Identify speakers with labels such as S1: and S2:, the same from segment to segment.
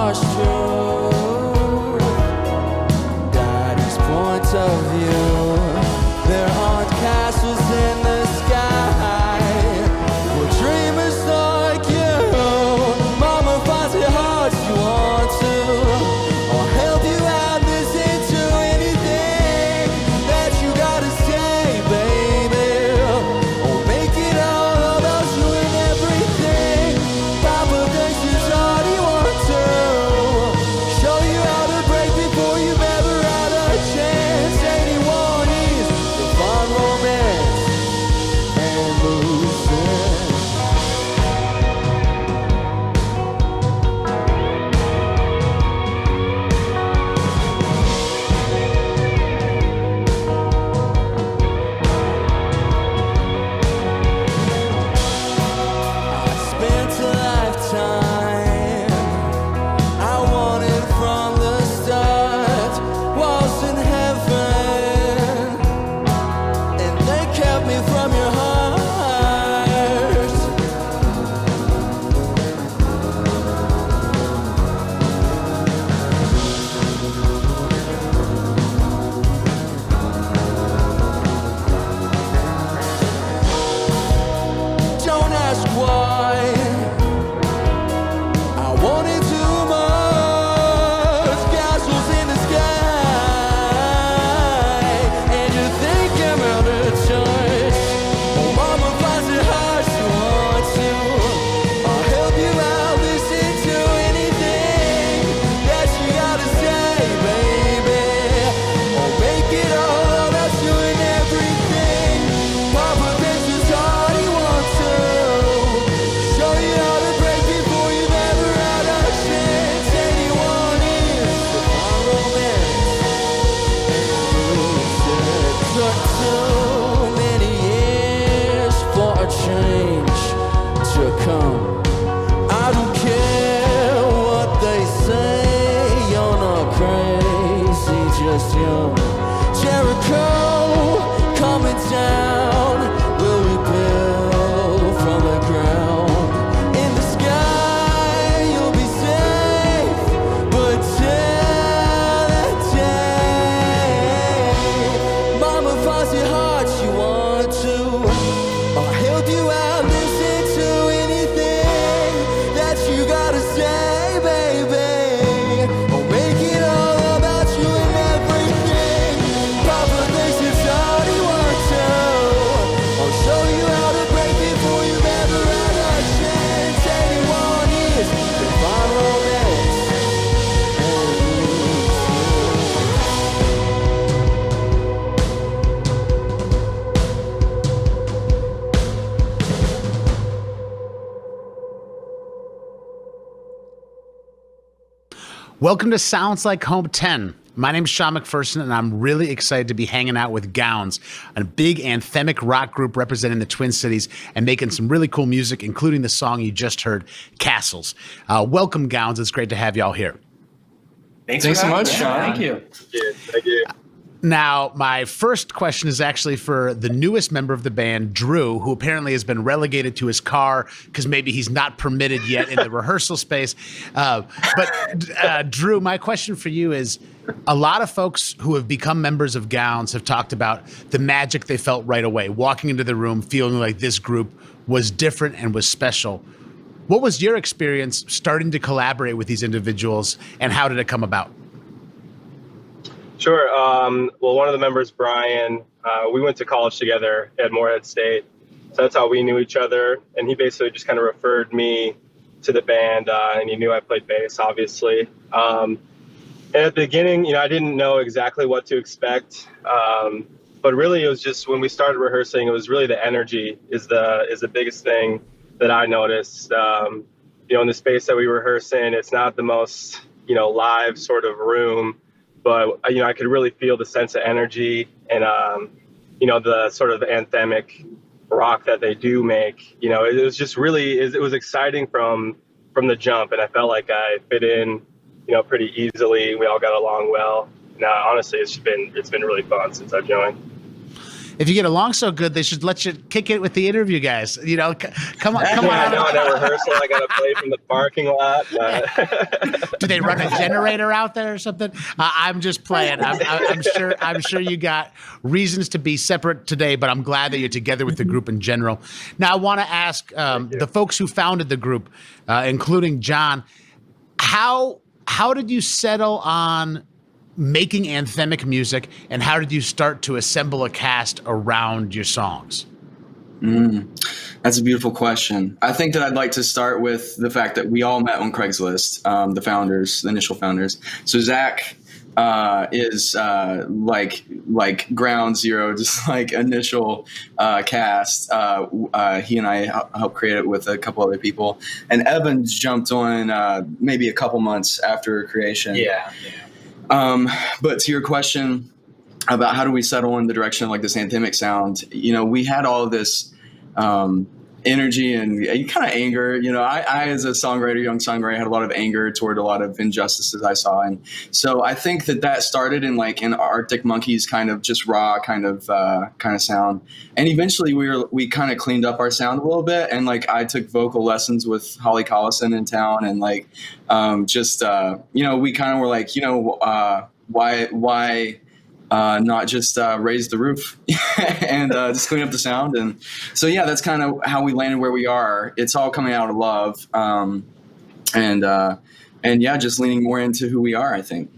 S1: harsh truth. Daddy's point of view. There aren't castles in the sky. We're dreamers like you. Mama finds it hard to want to. I'll help you out, listen to anything that you gotta say, baby. Or make it all about you and everything. Papa thinks it's all he wants to. Show you how to break before you've ever had a chance. Anyone is to find romance and lose it. I spent a lifetime. I wanted from the start. Walls in heaven, and they kept me from your heart. Don't ask why. I wanted too much. Castles in the sky, and you think I'm out of touch. Oh, mama finds it hard to want to. I'll help you out, listen to anything that you gotta say, baby. Or make it all about you and everything. Papa thinks it's all he wants to. Show you how to break before you've ever had a chance. Anyone is to find romance. Took too many years for a change to come. I don't care what they say. You're not crazy, just young. Jericho coming down. Will we build from the ground? In the sky, you'll be safe. But till that day, mama finds it hard, she want to. I'll help you out, listen to anything that you gotta say, baby. Or make it all about you and everything. Papa thinks it's all he wants to. I'll show you how to break before you've ever had a chance. Anyone is to find romance and lose
S2: Welcome to Sounds Like Home 10. My name's Sean McPherson, and I'm really excited to be hanging out with Gowns, a big anthemic rock group representing the Twin Cities and making some really cool music, including the song you just heard, Castles. Welcome, Gowns. It's great to have y'all here.
S3: Thanks so much, Sean. Thank you.
S4: Thank you.
S2: Now, my first question is actually for the newest member of the band, Drew, who apparently has been relegated to his car because maybe he's not permitted yet in the rehearsal space. But Drew, my question for you is, a lot of folks who have become members of Gowns have talked about the magic they felt right away, walking into the room, feeling like this group was different and was special. What was your experience starting to collaborate with these individuals, and how did it come about?
S4: Sure. Well, one of the members, Bryan, we went to college together at Morehead State. So that's how we knew each other. And he basically just kind of referred me to the band, and he knew I played bass, obviously. And at the beginning, I didn't know exactly what to expect. But really, it was just when we started rehearsing, it was really the energy is the biggest thing that I noticed. In the space that we rehearse in, it's not the most, live sort of room. But, I could really feel the sense of energy and, the sort of anthemic rock that they do make. It was just really, it was exciting from the jump. And I felt like I fit in, pretty easily. We all got along well. Now, honestly, it's been really fun since I've joined.
S2: if you get along so good, they should let you kick it with the interview guys. You know, come on.
S4: I know at rehearsal I got to play from the parking lot.
S2: Do they run a generator out there or something? I'm just playing. I'm sure you got reasons to be separate today, but I'm glad that you're together with the group in general. Now, I want to ask the folks who founded the group, including John, how did you settle on making anthemic music, and how did you start to assemble a cast around your songs?
S5: That's a beautiful question. I think that I'd like to start with the fact that we all met on Craigslist, the initial founders. So Zach is like ground zero, just like initial cast. He and I helped create it with a couple other people, and Evan's jumped on maybe a couple months after creation.
S3: Yeah.
S5: But to your question about how do we settle in the direction of like this anthemic sound, you know, we had all of this energy and kind of anger. You know, I as a young songwriter, had a lot of anger toward a lot of injustices I saw. And so I think that started in like an Arctic Monkeys kind of just raw kind of sound. And eventually we kind of cleaned up our sound a little bit. And like I took vocal lessons with Holly Collison in town, and like you know, we kind of were like, you know, why not just raise the roof and just clean up the sound. And so, yeah, that's kind of how we landed where we are. It's all coming out of love. And yeah, just leaning more into who we are, I think.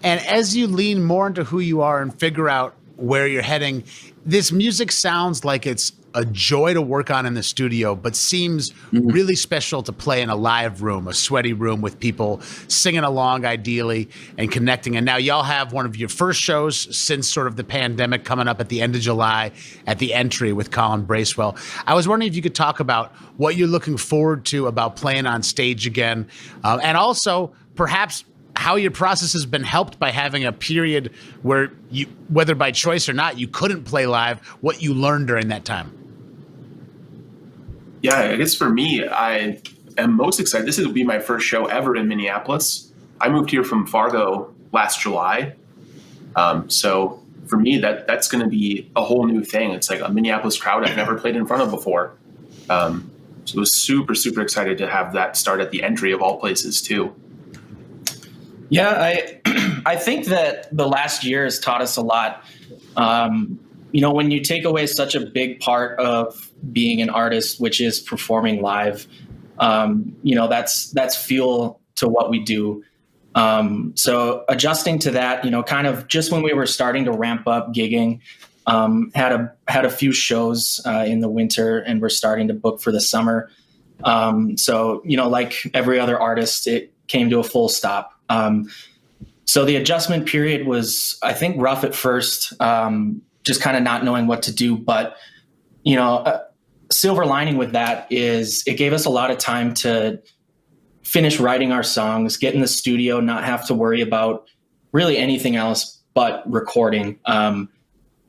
S2: And as you lean more into who you are and figure out where you're heading, this music sounds like it's a joy to work on in the studio, but seems really special to play in a live room, a sweaty room with people singing along ideally and connecting. And now y'all have one of your first shows since sort of the pandemic coming up at the end of July at the Entry with Colin Bracewell. I was wondering if you could talk about what you're looking forward to about playing on stage again, and also perhaps how your process has been helped by having a period where you, whether by choice or not, you couldn't play live, what you learned during that time.
S3: Yeah, I guess for me, I am most excited. This will be my first show ever in Minneapolis. I moved here from Fargo last July. So for me, that's going to be a whole new thing. It's like a Minneapolis crowd I've never played in front of before. So I was super, super excited to have that start at the Entry of all places too.
S6: Yeah, I think that the last year has taught us a lot. You know, when you take away such a big part of being an artist, which is performing live, you know, that's fuel to what we do. So adjusting to that, you know, kind of just when we were starting to ramp up gigging, had a few shows in the winter, and we're starting to book for the summer. So, you know, like every other artist, it came to a full stop. So the adjustment period was, I think, rough at first, just kind of not knowing what to do. But, you know, silver lining with that is it gave us a lot of time to finish writing our songs, get in the studio, not have to worry about really anything else but recording. And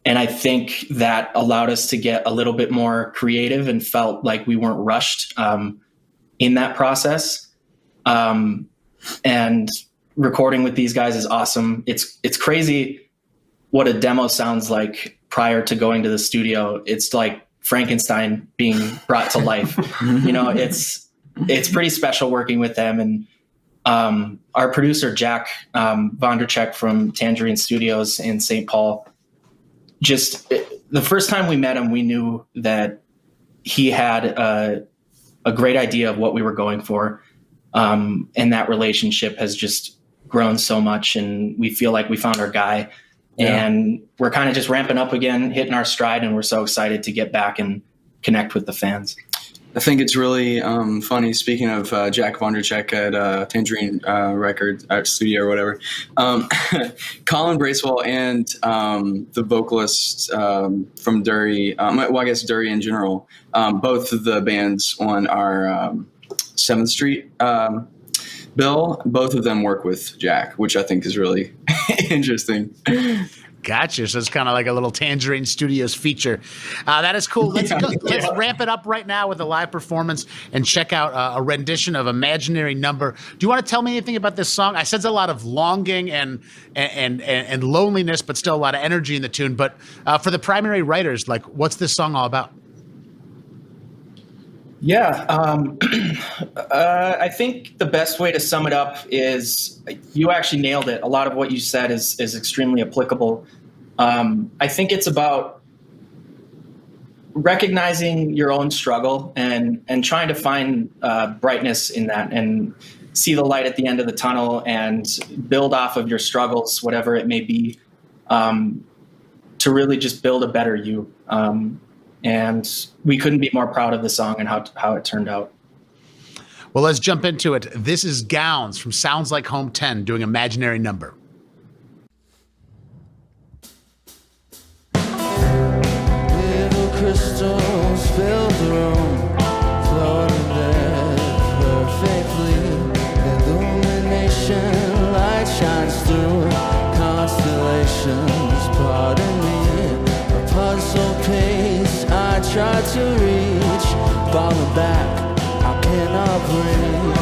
S6: I think that allowed us to get a little bit more creative and felt like we weren't rushed in that process. And recording with these guys is awesome. It's crazy what a demo sounds like prior to going to the studio. It's like Frankenstein being brought to life. You know, it's pretty special working with them. And our producer, Jack Vonderchek from Tangerine Studios in St. Paul, the first time we met him, we knew that he had a great idea of what we were going for. And that relationship has just grown so much, and we feel like we found our guy. Yeah. And we're kind of just ramping up again, hitting our stride, and we're so excited to get back and connect with the fans.
S5: I think it's really funny, speaking of Jack Vonderchek at Tangerine Record Studio or whatever, Colin Bracewell and the vocalist from Dury, well, I guess Dury in general, both of the bands on our 7th Street bill, both of them work with Jack, which I think is really interesting.
S2: Gotcha. So it's kind of like a little Tangerine Studios feature. That is cool. Let's ramp it up right now with a live performance and check out a rendition of Imaginary Number. Do you want to tell me anything about this song? I sense a lot of longing and loneliness, but still a lot of energy in the tune. But for the primary writers, like, what's this song all about?
S6: Yeah, I think the best way to sum it up is you actually nailed it. A lot of what you said is extremely applicable. I think it's about recognizing your own struggle and trying to find brightness in that and see the light at the end of the tunnel and build off of your struggles, whatever it may be, to really just build a better you. And we couldn't be more proud of the song and how it turned out.
S2: Well, let's jump into it. This is Gowns from Sounds Like Home 10 doing Imaginary Number.
S1: Little crystals fill the room, floating there perfectly. Illumination, light shines through constellations. Pardon me, a puzzle piece I try to reach, falling back, I cannot breathe.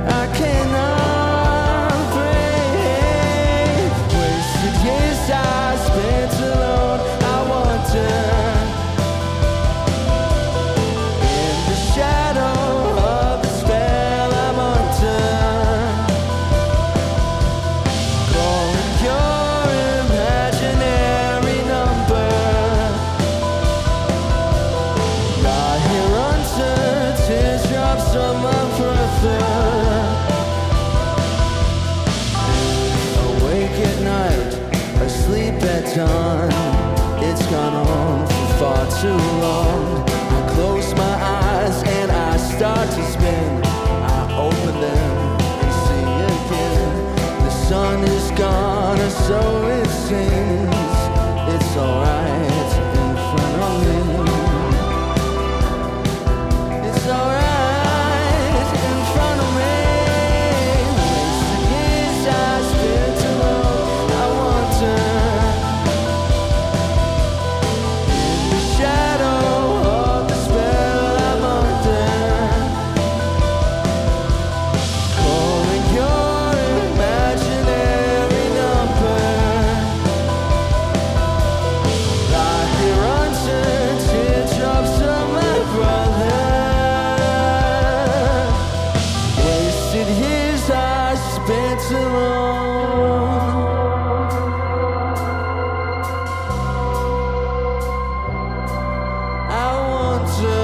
S1: I cannot breathe. Wasted years I spent alone, I wonder. In the shadow of the spell I'm under, calling your imaginary number. Lie here under teardrops on my brother. Awake at night, asleep at dawn. It's gone on for far too long. I close my eyes and I start to spin. I open them and see again. The sun is gone, or so it seems. It's alright in front of me. It's alright in front of me. Wasted years I spent alone, I wonder. In the shadow of the spell I'm under, calling your imaginary number. Lie here under teardrops of my brother. Wasted years I spent alone. I wonder.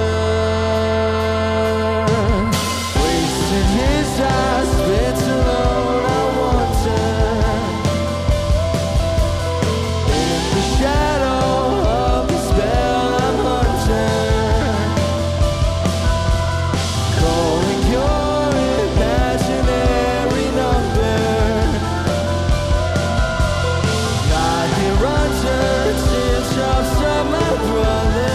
S1: Wasted years I spent alone. I wonder. In the shadow of the spell I'm under, calling your imaginary number. Lie here under teardrops of my brother.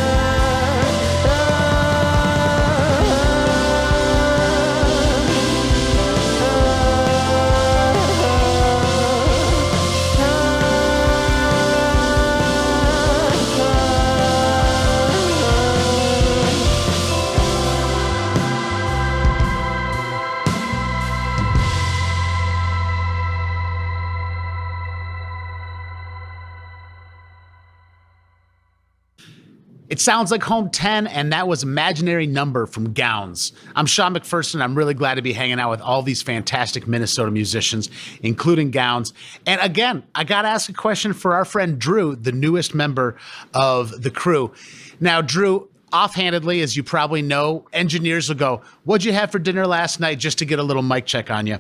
S2: It sounds like Home 10, and that was Imaginary Number from Gowns. I'm Sean McPherson. I'm really glad to be hanging out with all these fantastic Minnesota musicians, including Gowns. And again, I got to ask a question for our friend Drew, the newest member of the crew. Now, Drew, offhandedly, as you probably know, engineers will go, "What'd you have for dinner last night?" just to get a little mic check on you.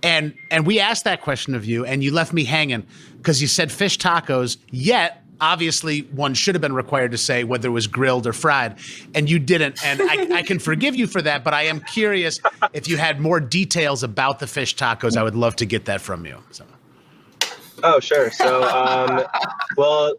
S2: And we asked that question of you, and you left me hanging because you said fish tacos, yet obviously one should have been required to say whether it was grilled or fried, and you didn't. And I can forgive you for that, but I am curious if you had more details about the fish tacos. I would love to get that from you. So.
S4: Oh, sure. So, well,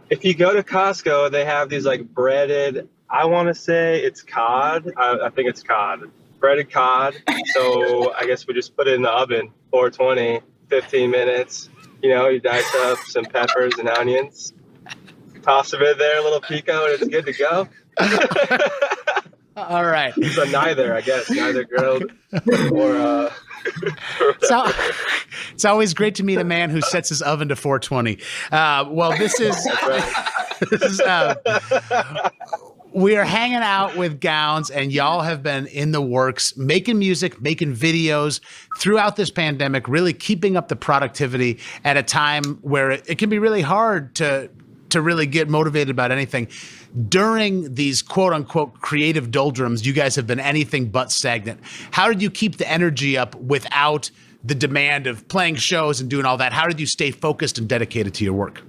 S4: if you go to Costco, they have these like breaded, I want to say it's cod. I think it's cod, breaded cod. So I guess we just put it in the oven, 420, 15 minutes. You dice up some peppers and onions, toss them in there, a little pico, and it's good to go.
S2: All right.
S4: So neither grilled or
S2: So, it's always great to meet a man who sets his oven to 420. Well, this is we are hanging out with Gowns, and y'all have been in the works, making music, making videos throughout this pandemic, really keeping up the productivity at a time where it can be really hard to really get motivated about anything. During these quote unquote creative doldrums, you guys have been anything but stagnant. How did you keep the energy up without the demand of playing shows and doing all that? How did you stay focused and dedicated to your work?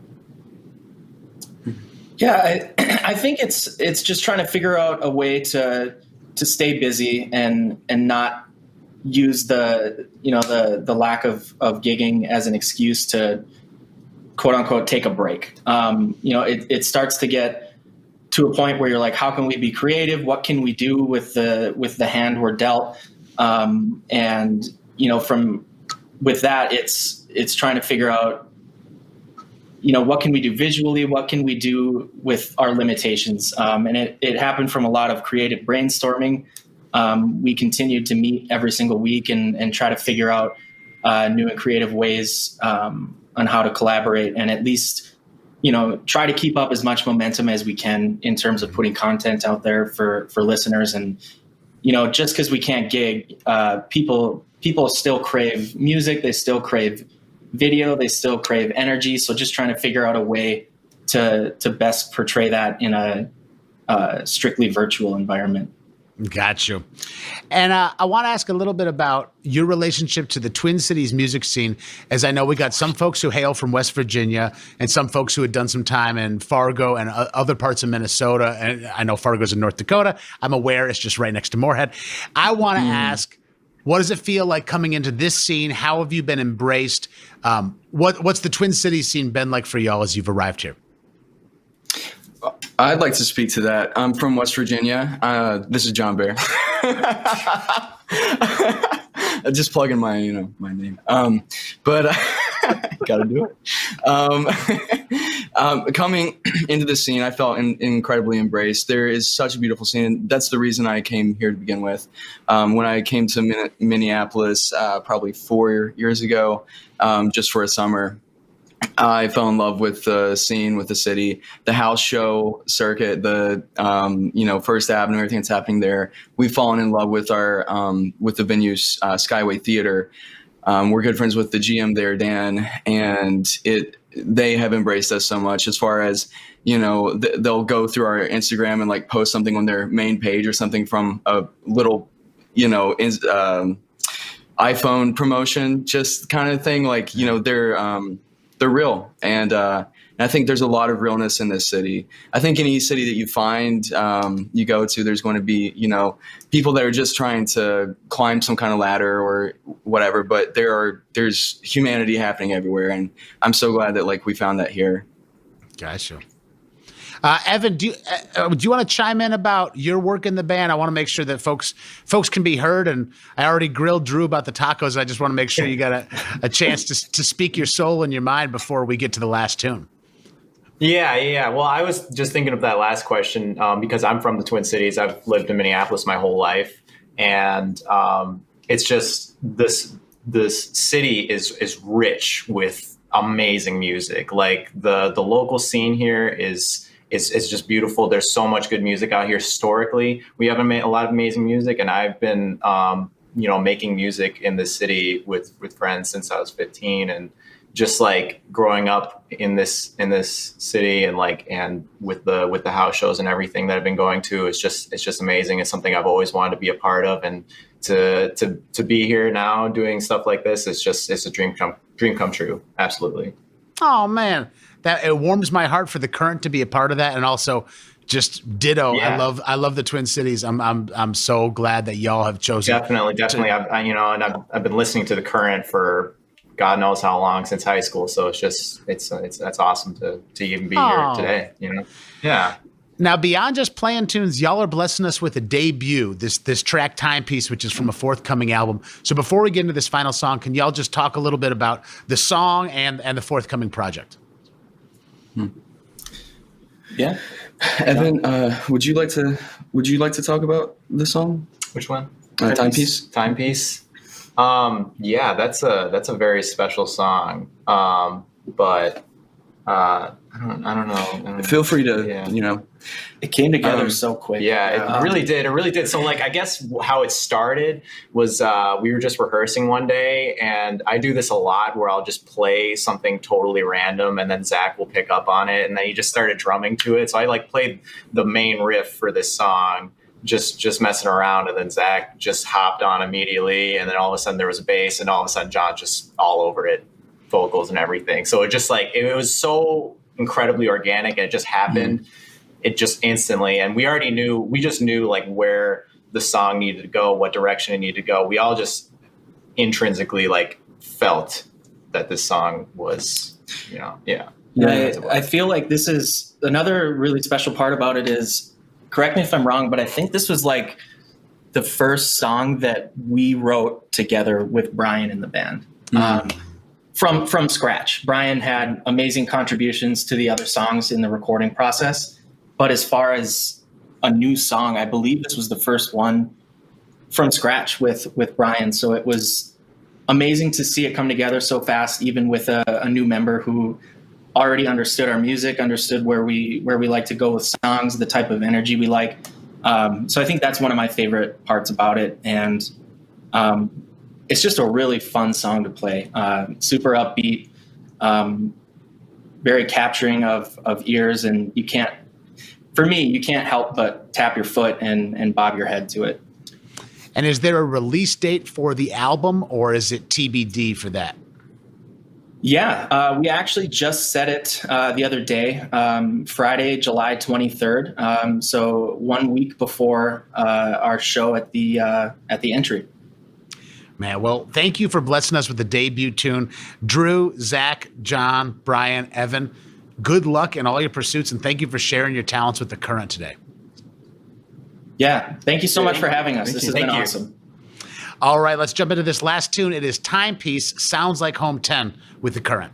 S6: Yeah, I think it's just trying to figure out a way to stay busy and not use the lack of gigging as an excuse to quote unquote take a break. It starts to get to a point where you're like, how can we be creative? What can we do with the hand we're dealt? With that, it's trying to figure out, what can we do visually? What can we do with our limitations? And it happened from a lot of creative brainstorming. We continued to meet every single week and try to figure out new and creative ways on how to collaborate and at least, try to keep up as much momentum as we can in terms of putting content out there for listeners. And, just because we can't gig, people still crave music. They still crave video. They still crave energy. So just trying to figure out a way to best portray that in a strictly virtual environment.
S2: Got you. And I want to ask a little bit about your relationship to the Twin Cities music scene, as I know we got some folks who hail from West Virginia and some folks who had done some time in Fargo and other parts of Minnesota. And I know Fargo's in North Dakota. I'm aware it's just right next to Moorhead. I want to ask, what does it feel like coming into this scene? How have you been embraced? What's the Twin Cities scene been like for y'all as you've arrived here?
S5: I'd like to speak to that. I'm from West Virginia. This is John Bair. Just plugging my, my name. But gotta do it. Coming into the scene, I felt incredibly embraced. There is such a beautiful scene. That's the reason I came here to begin with. When I came to Minneapolis, probably 4 years ago, just for a summer, I fell in love with the scene, with the city, the house show circuit, the First Avenue, everything that's happening there. We've fallen in love with our with the venue Skyway Theater. We're good friends with the GM there, Dan, and they have embraced us so much. As far as they'll go through our Instagram and post something on their main page or something from a little iPhone promotion, just kind of thing. They're real. And I think there's a lot of realness in this city. I think any city that you find, you go to, there's going to be, people that are just trying to climb some kind of ladder or whatever, but there's humanity happening everywhere. And I'm so glad that we found that here.
S2: Gotcha. Evan, do you want to chime in about your work in the band? I want to make sure that folks can be heard. And I already grilled Drew about the tacos. I just want to make sure you got a chance to speak your soul and your mind before we get to the last tune.
S7: Yeah. Well, I was just thinking of that last question because I'm from the Twin Cities. I've lived in Minneapolis my whole life, and it's just this city is rich with amazing music. The local scene here is just beautiful. There's so much good music out here. Historically, we have a lot of amazing music, and I've been, making music in this city with friends since I was 15, and just growing up in this city and with the house shows and everything that I've been going to, it's just amazing. It's something I've always wanted to be a part of, and to be here now doing stuff like this, it's a dream come true. Absolutely.
S2: Oh man. That it warms my heart for the Current to be a part of that, and also just ditto. Yeah. I love the Twin Cities. I'm so glad that y'all have chosen.
S7: Definitely. I've been listening to the Current for God knows how long, since high school. So it's that's awesome to even be here today. Yeah.
S2: Now, beyond just playing tunes, y'all are blessing us with a debut, this track Timepiece, which is from a forthcoming album. So before we get into this final song, can y'all just talk a little bit about the song and the forthcoming project?
S6: Yeah.
S5: Evan, would you like to talk about the song?
S7: Which one?
S5: Timepiece.
S7: Timepiece. Yeah, that's a very special song. But I don't know.
S5: Feel free to,
S6: It came together so quick.
S7: Yeah, it really did. It really did. So, like, I guess how it started was we were just rehearsing one day, and I do this a lot where I'll just play something totally random, and then Zach will pick up on it, and then he just started drumming to it. So I played the main riff for this song, just messing around, and then Zach just hopped on immediately, and then all of a sudden there was a bass, and all of a sudden John just all over it, vocals and everything. So it just it was so incredibly organic, and it just happened. Mm-hmm. It just instantly, and we just knew where the song needed to go, what direction it needed to go. We all just intrinsically felt that this song was, yeah.
S6: I feel like this is another really special part about it is, correct me if I'm wrong, but I think this was the first song that we wrote together with Bryan in the band. From scratch. Bryan had amazing contributions to the other songs in the recording process. But as far as a new song, I believe this was the first one from scratch with Bryan. So it was amazing to see it come together so fast, even with a new member who already understood our music, understood where we like to go with songs, the type of energy we like. So I think that's one of my favorite parts about it. And it's just a really fun song to play. Super upbeat, very capturing of ears, and you can't help but tap your foot and bob your head to it.
S2: And is there a release date for the album, or is it TBD for that?
S6: Yeah, we actually just set it the other day, Friday, July 23rd. So 1 week before our show at the entry.
S2: Man, well, thank you for blessing us with the debut tune. Drew, Zach, John, Bryan, Evan, good luck in all your pursuits, and thank you for sharing your talents with The Current today.
S6: Yeah, thank you so much for having us. This has been awesome.
S2: All right, let's jump into this last tune. It is Timepiece, Sounds Like Home 10 with The Current.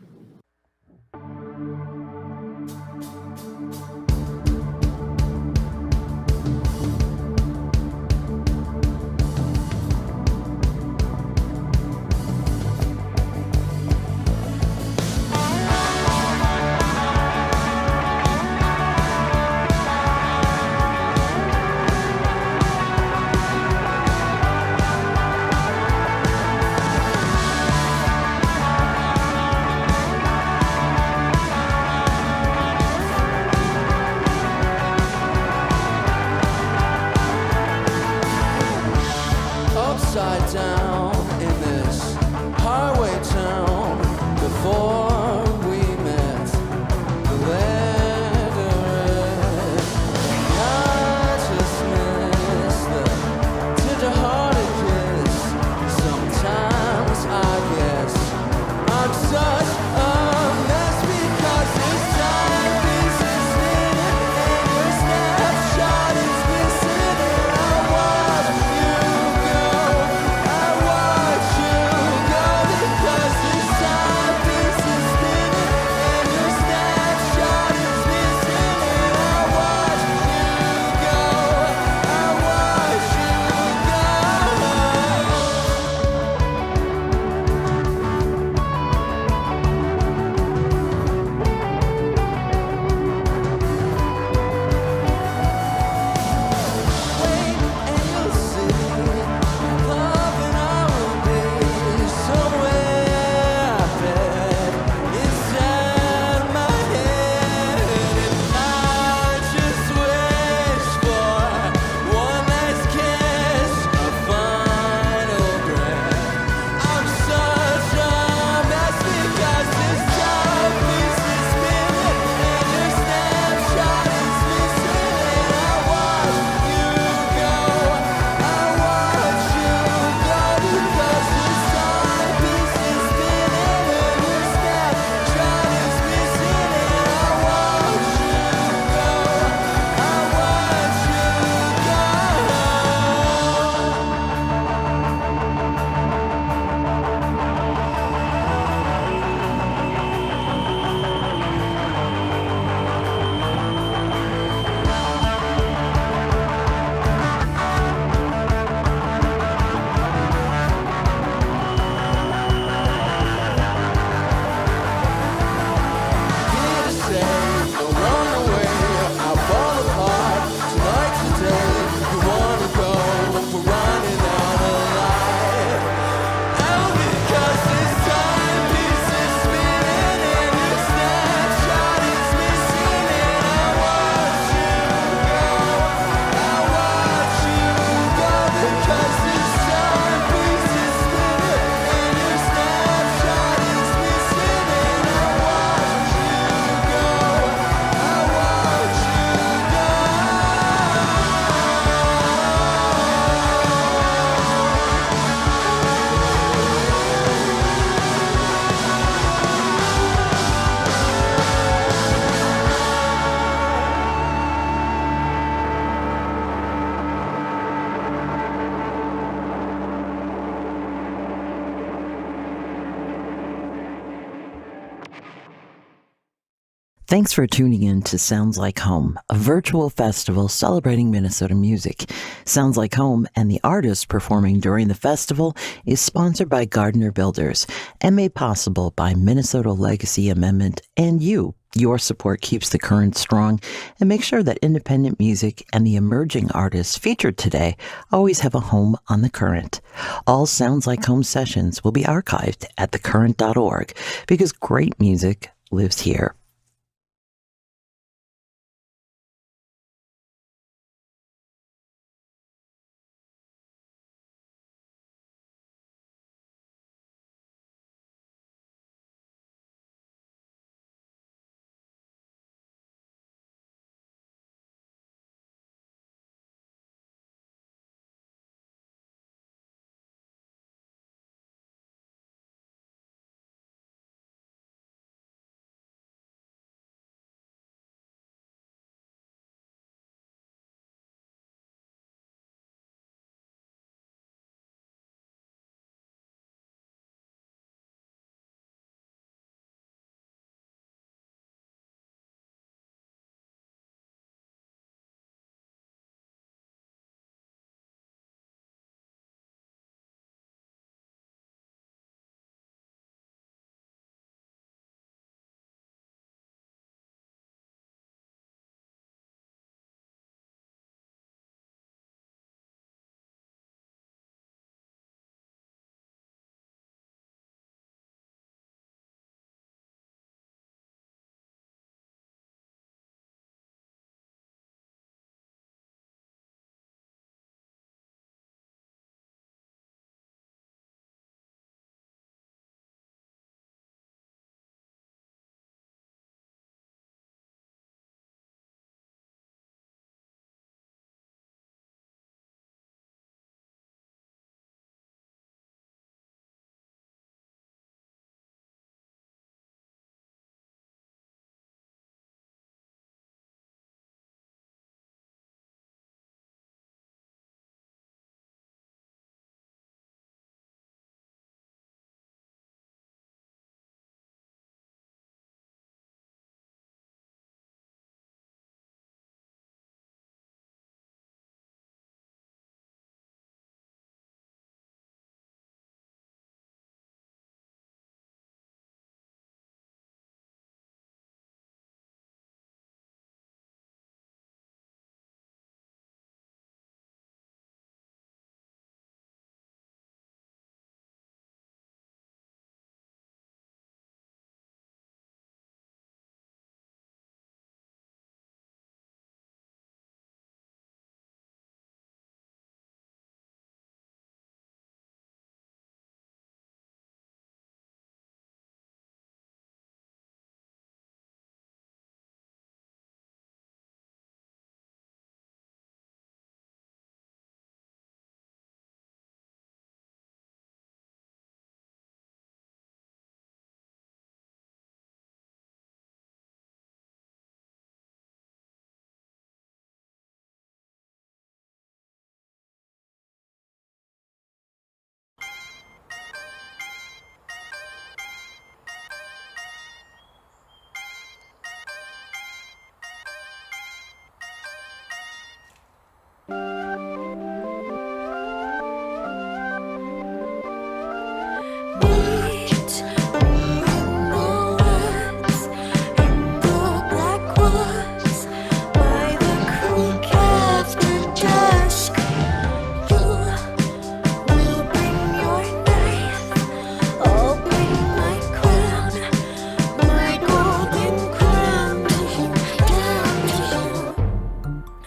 S8: Thanks for tuning in to Sounds Like Home, a virtual festival celebrating Minnesota music. Sounds Like Home and the artists performing during the festival is sponsored by Gardner Builders and made possible by Minnesota Legacy Amendment and you. Your support keeps the current strong and makes sure that independent music and the emerging artists featured today always have a home on the Current. All Sounds Like Home sessions will be archived at thecurrent.org because great music lives here.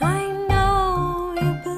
S9: I know you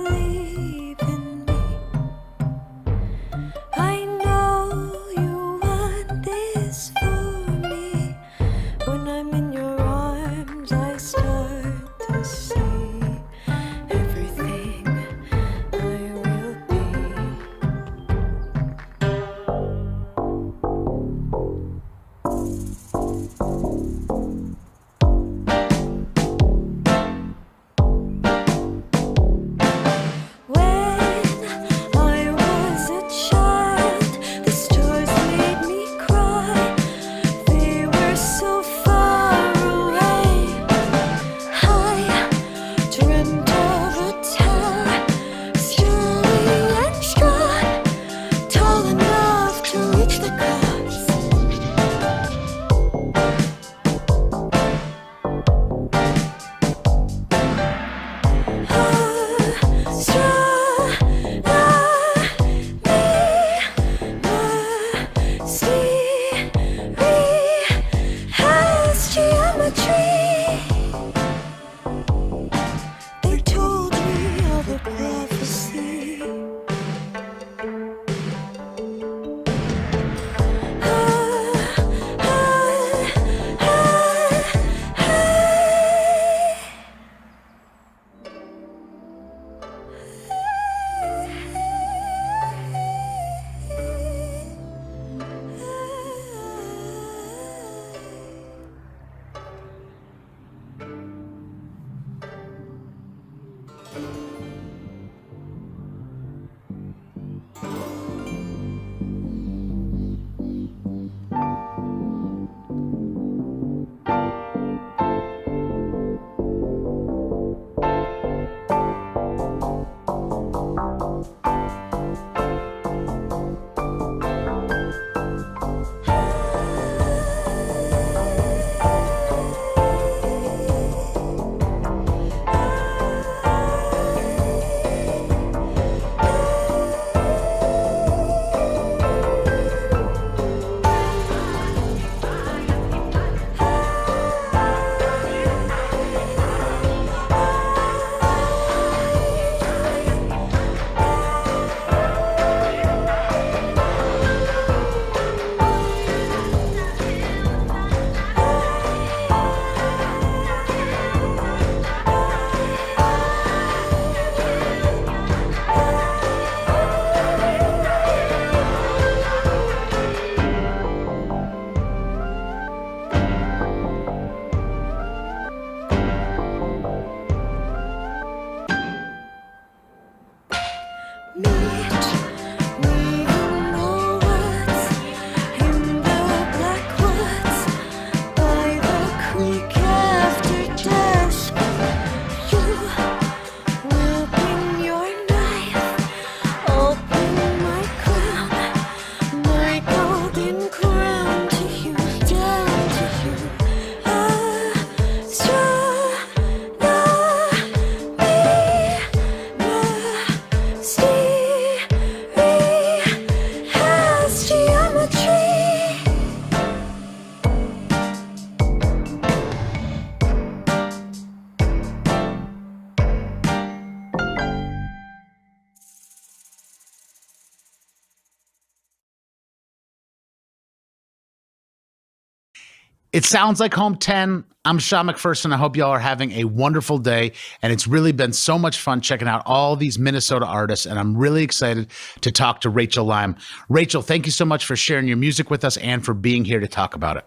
S2: It sounds like Home 10. I'm Sean McPherson. I hope y'all are having a wonderful day. And it's really been so much fun checking out all these Minnesota artists. And I'm really excited to talk to Rachel Lime. Rachel, thank you so much for sharing your music with us and for being here to talk about it.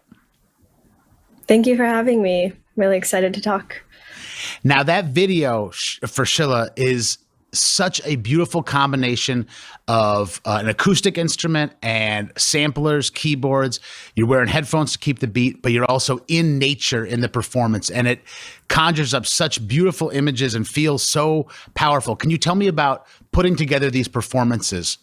S9: Thank you for having me. Really excited to talk.
S2: Now, that video for Sheila is such a beautiful combination of an acoustic instrument and samplers, keyboards. You're wearing headphones to keep the beat, but you're also in nature in the performance, and it conjures up such beautiful images and feels so powerful. Can you tell me about putting together these performances?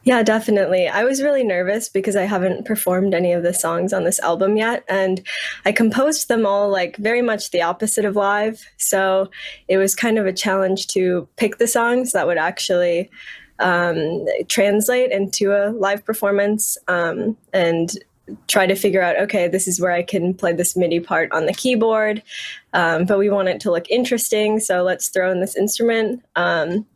S9: Yeah, definitely. I was really nervous because I haven't performed any of the songs on this album yet. And I composed them all like very much the opposite of live. So it was kind of a challenge to pick the songs that would actually translate into a live performance and try to figure out, okay, this is where I can play this MIDI part on the keyboard. But we want it to look interesting. So let's throw in this instrument.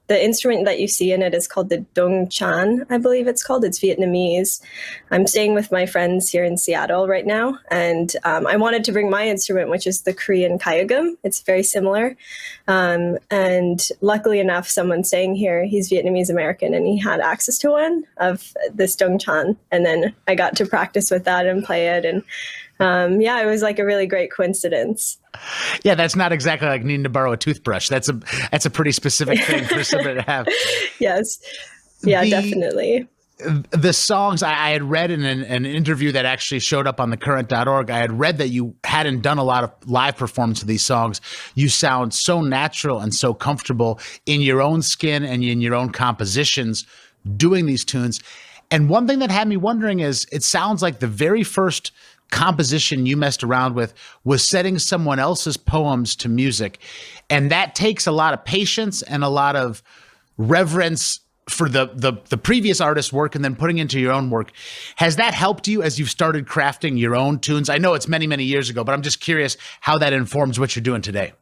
S9: The instrument that you see in it is called the Dong Chan, I believe it's called. It's Vietnamese. I'm staying with my friends here in Seattle right now, and I wanted to bring my instrument, which is the Korean kayagum. It's very similar. And luckily enough, someone staying here, he's Vietnamese American, and he had access to one of this Dong Chan. And then I got to practice with that and play it. And yeah, it was like a really great coincidence.
S2: Yeah, that's not exactly like needing to borrow a toothbrush. That's a pretty specific thing for somebody to have.
S9: Yes. Yeah, definitely.
S2: The songs I had read in an interview that actually showed up on thecurrent.org, I had read that you hadn't done a lot of live performance of these songs. You sound so natural and so comfortable in your own skin and in your own compositions doing these tunes. And one thing that had me wondering is it sounds like the very first composition you messed around with was setting someone else's poems to music. And that takes a lot of patience and a lot of reverence for the previous artist's work and then putting into your own work. Has that helped you as you've started crafting your own tunes? I know it's many, many years ago, but I'm just curious how that informs what you're doing today.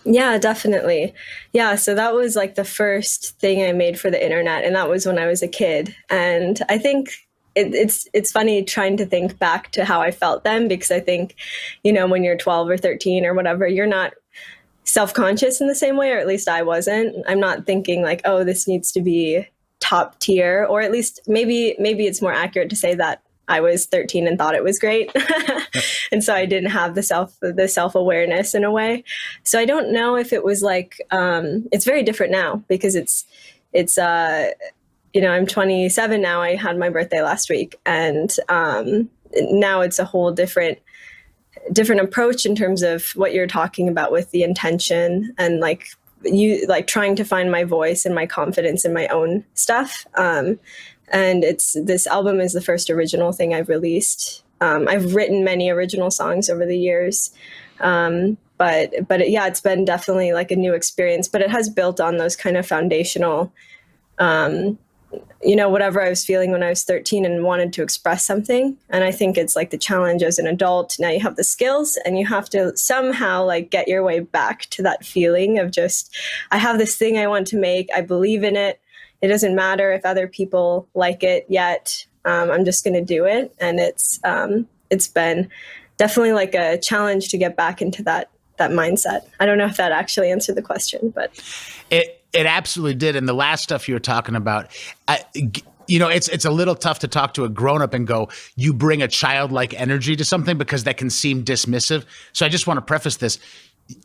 S9: Yeah, definitely. Yeah, so that was like the first thing I made for the internet, and that was when I was a kid. And I think it's funny trying to think back to how I felt then, because I think, you know, when you're 12 or 13 or whatever, you're not self-conscious in the same way, or at least I wasn't. I'm not thinking like, oh, this needs to be top tier, or at least maybe it's more accurate to say that I was 13 and thought it was great. And so I didn't have the self-awareness in a way. So I don't know if it was like, it's very different now because it's I'm 27 now. I had my birthday last week, and now it's a whole different approach in terms of what you're talking about with the intention and like trying to find my voice and my confidence in my own stuff. And this album is the first original thing I've released. I've written many original songs over the years. But it's been definitely like a new experience, but it has built on those kind of foundational, whatever I was feeling when I was 13 and wanted to express something. And I think it's like the challenge as an adult. Now you have the skills and you have to somehow like get your way back to that feeling of just, I have this thing I want to make. I believe in it. It doesn't matter if other people like it yet. I'm just going to do it. And it's been definitely like a challenge to get back into that mindset. I don't know if that actually answered the question, but
S2: it absolutely did. And the last stuff you were talking about, it's a little tough to talk to a grown-up and go, you bring a childlike energy to something, because that can seem dismissive. So I just want to preface this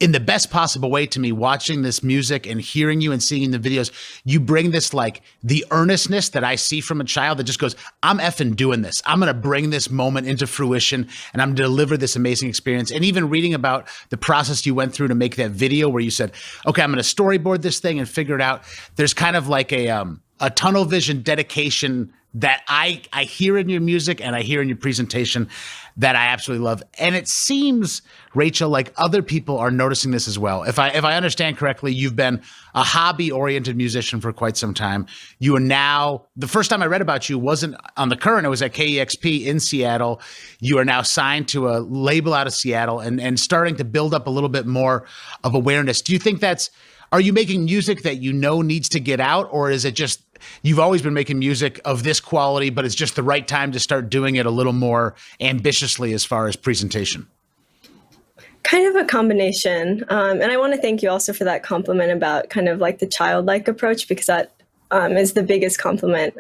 S2: in the best possible way to me, watching this music and hearing you and seeing the videos. You bring this like the earnestness that I see from a child that just goes, I'm effing doing this. I'm going to bring this moment into fruition and I'm going to deliver this amazing experience. And even reading about the process you went through to make that video where you said, okay, I'm going to storyboard this thing and figure it out. There's kind of like a tunnel vision dedication that I hear in your music and I hear in your presentation that I absolutely love. And it seems, Rachel, like other people are noticing this as well. If I understand correctly, you've been a hobby-oriented musician for quite some time. You are now, the first time I read about you wasn't on The Current, it was at KEXP in Seattle. You are now signed to a label out of Seattle and starting to build up a little bit more of awareness. Do you think are you making music that needs to get out, or is it just you've always been making music of this quality, but it's just the right time to start doing it a little more ambitiously as far as presentation?
S9: Kind of a combination. And I want to thank you also for that compliment about kind of like the childlike approach, because that is the biggest compliment.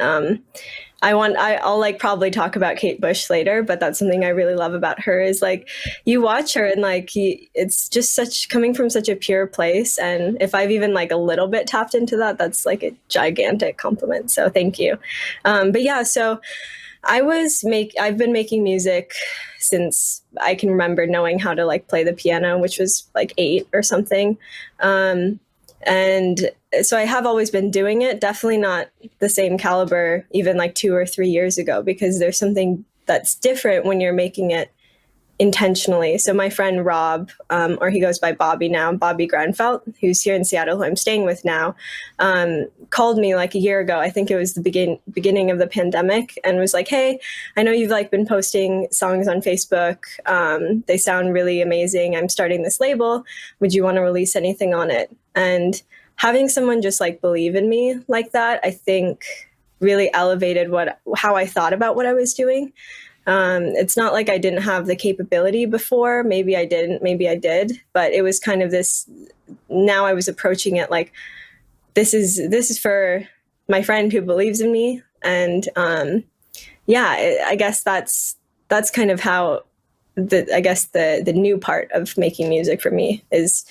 S9: I'll like probably talk about Kate Bush later, but that's something I really love about her is like you watch her and like it's just coming from such a pure place. And if I've even like a little bit tapped into that, that's like a gigantic compliment. So thank you. But yeah, so I've been making music since I can remember knowing how to like play the piano, which was like 8 or something. And so I have always been doing it, definitely not the same caliber, even like 2 or 3 years ago, because there's something that's different when you're making it intentionally. So my friend Rob, or he goes by Bobby now, Bobby Granfelt, who's here in Seattle, who I'm staying with now, called me like a year ago. I think it was the beginning of the pandemic, and was like, hey, I know you've like been posting songs on Facebook. They sound really amazing. I'm starting this label. Would you want to release anything on it? And having someone just like believe in me like that, I think really elevated how I thought about what I was doing. It's not like I didn't have the capability before. Maybe I didn't, maybe I did, but it was kind of this, now I was approaching it like, this is for my friend who believes in me. And, I guess that's kind of how the new part of making music for me is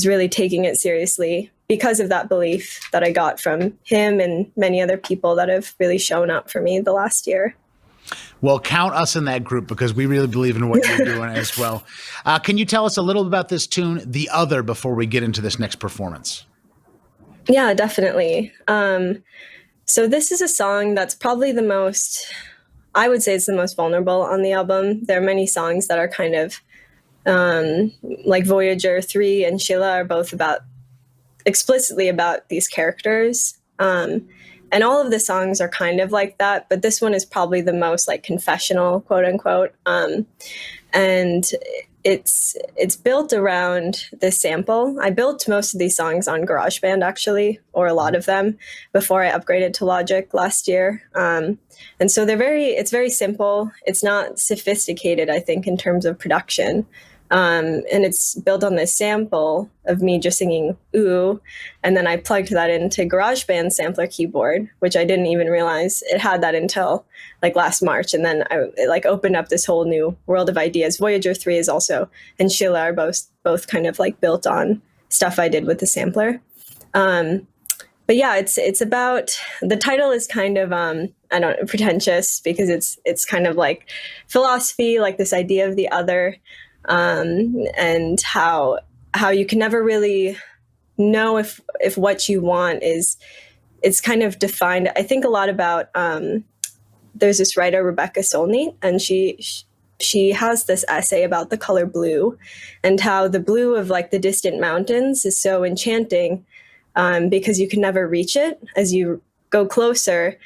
S9: really taking it seriously because of that belief that I got from him and many other people that have really shown up for me the last year.
S2: Well, count us in that group because we really believe in what you're doing as well. Can you tell us a little about this tune, The Other, before we get into this next performance?
S9: Yeah, definitely. So this is a song that's probably I would say it's the most vulnerable on the album. There are many songs that are kind of like Voyager 3 and Sheila are both explicitly about these characters. And all of the songs are kind of like that, but this one is probably the most like confessional, quote unquote. And it's built around this sample. I built most of these songs on GarageBand actually, or a lot of them, before I upgraded to Logic last year. And so it's very simple. It's not sophisticated, I think, in terms of production. And it's built on this sample of me just singing ooh. And then I plugged that into GarageBand sampler keyboard, which I didn't even realize it had that until like last March. And then it like opened up this whole new world of ideas. Voyager 3 is also, and Sheila are both kind of like built on stuff I did with the sampler. But yeah, it's about, the title is kind of, pretentious, because it's kind of like philosophy, like this idea of the other, and how you can never really know if what you want it's kind of defined. I think a lot about, there's this writer, Rebecca Solnit, and she has this essay about the color blue and how the blue of like the distant mountains is so enchanting, because you can never reach it. As you go closer,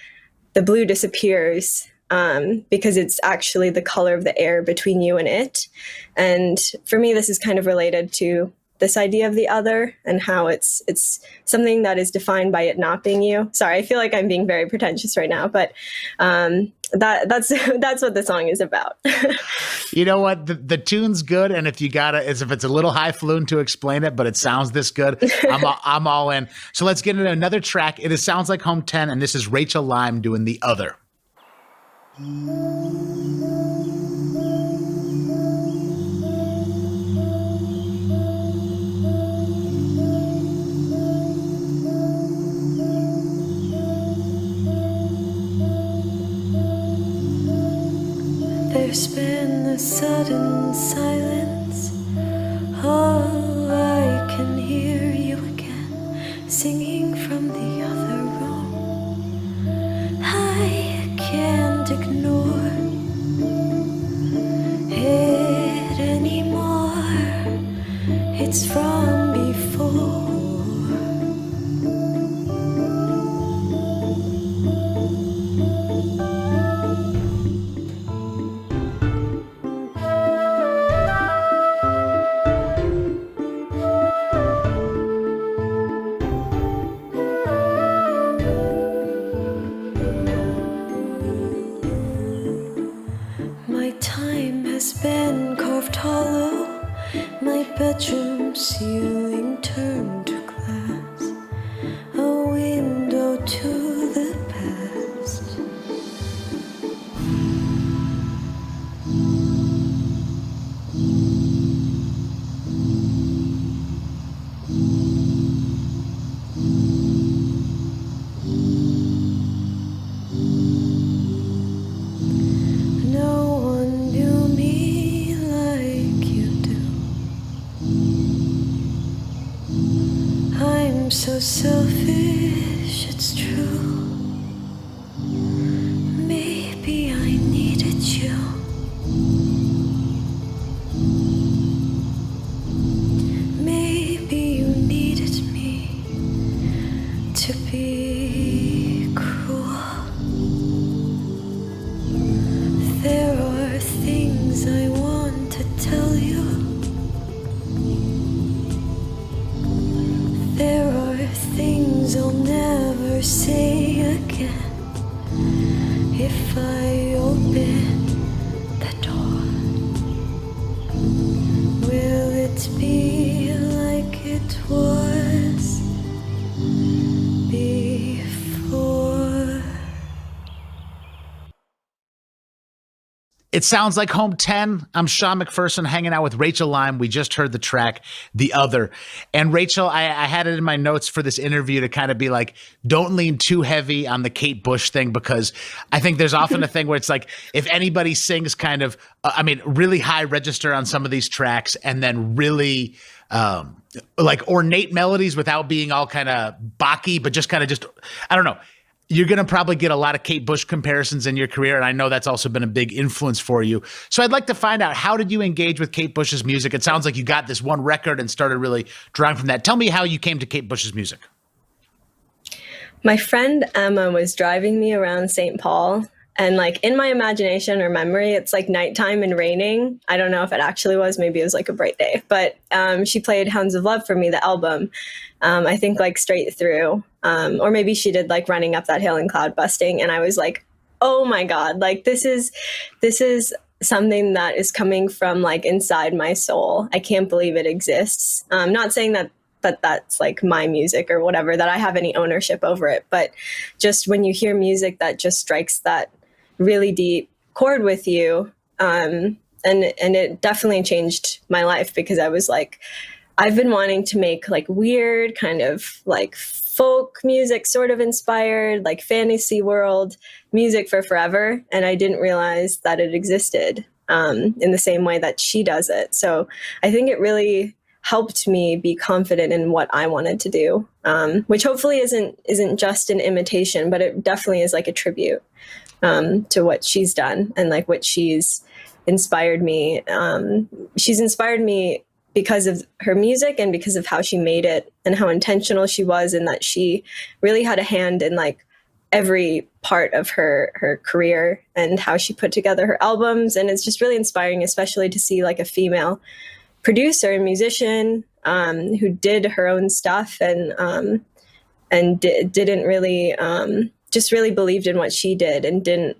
S9: the blue disappears, because it's actually the color of the air between you and it. And for me, this is kind of related to this idea of the other and how it's something that is defined by it not being you. Sorry, I feel like I'm being very pretentious right now, but that's what the song is about.
S2: You know what? The tune's good, and if it's a little highfalutin to explain it, but it sounds this good, I'm all in. So let's get into another track. It Sounds Like Home 10, and this is Rachel Lime doing The Other.
S10: There's been a sudden silence. Oh, I can hear you again, singing from the other room. I can't ignore it anymore. It's from before. Bedroom ceiling turned to glass, a window to the past. No one knew me like you do. I'm so selfish, it's true. Maybe I needed you. Maybe you needed me to be cruel. There are things I want to tell you. There are things I'll never say again. If I open the door, will it be like it was before?
S2: It Sounds Like Home 10. I'm Sean McPherson hanging out with Rachel Lime. We just heard the track, The Other. And Rachel, I had it in my notes for this interview to kind of be like, don't lean too heavy on the Kate Bush thing, because I think there's often a thing where it's like, if anybody sings kind of, really high register on some of these tracks and then really like ornate melodies without being all kind of Bach-y, but just kind of I don't know. You're going to probably get a lot of Kate Bush comparisons in your career, and I know that's also been a big influence for you. So I'd like to find out, how did you engage with Kate Bush's music? It sounds like you got this one record and started really drawing from that. Tell me how you came to Kate Bush's music.
S9: My friend Emma was driving me around St. Paul, and like in my imagination or memory, it's like nighttime and raining. I don't know if it actually was. Maybe it was like a bright day. But she played Hounds of Love for me, the album, I think like straight through. Or maybe she did like Running Up That Hill and Cloud Busting. And I was like, oh my God, like this is something that is coming from like inside my soul. I can't believe it exists. I'm not saying that that's like my music or whatever, that I have any ownership over it, but just when you hear music that just strikes that really deep chord with you, and it definitely changed my life, because I was like, I've been wanting to make like weird kind of like folk music, sort of inspired, like fantasy world music for forever. And I didn't realize that it existed in the same way that she does it. So I think it really helped me be confident in what I wanted to do, which hopefully isn't just an imitation, but it definitely is like a tribute to what she's done and like what she's inspired me. She's inspired me because of her music and because of how she made it and how intentional she was, and that she really had a hand in like every part of her career and how she put together her albums. And it's just really inspiring, especially to see like a female producer and musician who did her own stuff and didn't really just really believed in what she did and didn't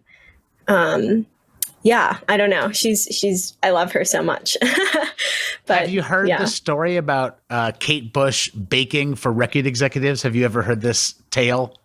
S9: I don't know, she's I love her so much. But
S2: have you heard the story about Kate Bush baking for record executives? Have you ever heard this tale?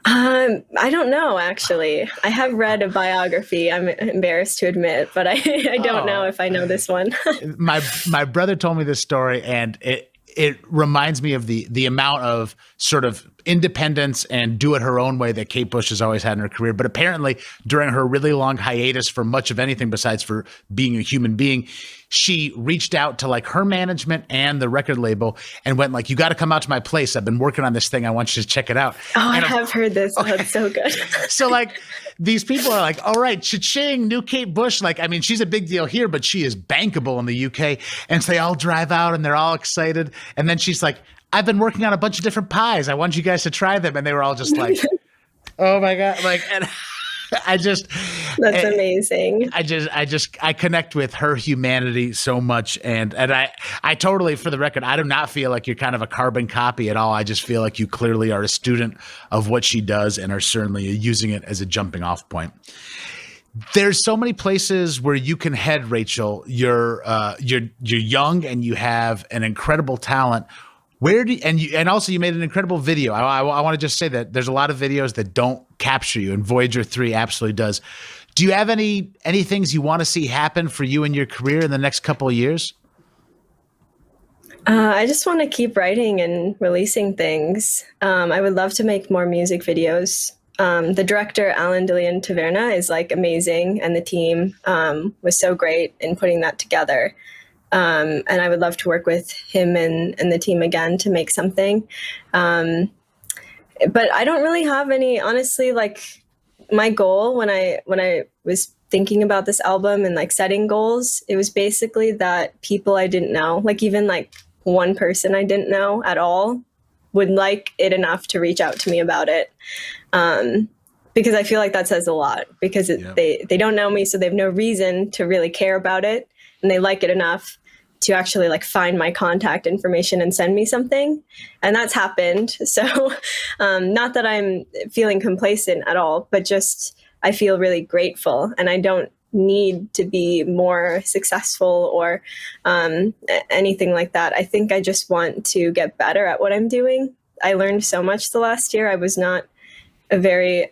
S9: I don't know, actually. I have read a biography, I'm embarrassed to admit, but I don't know if I know this one.
S2: My brother told me this story, and it reminds me of the amount of sort of independence and do it her own way that Kate Bush has always had in her career. But apparently during her really long hiatus for much of anything besides for being a human being, she reached out to like her management and the record label and went like, you got to come out to my place. I've been working on this thing. I want you to check it out.
S9: Oh, and I have heard this. Okay. Oh, that's so good.
S2: So like these people are like, all right, cha-ching, new Kate Bush. Like, I mean, she's a big deal here, but she is bankable in the UK. And so they all drive out and they're all excited. And then she's like, I've been working on a bunch of different pies. I want you guys to try them. And they were all just like, oh my God. Like, and that's
S9: amazing.
S2: I connect with her humanity so much. And I totally, for the record, I do not feel like you're kind of a carbon copy at all. I just feel like you clearly are a student of what she does and are certainly using it as a jumping off point. There's so many places where you can head, Rachel. You're young and you have an incredible talent. And also you made an incredible video. I want to just say that there's a lot of videos that don't capture you, and Voyager 3 absolutely does. Do you have any things you want to see happen for you in your career in the next couple of years?
S9: I just want to keep writing and releasing things. I would love to make more music videos. The director, Alan DeLeon Taverna, is like amazing, and the team was so great in putting that together. And I would love to work with him and the team again to make something. But I don't really have any, honestly, like my goal when I was thinking about this album and like setting goals, it was basically that people I didn't know, like even like one person I didn't know at all, would like it enough to reach out to me about it. Because I feel like that says a lot, because they don't know me, so they have no reason to really care about it. And they like it enough to actually like find my contact information and send me something. And that's happened. So not that I'm feeling complacent at all, but just I feel really grateful, and I don't need to be more successful or anything like that. I think I just want to get better at what I'm doing. I learned so much the last year. I was not a very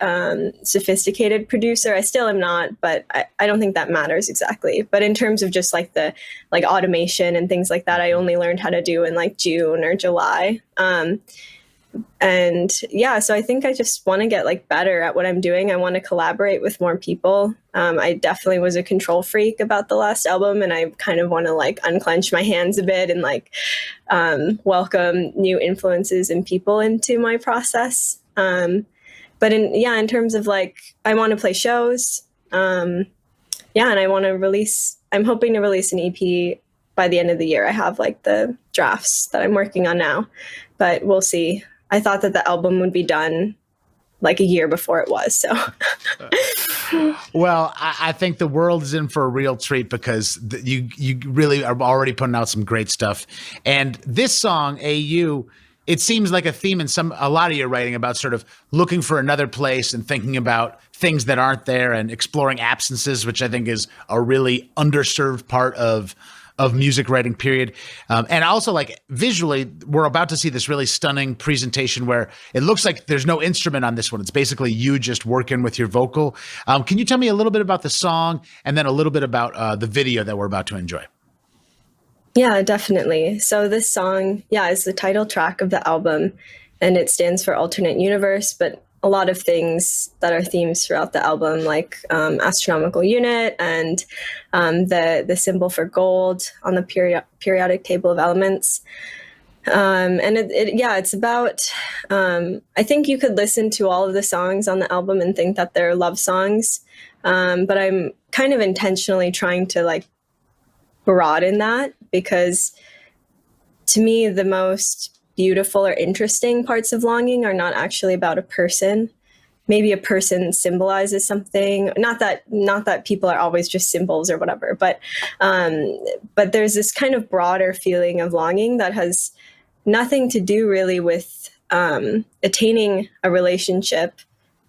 S9: sophisticated producer. I still am not, but I don't think that matters exactly. But in terms of just like the like automation and things like that, I only learned how to do in like June or July. And yeah, so I think I just want to get like better at what I'm doing. I want to collaborate with more people. I definitely was a control freak about the last album, and I kind of want to like unclench my hands a bit and like welcome new influences and people into my process. But in terms of like, I want to play shows. And I want to I'm hoping to release an EP by the end of the year. I have like the drafts that I'm working on now, but we'll see. I thought that the album would be done like a year before it was. So,
S2: well, I think the world is in for a real treat, because you really are already putting out some great stuff. And this song, AU, it seems like a theme in a lot of your writing about sort of looking for another place and thinking about things that aren't there and exploring absences, which I think is a really underserved part of music writing, period. And also, like, visually, we're about to see this really stunning presentation where it looks like there's no instrument on this one. It's basically you just working with your vocal. Can you tell me a little bit about the song and then a little bit about the video that we're about to enjoy?
S9: Yeah, definitely. So this song, is the title track of the album, and it stands for Alternate Universe, but a lot of things that are themes throughout the album, like astronomical unit and the symbol for gold on the periodic table of elements. And it's about, I think you could listen to all of the songs on the album and think that they're love songs, but I'm kind of intentionally trying to like broaden that, because to me, the most beautiful or interesting parts of longing are not actually about a person. Maybe a person symbolizes something. Not that people are always just symbols or whatever, but there's this kind of broader feeling of longing that has nothing to do really with attaining a relationship,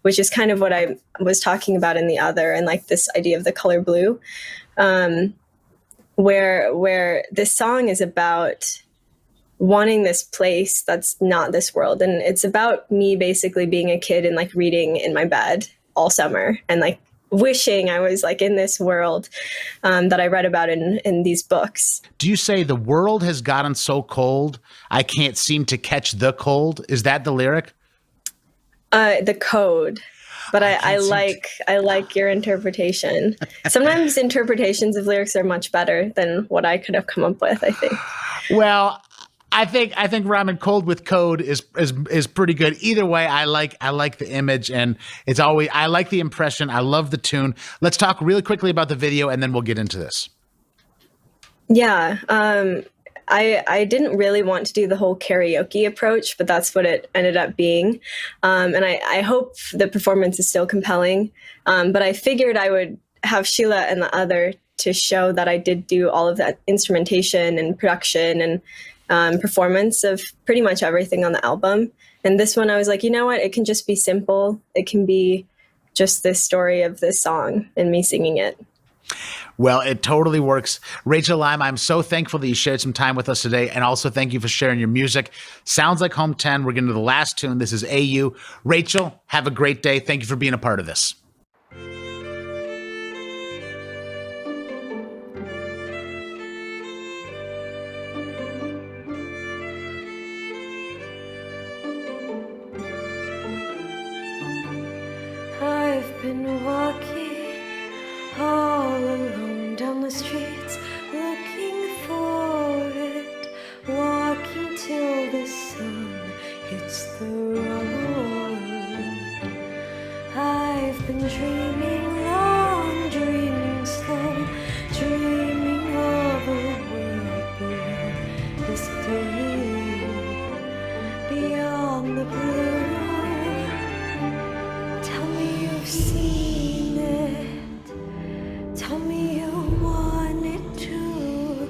S9: which is kind of what I was talking about in the other, and like this idea of the color blue, where this song is about wanting this place that's not this world. And it's about me basically being a kid and like reading in my bed all summer and like wishing I was like in this world that I read about in these books.
S2: Do you say the world has gotten so cold, I can't seem to catch the cold? Is that the lyric?
S9: The code. But I like your interpretation. Sometimes interpretations of lyrics are much better than what I could have come up with, I think.
S2: Well, I think rhyming cold with code is pretty good. Either way, I like the image, and it's always, I like the impression. I love the tune. Let's talk really quickly about the video, and then we'll get into this.
S9: Yeah. I didn't really want to do the whole karaoke approach, but that's what it ended up being. And I hope the performance is still compelling. But I figured I would have Sheila and the other to show that I did do all of that instrumentation and production and performance of pretty much everything on the album. And this one, I was like, you know what? It can just be simple. It can be just this story of this song and me singing it.
S2: Well, it totally works. Rachel Lime, I'm so thankful that you shared some time with us today, and also thank you for sharing your music. Sounds like Home 10. We're getting to the last tune. This is AU. Rachel, have a great day. Thank you for being a part of this.
S10: I've been walking all alone down the streets, looking for it, walking till the sun hits the road. I've been dreaming long, dreaming slow, dreaming of a world beyond this day, beyond the blue. Tell me you've seen it. Tell me you want it too.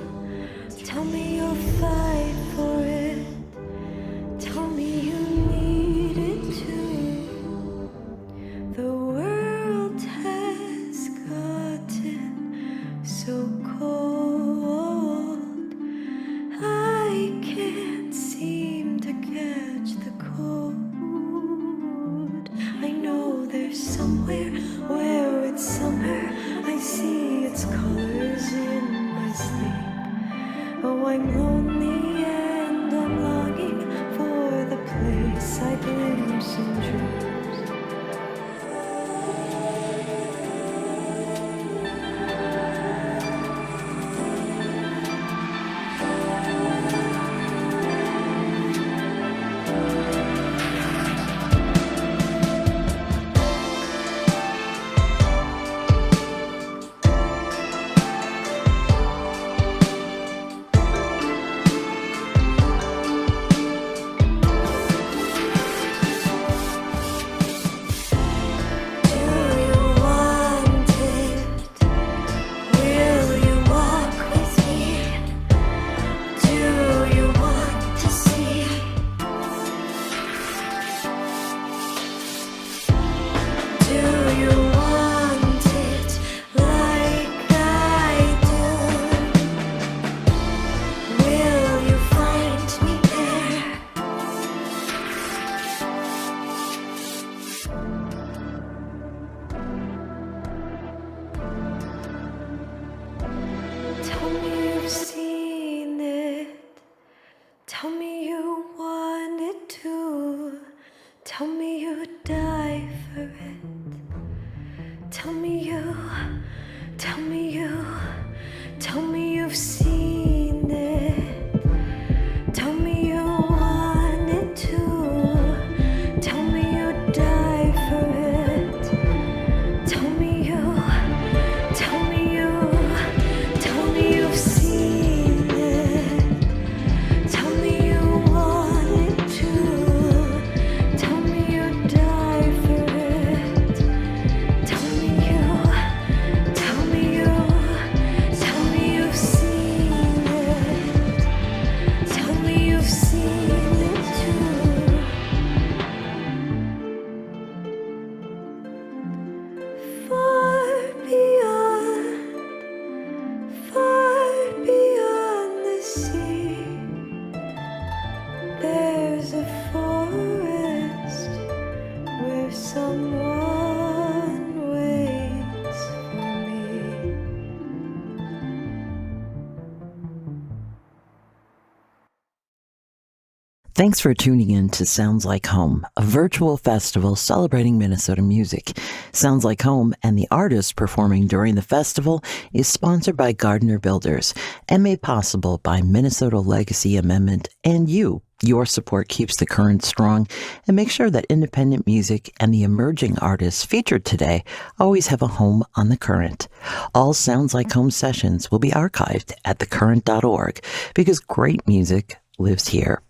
S10: Tell me you'll fight for it. Tell me you need it too. The world has gotten so cold. I can't seem to catch the cold. I know there's somewhere where it's summer. I see its colors in my sleep. Oh, I'm lonely and I'm longing for the place I glimpse in dreams. Tell me you wanted to. Tell me you'd die for it. Tell me you, tell me you, tell me you've seen it. Tell me you wanted to. Tell me you'd die for it. Tell me you, tell me you, tell me you've seen it. Tell me you wanted to. Tell me you'd die for it. Tell me you, tell me you, tell me you've seen it. Tell me you've seen it too. Far beyond the sea, there's a forest where someone waits for me.
S8: Thanks for tuning in to Sounds Like Home, a virtual festival celebrating Minnesota music. Sounds Like Home and the artists performing during the festival is sponsored by Gardner Builders and made possible by Minnesota Legacy Amendment and you. Your support keeps the current strong and makes sure that independent music and the emerging artists featured today always have a home on the Current. All Sounds Like Home sessions will be archived at thecurrent.org because great music lives here.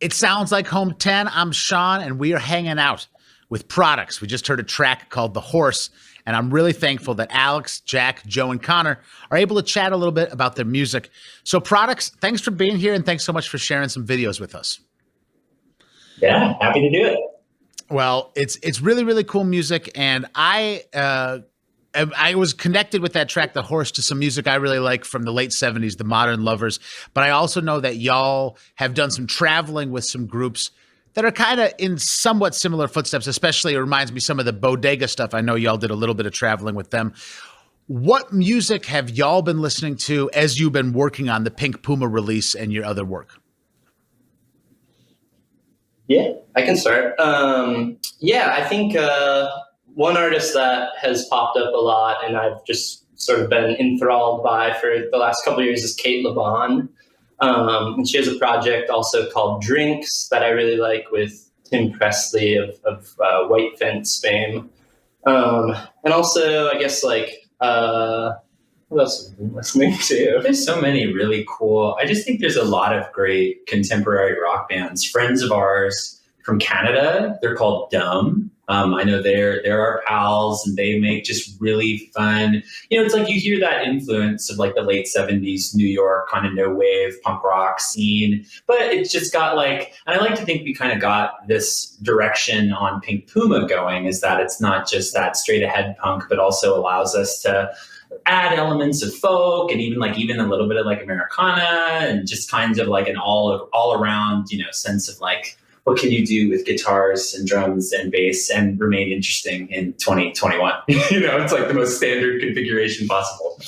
S2: It Sounds Like Home 10. I'm Sean, and we are hanging out with Products. We just heard a track called The Horse, and I'm really thankful that Alex, Jack, Joe, and Connor are able to chat a little bit about their music. So Products, thanks for being here, and thanks so much for sharing some videos with us.
S11: Yeah, happy to do it.
S2: Well, it's really, really cool music, and I was connected with that track, The Horse, to some music I really like from the late 70s, the Modern Lovers. But I also know that y'all have done some traveling with some groups that are kind of in somewhat similar footsteps, especially it reminds me some of the Bodega stuff. I know y'all did a little bit of traveling with them. What music have y'all been listening to as you've been working on the Pink Puma release and your other work?
S11: Yeah, I can start. I think one artist that has popped up a lot and I've just sort of been enthralled by for the last couple of years is Kate LeBon. And she has a project also called Drinks that I really like with Tim Presley of White Fence fame. And also, I guess, what else have I been listening to?
S12: There's so many really cool. I just think there's a lot of great contemporary rock bands. Friends of ours from Canada, they're called Dumb. I know they're our pals, and they make just really fun. It's like you hear that influence of like the late 70s New York kind of no wave punk rock scene, but it's just got and I like to think we kind of got this direction on Pink Puma going, is that it's not just that straight ahead punk, but also allows us to add elements of folk and even a little bit of like Americana and just kind of like an all around, sense of like, what can you do with guitars and drums and bass and remain interesting in 2021? It's like the most standard configuration possible.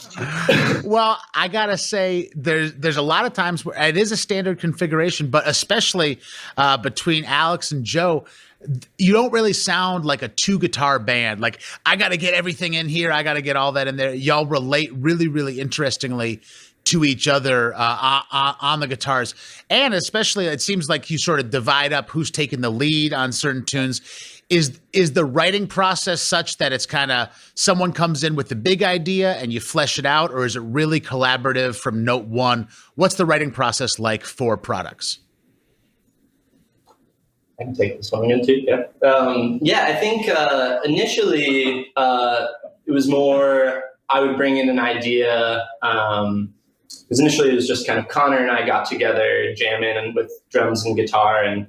S2: Well, I gotta say, there's a lot of times where it is a standard configuration, but especially between Alex and Joe, you don't really sound like a 2-guitar band. Like, I got to get everything in here. I got to get all that in there. Y'all relate really, really interestingly to each other on the guitars. And especially, it seems like you sort of divide up who's taking the lead on certain tunes. Is the writing process such that it's kind of someone comes in with the big idea and you flesh it out, or is it really collaborative from note one? What's the writing process like for Products?
S11: I can take this one again too. Yeah. I think initially it was more I would bring in an idea. Because initially it was just kind of Connor and I got together jamming and with drums and guitar, and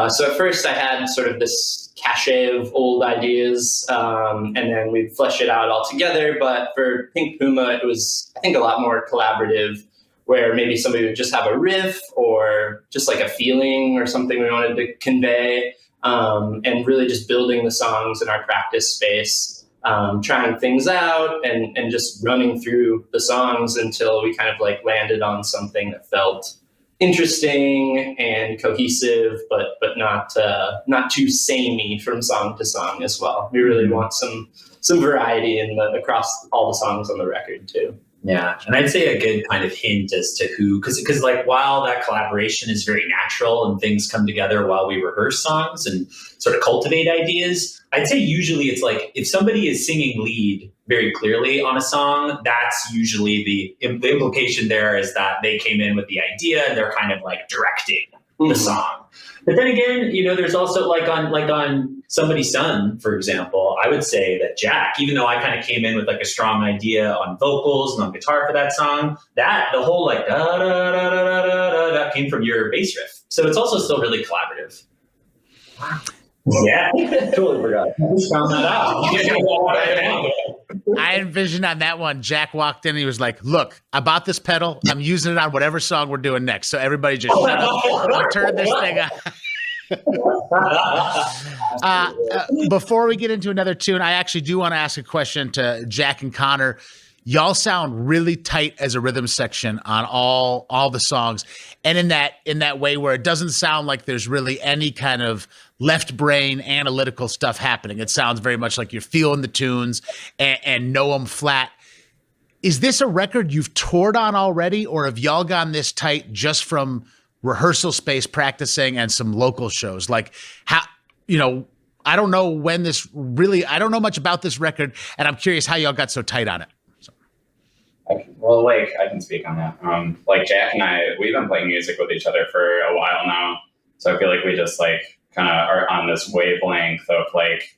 S11: so at first I had sort of this cachet of old ideas, and then we'd flesh it out all together. But for Pink Puma, it was I think a lot more collaborative, where maybe somebody would just have a riff or just like a feeling or something we wanted to convey, and really just building the songs in our practice space, trying things out and just running through the songs until we kind of like landed on something that felt interesting and cohesive, but not too samey from song to song as well. We really want some variety across all the songs on the record too.
S12: Yeah, and I'd say a good kind of hint as to who, because like while that collaboration is very natural and things come together while we rehearse songs and sort of cultivate ideas, I'd say usually it's like if somebody is singing lead very clearly on a song, that's usually the implication there is that they came in with the idea and they're kind of like directing the song. But then again, there's also like on Somebody's Son, for example, I would say that Jack, even though I kind of came in with like a strong idea on vocals and on guitar for that song, that the whole like da da da da da da that came from your bass riff. So it's also still really collaborative. Wow. Yeah, totally forgot. I just found that out.
S2: I envisioned on that one, Jack walked in and he was like, look, I bought this pedal. I'm using it on whatever song we're doing next. So everybody just shut up. I'll turn this thing on. Before we get into another tune, I actually do want to ask a question to Jack and Connor. Y'all sound really tight as a rhythm section on all the songs. And in that way where it doesn't sound like there's really any kind of left brain analytical stuff happening. It sounds very much like you're feeling the tunes and know them flat. Is this a record you've toured on already, or have y'all gone this tight just from rehearsal space practicing and some local shows? Like how, I don't know I don't know much about this record, and I'm curious how y'all got so tight on it.
S13: Well, I can speak on that. Jack and I, we've been playing music with each other for a while now.
S14: So I feel like we just like kind of are on this wavelength of like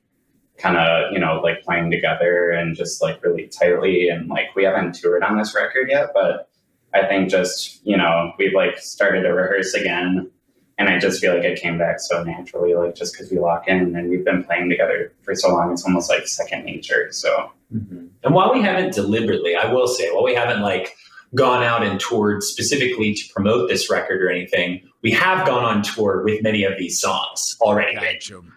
S14: kind of, you know, like playing together and just like really tightly. And like we haven't toured on this record yet, but I think just, you know, we've like started to rehearse again. And I just feel like it came back so naturally, like just because we lock in and we've been playing together for so long, it's almost like second nature. So,
S12: And while we haven't deliberately, I will say, while we haven't like gone out and toured specifically to promote this record or anything, we have gone on tour with many of these songs already.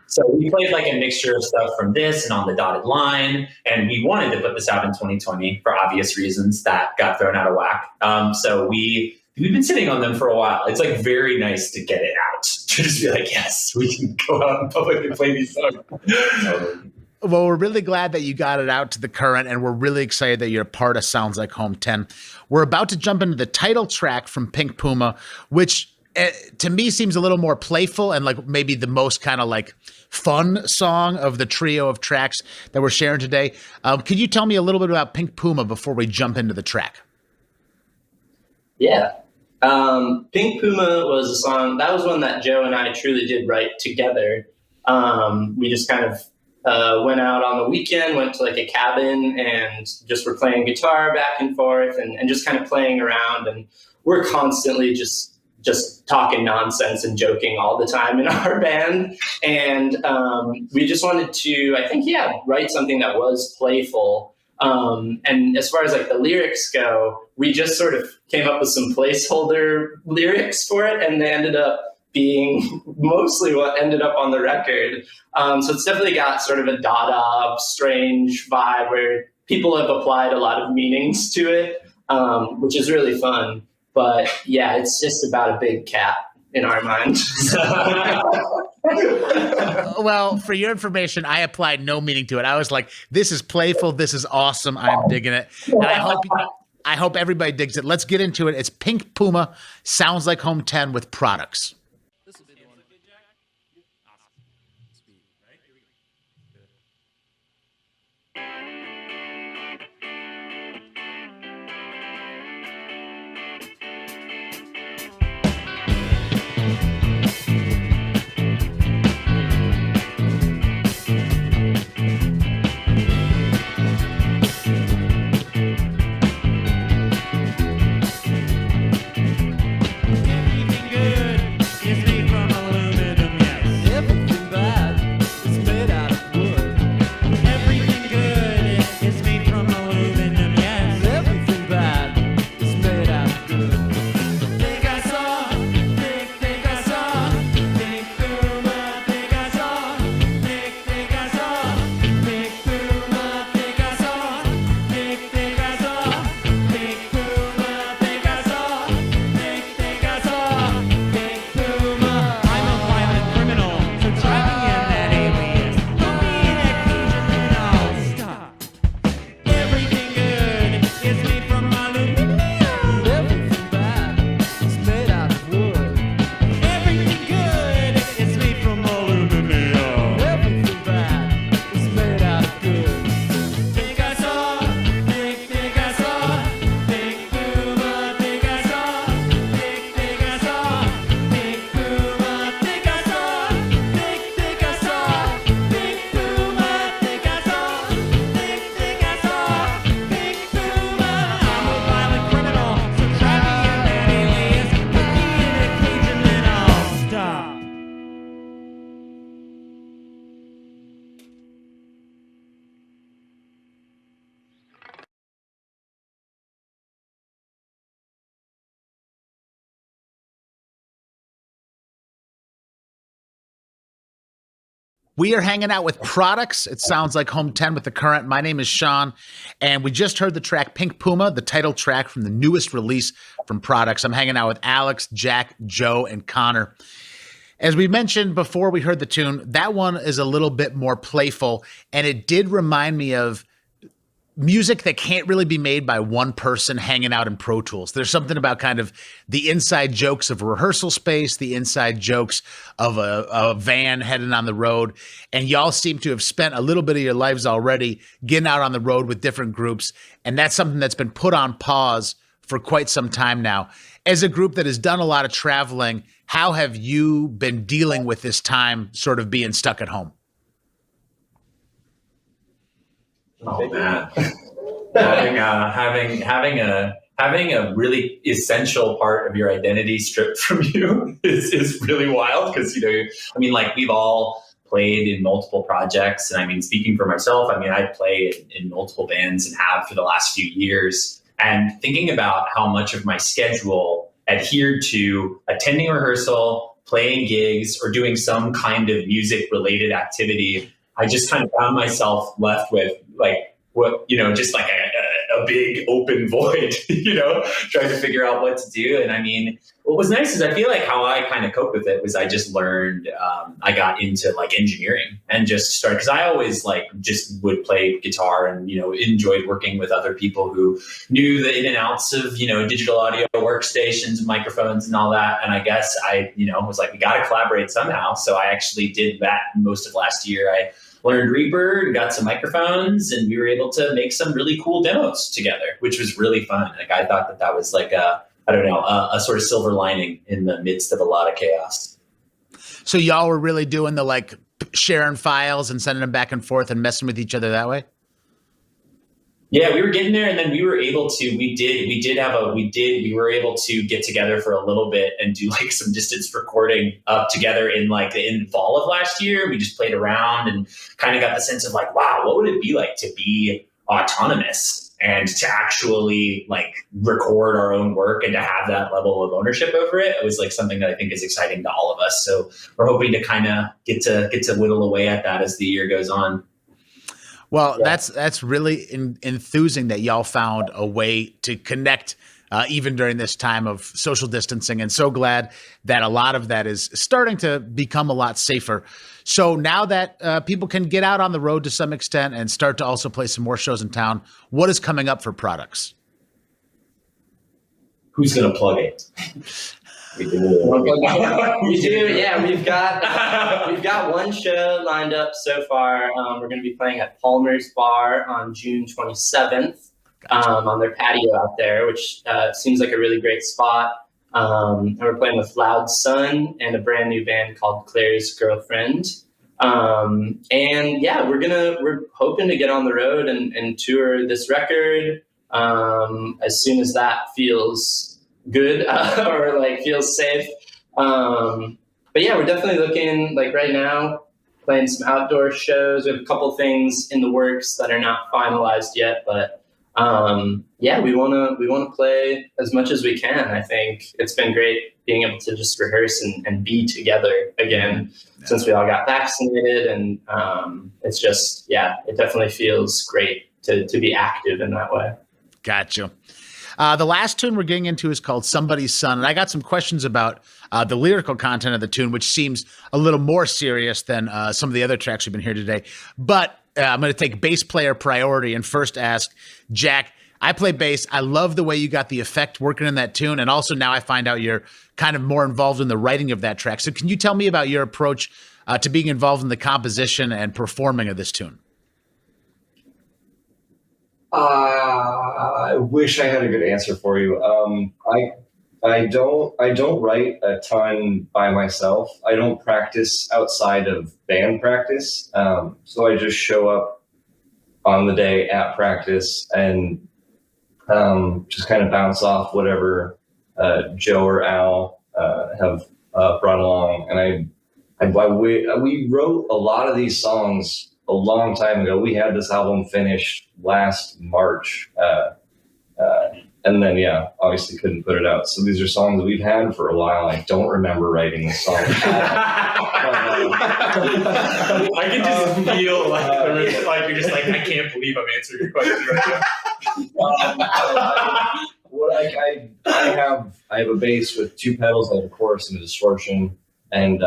S12: So we played like a mixture of stuff from this and On the Dotted Line, and we wanted to put this out in 2020 for obvious reasons that got thrown out of whack. So we've been sitting on them for a while. It's like very nice to get it out, to just be like, yes, we can go out in public and play these songs.
S2: Well, we're really glad that you got it out to the current, and we're really excited that you're a part of Sounds Like Home 10. We're about to jump into the title track from Pink Puma, which to me seems a little more playful and like maybe the most kind of like fun song of the trio of tracks that we're sharing today. Could you tell me a little bit about Pink Puma before we jump into the track?
S11: Yeah. Pink Puma was a song, that was one that Joe and I truly did write together. We just kind of went out on the weekend, went to like a cabin and just were playing guitar back and forth and just kind of playing around. And we're constantly just talking nonsense and joking all the time in our band. And we just wanted to, I think, write something that was playful. And as far as like the lyrics go, we just sort of came up with some placeholder lyrics for it, and they ended up being mostly what ended up on the record. So it's definitely got sort of a Dada strange vibe where people have applied a lot of meanings to it, which is really fun. But yeah, it's just about a big cat in our mind.
S2: Well, for your information, I applied no meaning to it. I was like, this is playful. This is awesome. I'm digging it. And I hope everybody digs it. Let's get into it. It's Pink Puma, Sounds Like Home 10 with Products. We are hanging out with Products. It sounds like Home 10 with the current. My name is Sean, and we just heard the track Pink Puma, the title track from the newest release from Products. I'm hanging out with Alex, Jack, Joe, and Connor. As we mentioned before we heard the tune, that one is a little bit more playful, and it did remind me of music that can't really be made by one person hanging out in Pro Tools. There's something about kind of the inside jokes of a rehearsal space, the inside jokes of a van heading on the road. And y'all seem to have spent a little bit of your lives already getting out on the road with different groups. And that's something that's been put on pause for quite some time now. As a group that has done a lot of traveling, how have you been dealing with this time sort of being stuck at home?
S12: Oh man, having a really essential part of your identity stripped from you is really wild, because like we've all played in multiple projects, and I mean, speaking for myself, I mean, I play in multiple bands and have for the last few years, and thinking about how much of my schedule adhered to attending rehearsal, playing gigs, or doing some kind of music related activity, I just kind of found myself left with just like a big open void, trying to figure out what to do. And I mean, what was nice is I feel like how I kind of coped with it was I just learned, I got into like engineering and just started, because I always just would play guitar and, enjoyed working with other people who knew the in and outs of, digital audio workstations, microphones and all that. And I guess I, was like, we got to collaborate somehow. So I actually did that most of last year. I learned Reaper and got some microphones, and we were able to make some really cool demos together, which was really fun. Like I thought that was like a sort of silver lining in the midst of a lot of chaos.
S2: So y'all were really doing the sharing files and sending them back and forth and messing with each other that way?
S12: Yeah, we were getting there, and then we were able to, we were able to get together for a little bit and do some distance recording together in fall of last year. We just played around and kind of got the sense of wow, what would it be like to be autonomous and to actually record our own work and to have that level of ownership over it. It was something that I think is exciting to all of us. So we're hoping to kind of get to whittle away at that as the year goes on.
S2: Well, yeah. That's really enthusing that y'all found a way to connect even during this time of social distancing, and so glad that a lot of that is starting to become a lot safer. So now that people can get out on the road to some extent and start to also play some more shows in town, what is coming up for products?
S12: Who's going to plug it?
S11: We do. Yeah, we've got one show lined up so far. We're going to be playing at Palmer's Bar on June 27th on their patio out there, which seems like a really great spot. And we're playing with Loud Sun and a brand new band called Claire's Girlfriend. And yeah, we're hoping to get on the road and tour this record as soon as that feels good or feels safe. But yeah, we're definitely looking right now, playing some outdoor shows. We have a couple things in the works that are not finalized yet, but yeah, we want to play as much as we can. I think it's been great being able to just rehearse and be together again since we all got vaccinated. And it's just, yeah, it definitely feels great to be active in that way.
S2: Gotcha. The last tune we're getting into is called Somebody's Son. And I got some questions about the lyrical content of the tune, which seems a little more serious than some of the other tracks we've been here today. But I'm going to take bass player priority and first ask Jack, I play bass. I love the way you got the effect working in that tune. And also now I find out you're kind of more involved in the writing of that track. So can you tell me about your approach to being involved in the composition and performing of this tune?
S13: I wish I had a good answer for you. I don't write a ton by myself. I don't practice outside of band practice. So I just show up on the day at practice and just kind of bounce off whatever Joe or Al have brought along. And we wrote a lot of these songs a long time ago. We had this album finished last March. And then, yeah, obviously couldn't put it out. So these are songs that we've had for a while. I don't remember writing the song.
S12: I can just feel you're just I can't believe I'm answering your question right
S13: now. I have a bass with two pedals, like a chorus and a distortion, and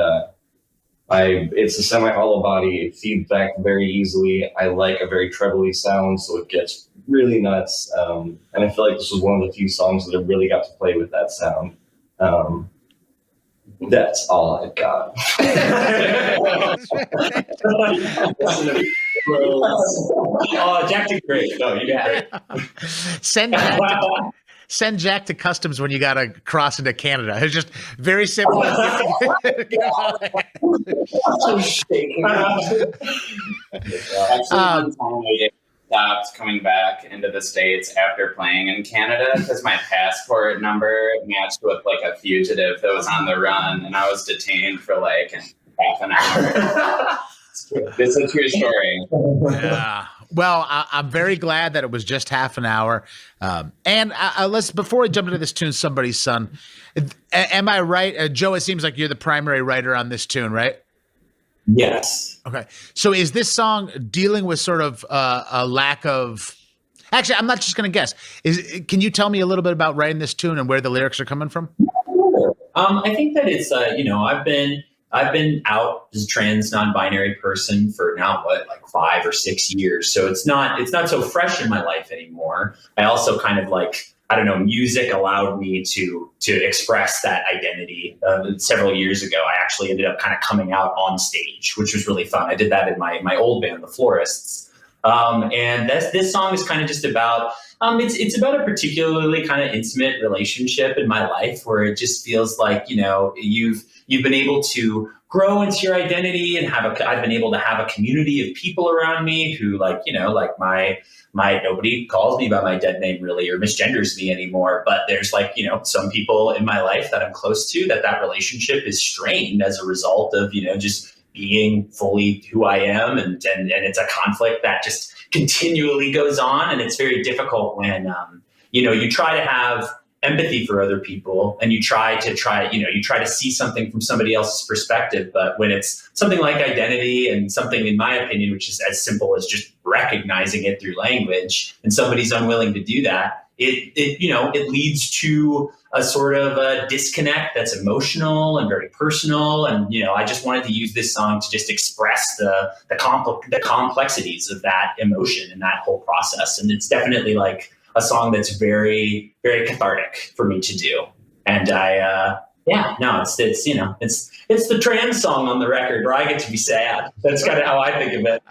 S13: it's a semi-hollow body. It feeds back very easily. I like a very trebly sound, so it gets really nuts. And I feel like this was one of the few songs that I really got to play with that sound. That's all I've got.
S12: Oh, Jack did great. No, you did great.
S2: send Jack to customs when you got to cross into Canada. It's just very simple.
S14: Actually, one time I stopped coming back into the States after playing in Canada because my passport number matched with like a fugitive that was on the run, and I was detained for like half an hour. This is a true story.
S2: Yeah. Well, I'm very glad that it was just half an hour. And let's, before we jump into this tune, Somebody's Son, am I right? Joe, it seems like you're the primary writer on this tune, right?
S12: Yes.
S2: Okay. So is this song dealing with sort of a lack of, actually, I'm not just going to guess. Can you tell me a little bit about writing this tune and where the lyrics are coming from?
S12: I think that it's, I've been out as a trans non-binary person for now, like 5 or 6 years. So it's not so fresh in my life anymore. I also kind of like, I don't know, music allowed me to express that identity. Several years ago, I actually ended up kind of coming out on stage, which was really fun. I did that in my old band, the Florists. And this song is kind of just about, it's about a particularly kind of intimate relationship in my life where it just feels like, you've been able to grow into your identity and I've been able to have a community of people around me who like nobody calls me by my dead name really or misgenders me anymore. But there's like, some people in my life that I'm close to that relationship is strained as a result of, just being fully who I am. And it's a conflict that just continually goes on. And it's very difficult when, you try to have empathy for other people and you try to see something from somebody else's perspective. But when it's something like identity and something, in my opinion, which is as simple as just recognizing it through language, and somebody's unwilling to do that, it leads to a sort of a disconnect that's emotional and very personal. And, I just wanted to use this song to just express the complexities of that emotion and that whole process. And it's definitely like a song that's very, very cathartic for me to do. And it's the trans song on the record where I get to be sad. That's kind of how I think of it.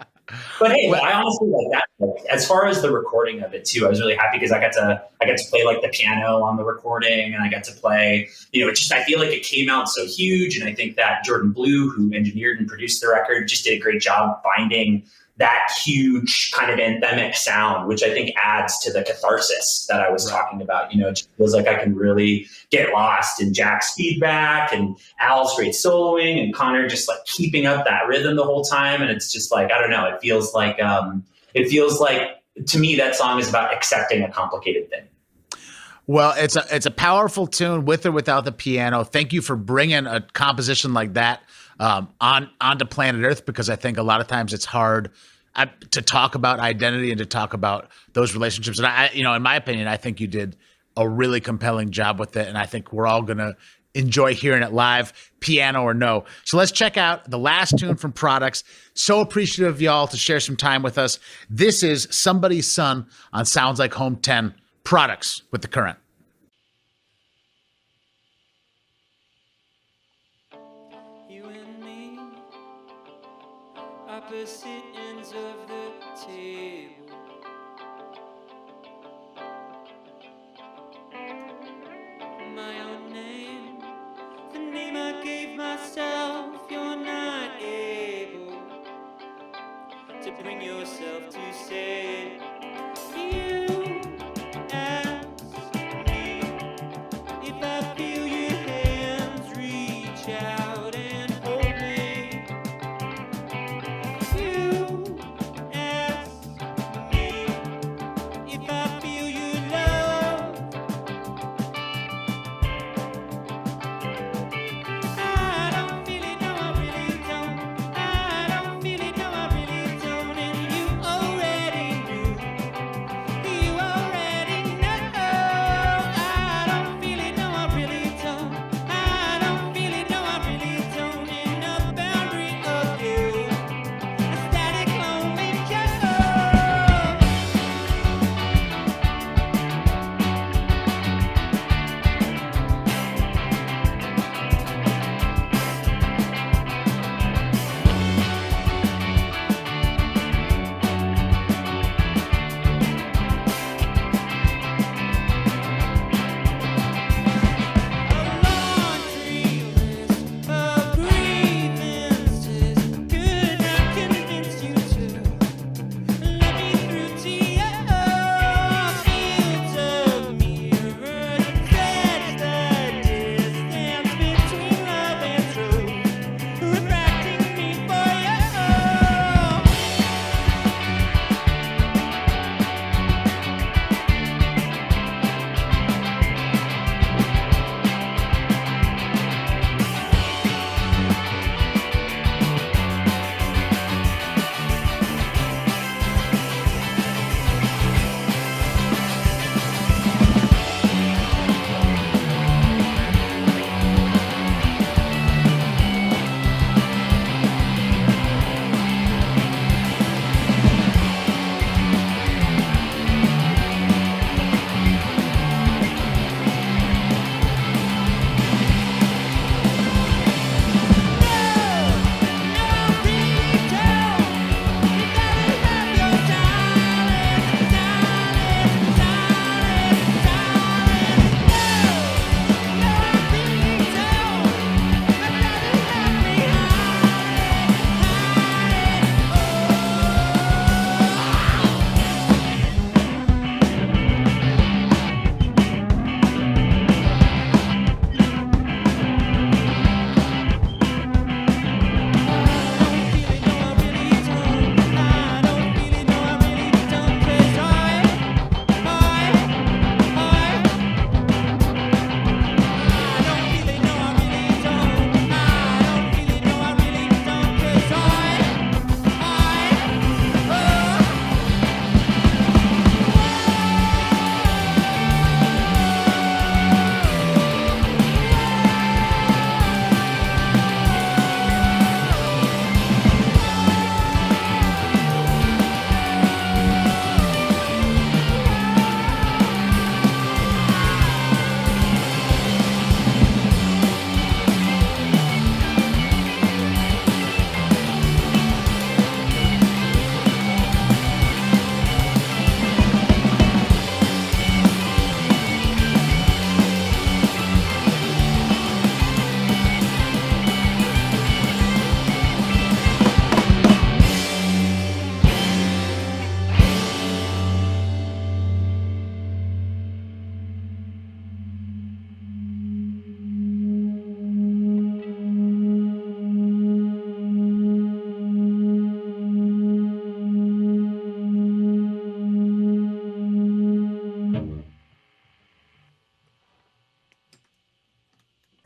S12: But hey, I honestly like that. Like, as far as the recording of it too, I was really happy because I got to play like the piano on the recording, and I got to play, I feel like it came out so huge. And I think that Jordan Blue, who engineered and produced the record, just did a great job finding that huge kind of anthemic sound, which I think adds to the catharsis that I was talking about. It just feels like I can really get lost in Jack's feedback and Al's great soloing and Connor just like keeping up that rhythm the whole time. And it's just like, I don't know, it feels like to me, that song is about accepting a complicated thing.
S2: Well, it's a powerful tune with or without the piano. Thank you for bringing a composition like that onto planet Earth, because I think a lot of times it's hard to talk about identity and to talk about those relationships. And I, in my opinion, I think you did a really compelling job with it. And I think we're all going to enjoy hearing it live, piano or no. So let's check out the last tune from Products. So appreciative of y'all to share some time with us. This is Somebody's Son on Sounds Like Home 10, Products with The Current.
S1: Opposite ends of the table, my own name, the name I gave myself. You're not able to bring yourself to say it. You asked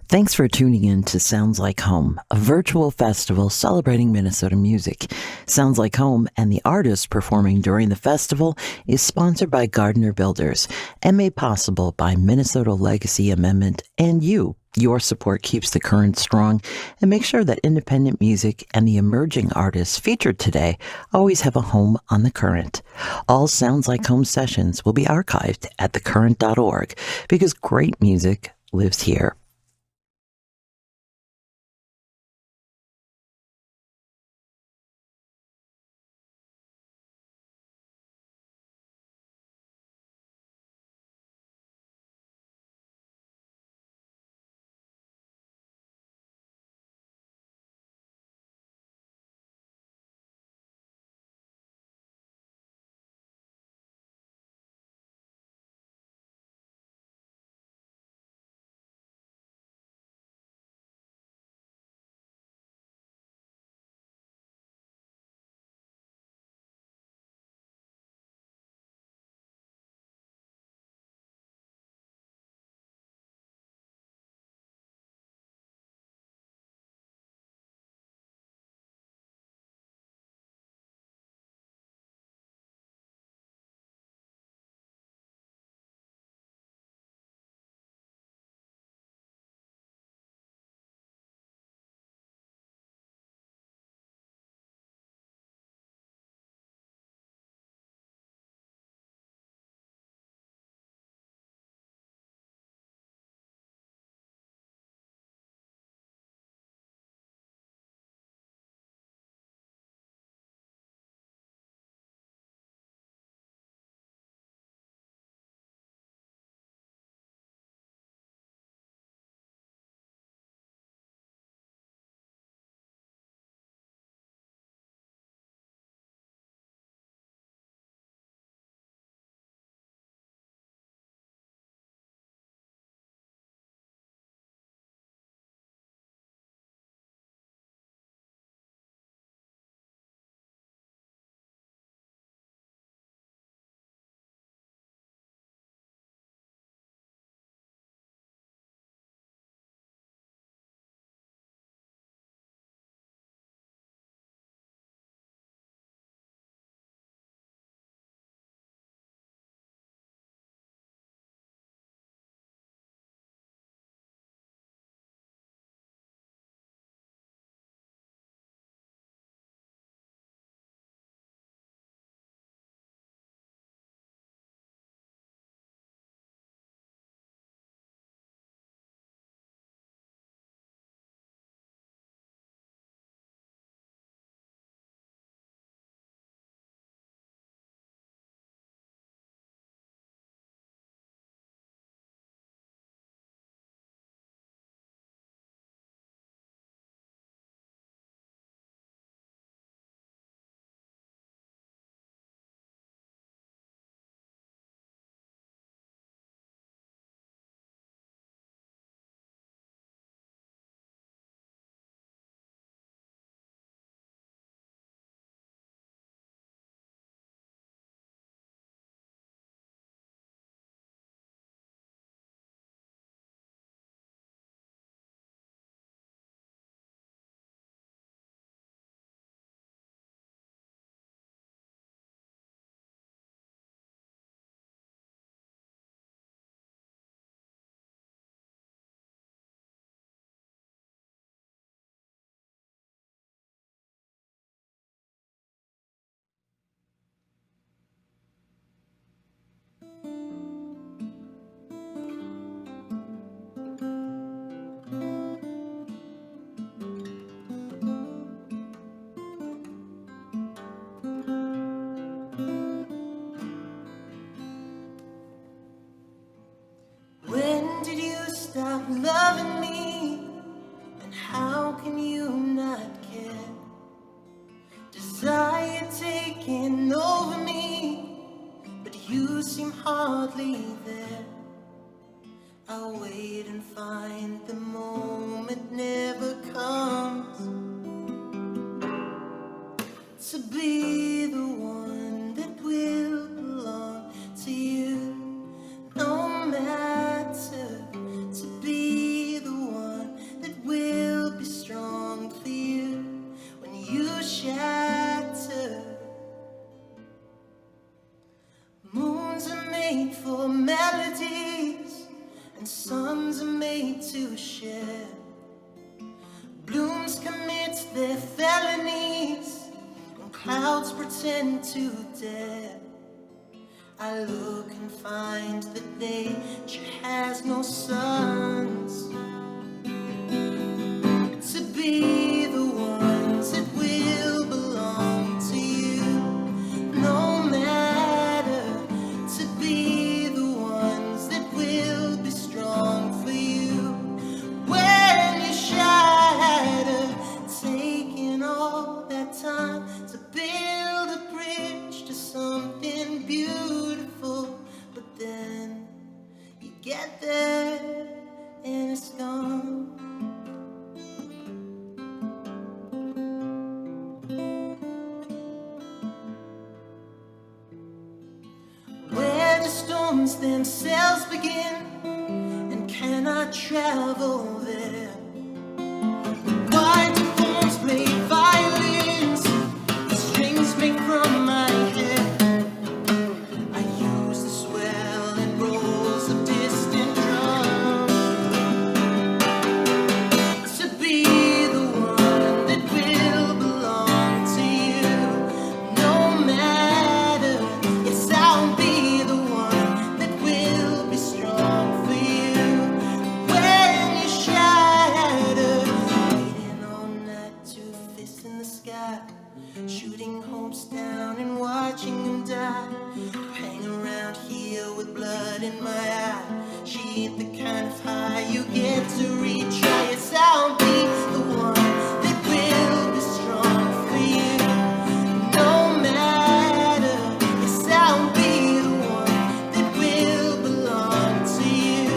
S8: Thanks for tuning in to Sounds Like Home, a virtual festival celebrating Minnesota music. Sounds Like Home and the artists performing during the festival is sponsored by Gardner Builders and made possible by Minnesota Legacy Amendment and you. Your support keeps the current strong and makes sure that independent music and the emerging artists featured today always have a home on the Current. All Sounds Like Home sessions will be archived at thecurrent.org because great music lives here.
S10: When did you stop loving me? And how can you not care? Desire taking over me, but you seem hardly there. I'll wait and find the moment never comes to be the one that will belong to you. No matter, to be the one Moons are made for melodies, and suns are made to share. Blooms commit their felonies, and clouds pretend to dare. I look and find that nature has no sons to be the ones that will belong to you, no matter, to be the ones that will be strong for you when you shatter, taking all that time to build a bridge to something beautiful, but then you get there and it's gone. Where the storms themselves begin, and cannot travel there. Winding forms play violins, the strings make from my head. I use the swell and rolls of distant drums to be the one that will belong to you, no matter. Yes, I'll be the one that will be strong for you when you shatter. Waiting all night, two fists in the sky, shooting hopes down and watching them die. Hang around here with blood in my eye. She ain't the kind of high you get to retry. Yes, I'll be the one that will be strong for you, no matter. Yes, I'll be the one that will belong to you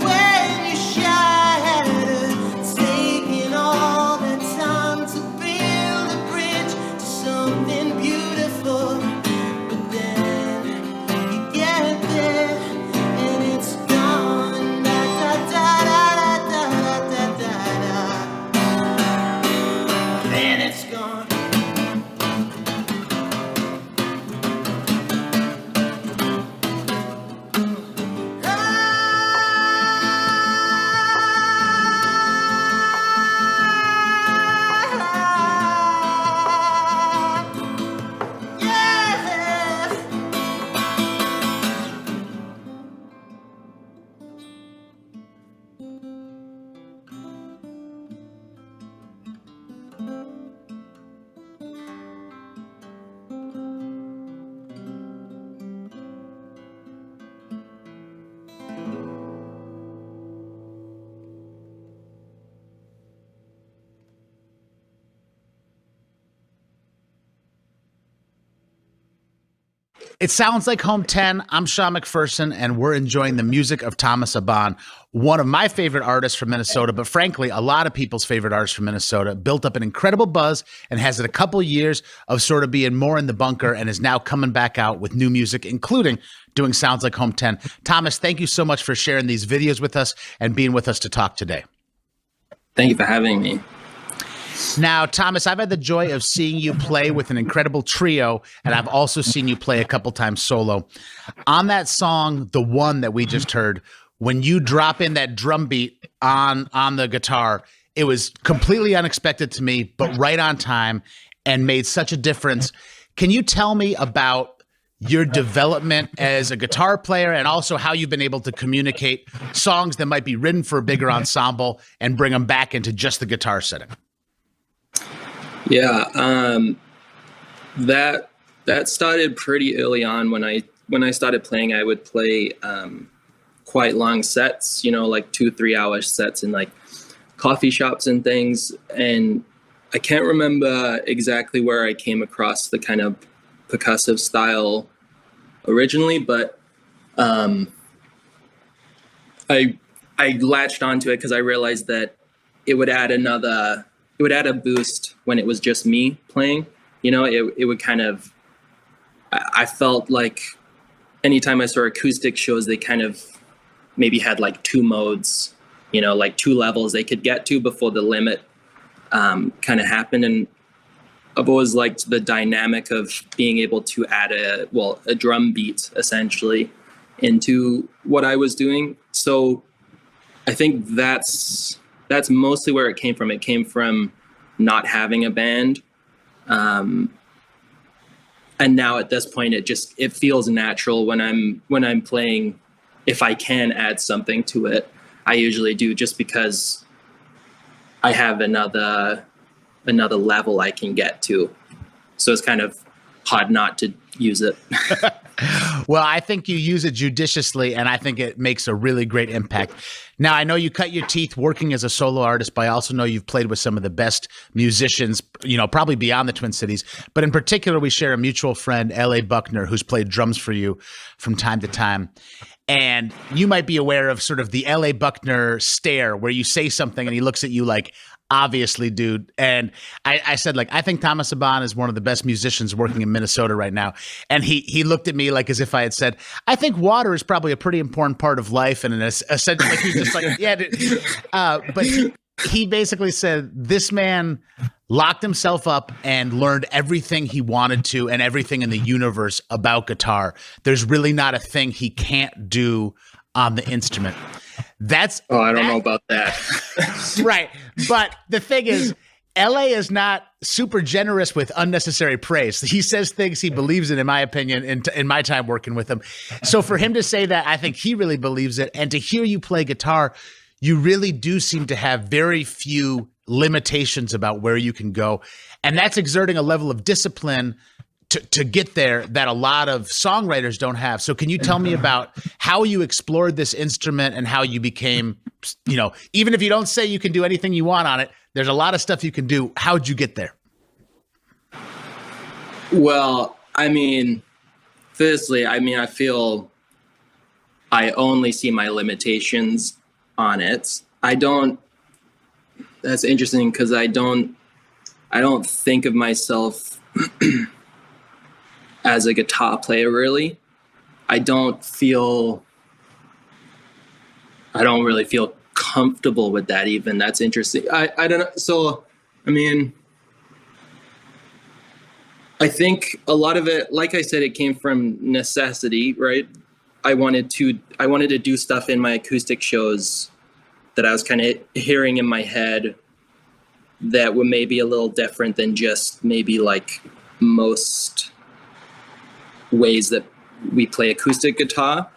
S10: when you shatter, taking all that time to build a bridge to something beautiful, but then you get there and it's gone. Da, da, da, da, da, da, da, da. Then it's gone. Yeah.
S2: It sounds like Home 10. I'm Sean McPherson, and we're enjoying the music of Thomas Aban, one of my favorite artists from Minnesota, but frankly, a lot of people's favorite artists from Minnesota. Built up an incredible buzz and has had a couple years of sort of being more in the bunker and is now coming back out with new music, including doing Sounds Like Home 10. Thomas, thank you so much for sharing these videos with us and being with us to talk today.
S6: Thank you for having me.
S2: Now, Thomas, I've had the joy of seeing you play with an incredible trio, and I've also seen you play a couple times solo. On that song, the one that we just heard, when you drop in that drum beat on the guitar, it was completely unexpected to me, but right on time and made such a difference. Can you tell me about your development as a guitar player and also how you've been able to communicate songs that might be written for a bigger ensemble and bring them back into just the guitar setting?
S6: Yeah, that started pretty early on. When I started playing, I would play quite long sets, like 2-3 hour sets in like coffee shops and things. And I can't remember exactly where I came across the kind of percussive style originally, but I latched onto it because I realized that it would add a boost when it was just me playing. It would kind of, I felt like anytime I saw acoustic shows, they kind of maybe had like two modes, like two levels they could get to before the limit kind of happened. And I've always liked the dynamic of being able to add a drum beat essentially into what I was doing. So I think that's mostly where it came from. It came from not having a band. And now at this point, it feels natural when I'm playing. If I can add something to it, I usually do, just because I have another level I can get to. So it's kind of hard not to use it.
S2: Well, I think you use it judiciously, and I think it makes a really great impact. Now, I know you cut your teeth working as a solo artist, but I also know you've played with some of the best musicians, probably beyond the Twin Cities. But in particular, we share a mutual friend, L.A. Buckner, who's played drums for you from time to time. And you might be aware of sort of the L.A. Buckner stare, where you say something and he looks at you like, obviously, dude. And I said, I think Thomas Saban is one of the best musicians working in Minnesota right now. And he looked at me like as if I had said, I think water is probably a pretty important part of life. And in a sense, he's just like, yeah. Dude. But he basically said, this man locked himself up and learned everything he wanted to and everything in the universe about guitar. There's really not a thing he can't do on the instrument.
S6: I don't know about that.
S2: Right. But the thing is, LA is not super generous with unnecessary praise. He says things he believes in my opinion, in my time working with him. So for him to say that, I think he really believes it. And to hear you play guitar, you really do seem to have very few limitations about where you can go. And that's exerting a level of discipline to get there that a lot of songwriters don't have. So can you tell me about how you explored this instrument and how you became, even if you don't say you can do anything you want on it, there's a lot of stuff you can do. How'd you get there?
S6: Well, firstly, I feel I only see my limitations on it. That's interesting because I don't think of myself as a guitar player, really. I don't really feel comfortable with that even. That's interesting. I don't know. So, I think a lot of it, like I said, it came from necessity, right? I wanted to do stuff in my acoustic shows that I was kind of hearing in my head that were maybe a little different than just maybe like most ways that we play acoustic guitar.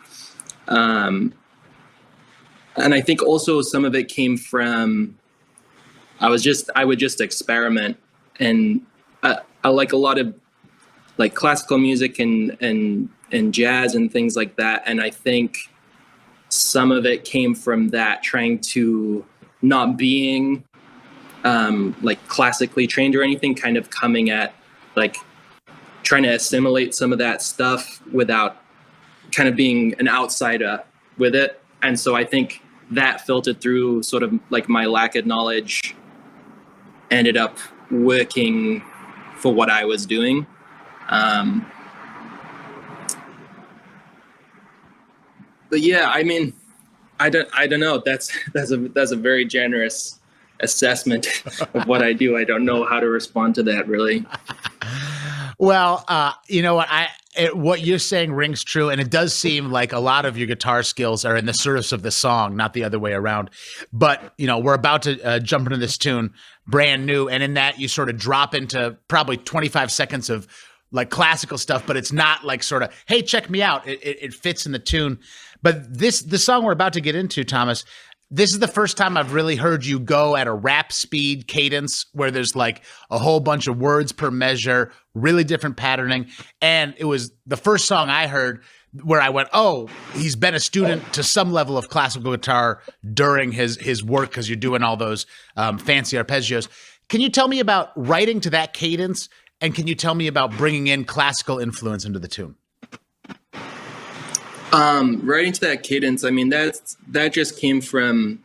S6: And I think also some of it came from, I would just experiment, and I like a lot of like classical music and jazz and things like that. And I think some of it came from that, trying to not being like classically trained or anything, kind of coming at like trying to assimilate some of that stuff without kind of being an outsider with it. And so I think that filtered through sort of like my lack of knowledge ended up working for what I was doing. But yeah, I don't know. That's a very generous assessment of what I do. I don't know how to respond to that, really.
S2: Well, you know what? What you're saying rings true, and it does seem like a lot of your guitar skills are in the service of the song, not the other way around. But, we're about to jump into this tune, brand new, and in that you sort of drop into probably 25 seconds of like classical stuff, but it's not like sort of, hey, check me out. It fits in the tune. But the song we're about to get into, Thomas, this is the first time I've really heard you go at a rap speed cadence where there's like a whole bunch of words per measure, really different patterning. And it was the first song I heard where I went, oh, he's been a student to some level of classical guitar during his work, because you're doing all those fancy arpeggios. Can you tell me about writing to that cadence? And can you tell me about bringing in classical influence into the tune?
S6: Writing to that cadence, that just came from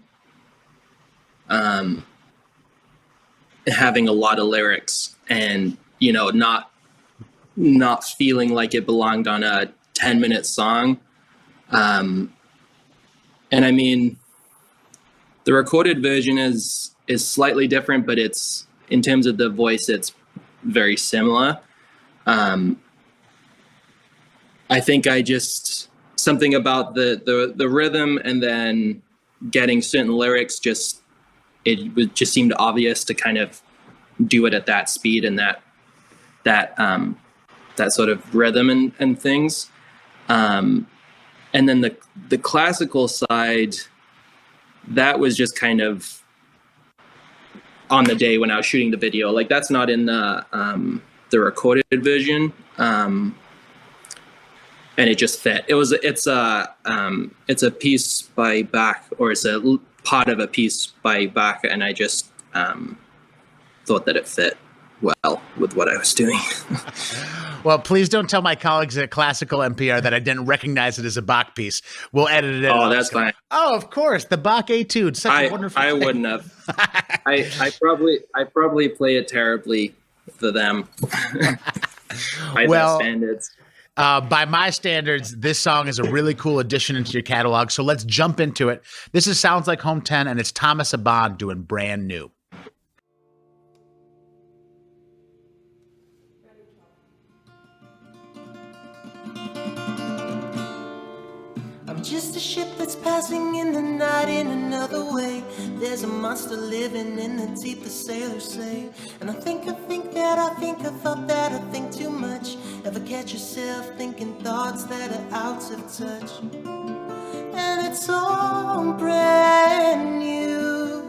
S6: having a lot of lyrics and, not feeling like it belonged on a 10-minute song. And the recorded version is slightly different, but it's, in terms of the voice, it's
S11: very similar. I think something about the rhythm and then getting certain lyrics, it just seemed obvious to kind of do it at that speed and that sort of rhythm and things. And then the classical side, that was just kind of on the day when I was shooting the video. Like, that's not in the recorded version. And it just fit. It's a piece by Bach, or it's a part of a piece by Bach, and I just thought that it fit well with what I was doing.
S2: Well, please don't tell my colleagues at Classical NPR that I didn't recognize it as a Bach piece. We'll edit it in.
S11: Oh, that's fine.
S2: Oh, of course, the Bach Etude. Such a wonderful
S11: I
S2: thing.
S11: wouldn't have. I probably play it terribly for them. By their standards.
S2: By my standards, this song is a really cool addition into your catalog. So let's jump into it. This is Sounds Like Home 10, and it's Thomas Abad doing Brand New.
S10: I'm just a ship that's passing in the night in another way. There's a monster living in the deep, the sailors say. And I think I thought that I think too much. Ever catch yourself thinking thoughts that are out of touch? And it's all brand new.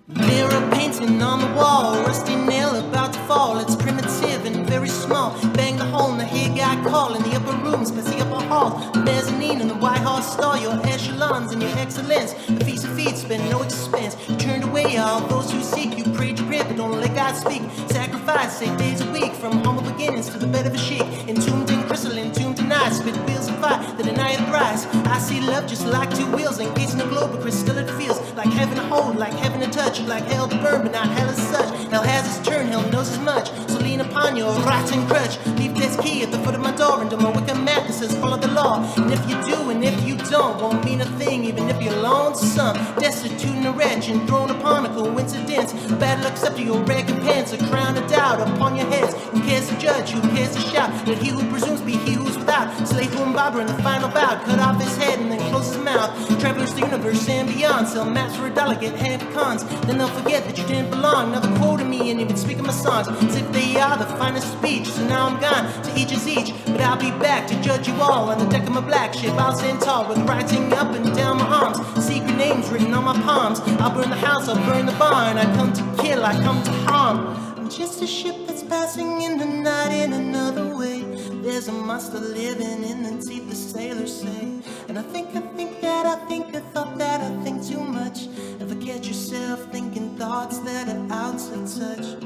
S10: Mirror painting on the wall, rusty nail about to fall. It's primitive and very small. Bang the hole and I hear guy call. In the upper rooms, past the upper hall, the mezzanine and the White Horse stall. Your echelons and your excellence, the feast of feet spend no expense. You turned away all those who seek. You prayed your prayer but don't let God speak. Sacrifice 8 days a week, from humble beginnings to the bed of a sheik. Entombed in crystal, entombed in ice. Spit wheels of fire that deny the price. I see love just like two wheels encasing the globe, but crystal it feels like heaven to hold, like heaven to touch, like hell to burn, but not hell as such. Hell has its turn, hell knows as much. So lean upon your rotten crutch. Leave this key at the foot of my door, and do my wicked mat that says follow the law. And if you do and if you don't, won't mean a thing, even if you're lonesome, destitute and a wretch, and thrown upon a coincidence. Bad luck's up to your recompense, a crown of doubt upon your heads. Who cares to judge, who cares to shout? Let he who presumes be he who's without. Slave to Mbabra in the final bout, cut off his head and then close his mouth. Traverse the universe and beyond, sell maps for $1, get hand for cons. Then they'll forget that you didn't belong. Now they're quoting me and even speaking my songs as if they are the finest speech. So now I'm gone, to each is each, but I'll be back to judge you all on the deck of my black ship. I'll stand tall with writing up and down my arms, secret names written on my palms. I'll burn the house, I'll burn the barn. I come to kill, I come to harm. I'm just a ship that's passing in the night in another way. There's a monster living in the deep, the sailors say. And I thought that I think too much. Ever catch yourself thinking thoughts that are out of touch?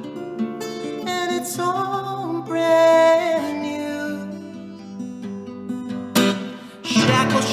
S10: And it's all brand new.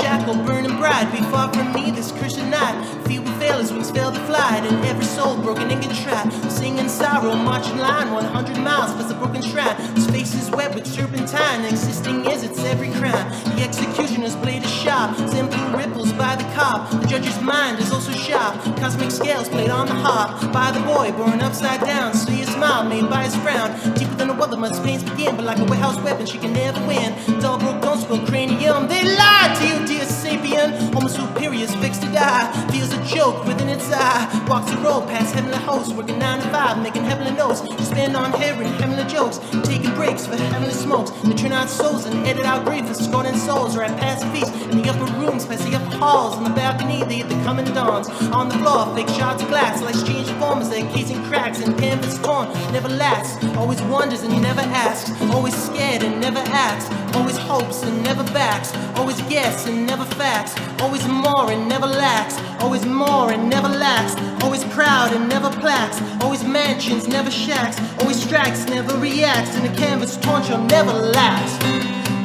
S10: Shackle, burning bright. Be far from me this Christian night. Feet will fail as wings fail to fly, and every soul broken and contrite. Singing sorrow, marching line, 100 miles past the broken shrine. His face is wet with turpentine, existing is its every crime. The executioner's blade is sharp, simple ripples by the cop. The judge's mind is also sharp, cosmic scales played on the harp. By the boy, born upside down, see a smile made by his frown. Deeper than a weather must pains begin, but like a warehouse weapon she can never win. Dull broke, don't spill cranium. They lied to you, dear sapien. Homo superior's fixed to die. Feels a joke within its eye. Walks the road past heavenly hosts, working 9 to 5, making heavenly notes. To spend on hearing heavenly jokes, taking breaks for heavenly smokes. They turn out souls and edit out grief for scorning souls. Right past feast in the upper rooms, past the upper halls. On the balcony, they hit the coming dawns. On the floor, fake shards of glass, like strange forms, they're casing cracks and canvas torn. Never lasts, always wonders and never asks. Always scared and never acts. Always hopes and never backs. Always guess and never facts. Always more and never lacks. Always more and never lacks. Always proud and never plaques. Always mansions, never shacks. Always strikes, never reacts. And the canvas torn shall never last.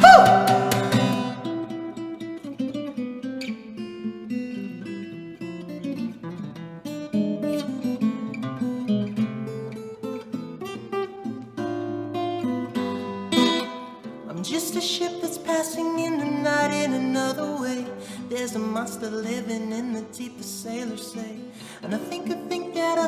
S10: Woo! passing in the night in another way. There's a monster living in the deep, the sailors say. And I think that I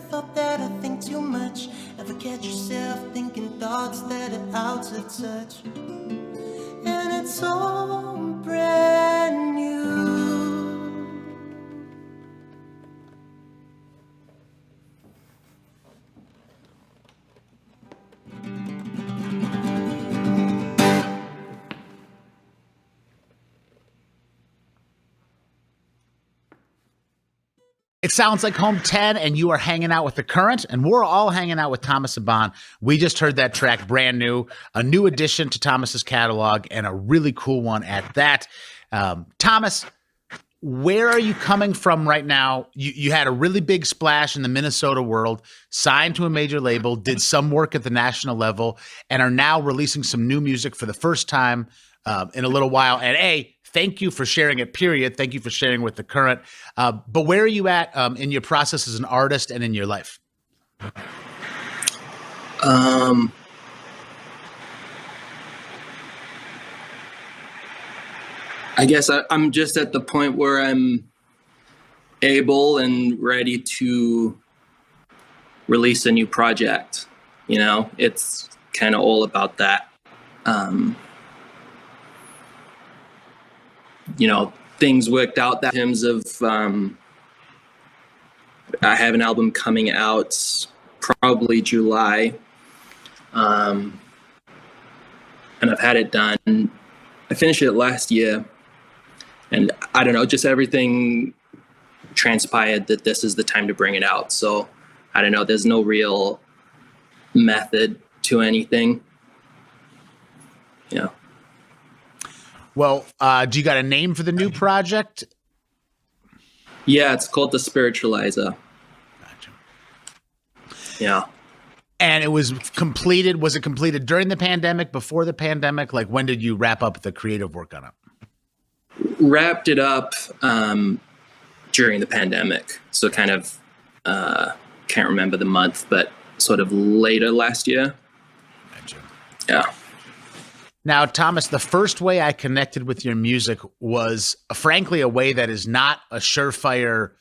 S10: thought that I think too much. Ever catch yourself thinking thoughts that are out of touch? And it's all brand new.
S2: It sounds like Home 10, and you are hanging out with The Current, and we're all hanging out with Thomas Saban. We just heard that track, brand new, a new addition to Thomas's catalog, and a really cool one at that. Thomas, where are you coming from right now? You had a really big splash in the Minnesota world, signed to a major label, did some work at the national level, and are now releasing some new music for the first time in a little while. And thank you for sharing it, period. Thank you for sharing with The Current. But where are you at in your process as an artist and in your life?
S6: I guess I'm just at the point where I'm able and ready to release a new project. You know, it's kind of all about that. You know, things worked out that in terms of I have an album coming out probably July, and I've had it done. I finished it last year, and I don't know, just everything transpired that this is the time to bring it out. So I don't know, there's no real method to anything. Yeah.
S2: Well, do you got a name for the new project?
S6: Yeah, it's called The Spiritualizer.
S2: Gotcha.
S6: Yeah.
S2: And it was completed. Was it completed during the pandemic, before the pandemic? Like, when did you wrap up the creative work on it?
S6: Wrapped it up during the pandemic. So kind of, can't remember the month, but sort of later last year.
S2: Gotcha.
S6: Yeah.
S2: Now, Thomas, the first way I connected with your music was, frankly, a way that is not a surefire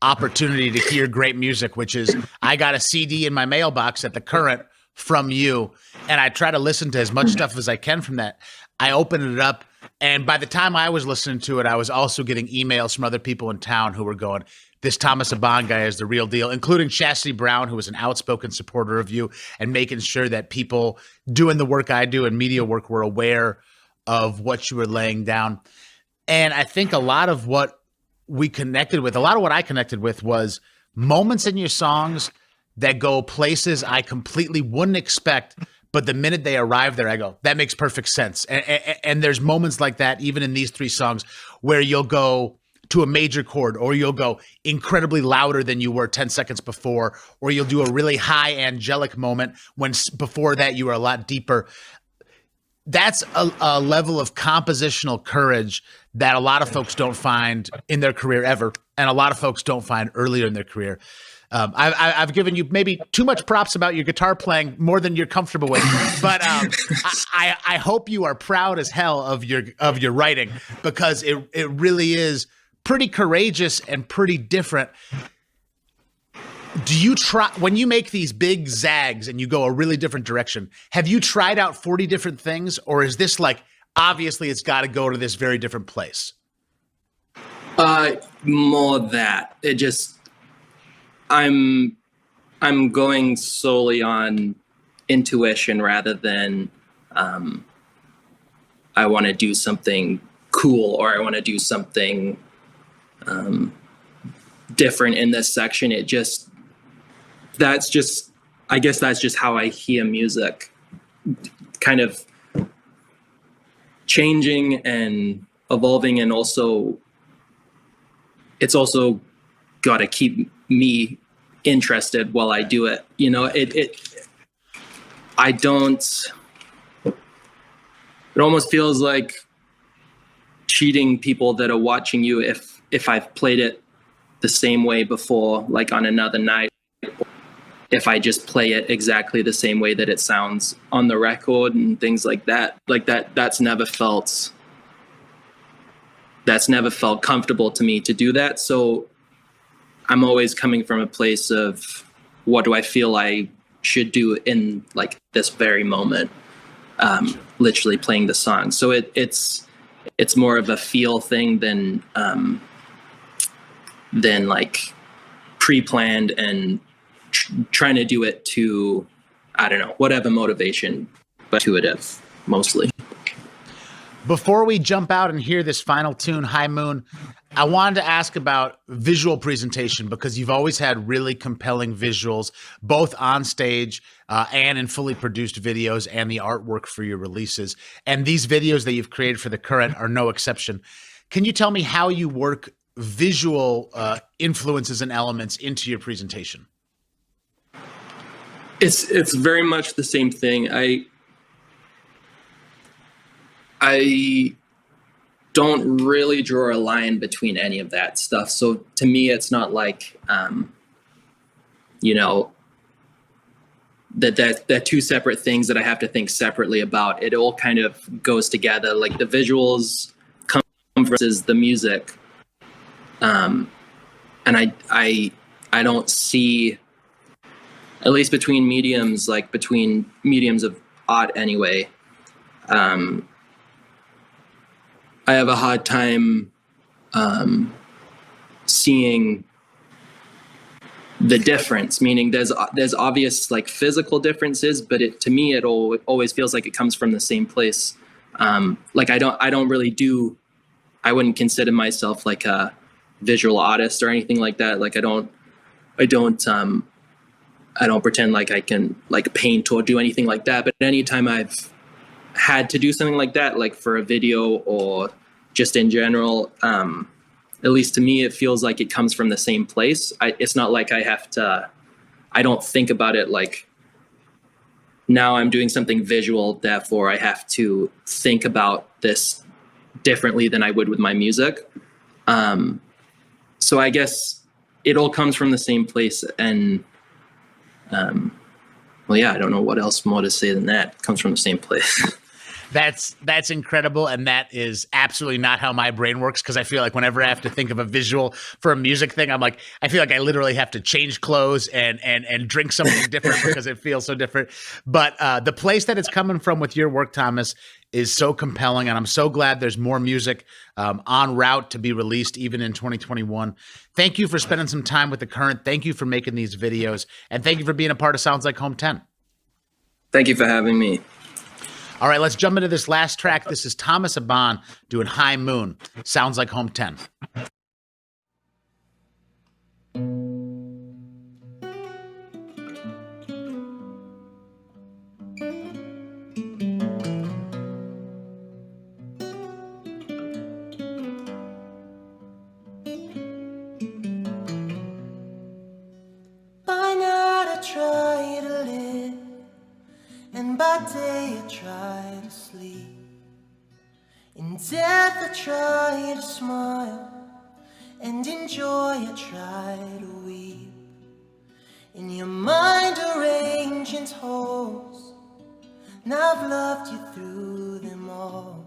S2: opportunity to hear great music, which is I got a CD in my mailbox at The Current from you, and I try to listen to as much stuff as I can from that. I opened it up, and by the time I was listening to it, I was also getting emails from other people in town who were going, this Thomas Saban guy is the real deal, including Chastity Brown, who was an outspoken supporter of you, and making sure that people doing the work I do and media work were aware of what you were laying down. And I think a lot of what I connected with was moments in your songs that go places I completely wouldn't expect, but the minute they arrive there, I go, that makes perfect sense. And there's moments like that, even in these three songs, where you'll go to a major chord, or you'll go incredibly louder than you were 10 seconds before, or you'll do a really high angelic moment when before that you were a lot deeper. That's a level of compositional courage that a lot of folks don't find in their career ever, and a lot of folks don't find earlier in their career. I've given you maybe too much props about your guitar playing, more than you're comfortable with, but I hope you are proud as hell of your writing, because it really is pretty courageous and pretty different. Do you try, when you make these big zags and you go a really different direction, have you tried out 40 different things, or is this like, obviously it's got to go to this very different place?
S6: More that it just, I'm going solely on intuition rather than I want to do something cool, or I want to do something different in this section. I guess that's just how I hear music, kind of changing and evolving, and also it's also got to keep me interested while I do it. You know, it almost feels like cheating people that are watching you if I've played it the same way before, like on another night. if I just play it exactly the same way that it sounds on the record and things like that, that's never felt comfortable to me to do that. So I'm always coming from a place of what do I feel I should do in like this very moment, literally playing the song. So it's more of a feel thing than like pre-planned and trying to do it to, I don't know, whatever motivation, but intuitive mostly.
S2: Before we jump out and hear this final tune, High Moon, I wanted to ask about visual presentation, because you've always had really compelling visuals, both on stage and in fully produced videos, and the artwork for your releases. And these videos that you've created for the current are no exception. Can you tell me how you work visual influences and elements into your presentation?
S6: It's very much the same thing. I don't really draw a line between any of that stuff. So to me, it's not like, you know, that two separate things that I have to think separately about. It all kind of goes together. Like the visuals come versus the music. And I don't see, at least between mediums of art anyway, I have a hard time seeing the difference, meaning there's obvious like physical differences, but to me it always feels like it comes from the same place. Like I wouldn't consider myself like a visual artist or anything like that. Like I don't pretend like I can like paint or do anything like that. But anytime I've had to do something like that, like for a video or just in general, at least to me, it feels like it comes from the same place. It's not like I don't think about it like now I'm doing something visual, therefore I have to think about this differently than I would with my music. So I guess it all comes from the same place. And well, yeah, I don't know what else more to say than that. It comes from the same place.
S2: That's incredible, and that is absolutely not how my brain works, because I feel like whenever I have to think of a visual for a music thing, I feel like I literally have to change clothes and drink something different because it feels so different. But the place that it's coming from with your work, Thomas, is so compelling, and I'm so glad there's more music en route to be released even in 2021. Thank you for spending some time with the current. Thank you for making these videos, and thank you for being a part of Sounds Like Home 10.
S6: Thank you for having me.
S2: All right, let's jump into this last track. This is Thomas Aban doing High Moon. Sounds Like Home 10.
S10: By night I try to live, and by day I try to sleep. In death I try to smile, and in joy I try to weep. In your mind are ancient halls, and I've loved you through them all.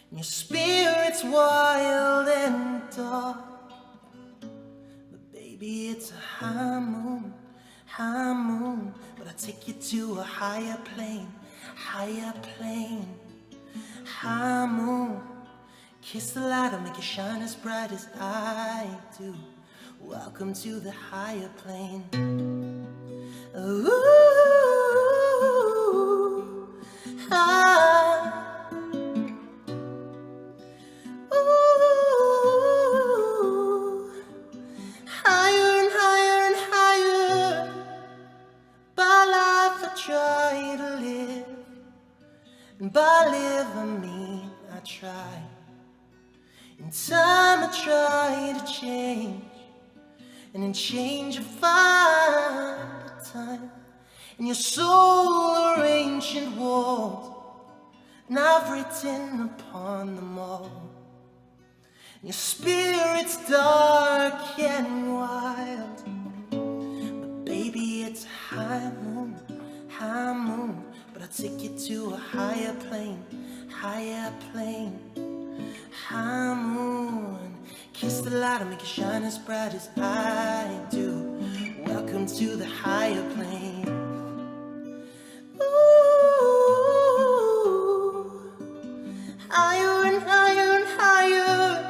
S10: And your spirit's wild and dark, but baby it's a high moon, but I take you to a higher plane, high moon. Kiss the light, I'll make you shine as bright as I do. Welcome to the higher plane. Ooh, ah. Ooh, higher and higher and higher. By life I try to live, and by live I mean I try. In time I try to change, and in change I find the time. And your soul are ancient walls, and I've written upon them all. And your spirit's dark and wild, but baby it's
S15: high moon, but I'll take you to a higher plane, high moon. Kiss the light and make it shine as bright as I do. Welcome to the higher plane. Ooh, higher and higher and higher.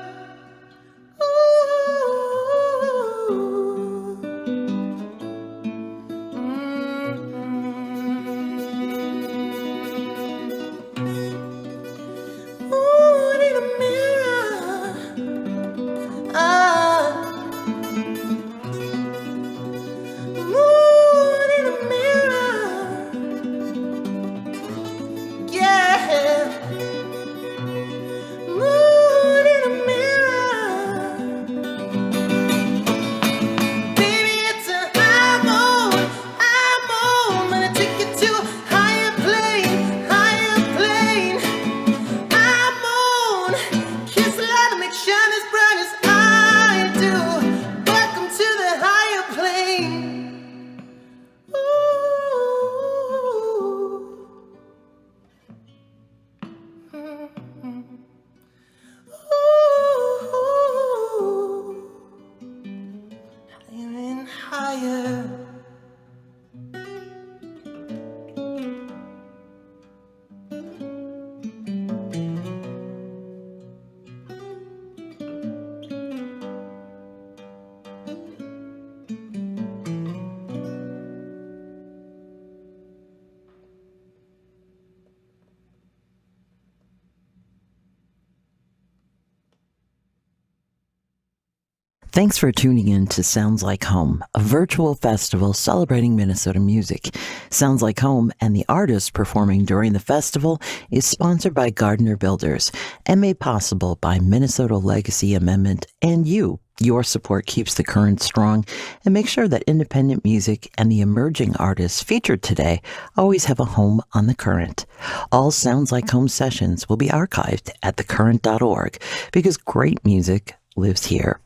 S8: Thanks for tuning in to Sounds Like Home, a virtual festival celebrating Minnesota music. Sounds Like Home and the artists performing during the festival is sponsored by Gardner Builders and made possible by Minnesota Legacy Amendment and you. Your support keeps the current strong and makes sure that independent music and the emerging artists featured today always have a home on the Current. All Sounds Like Home sessions will be archived at thecurrent.org because great music lives here.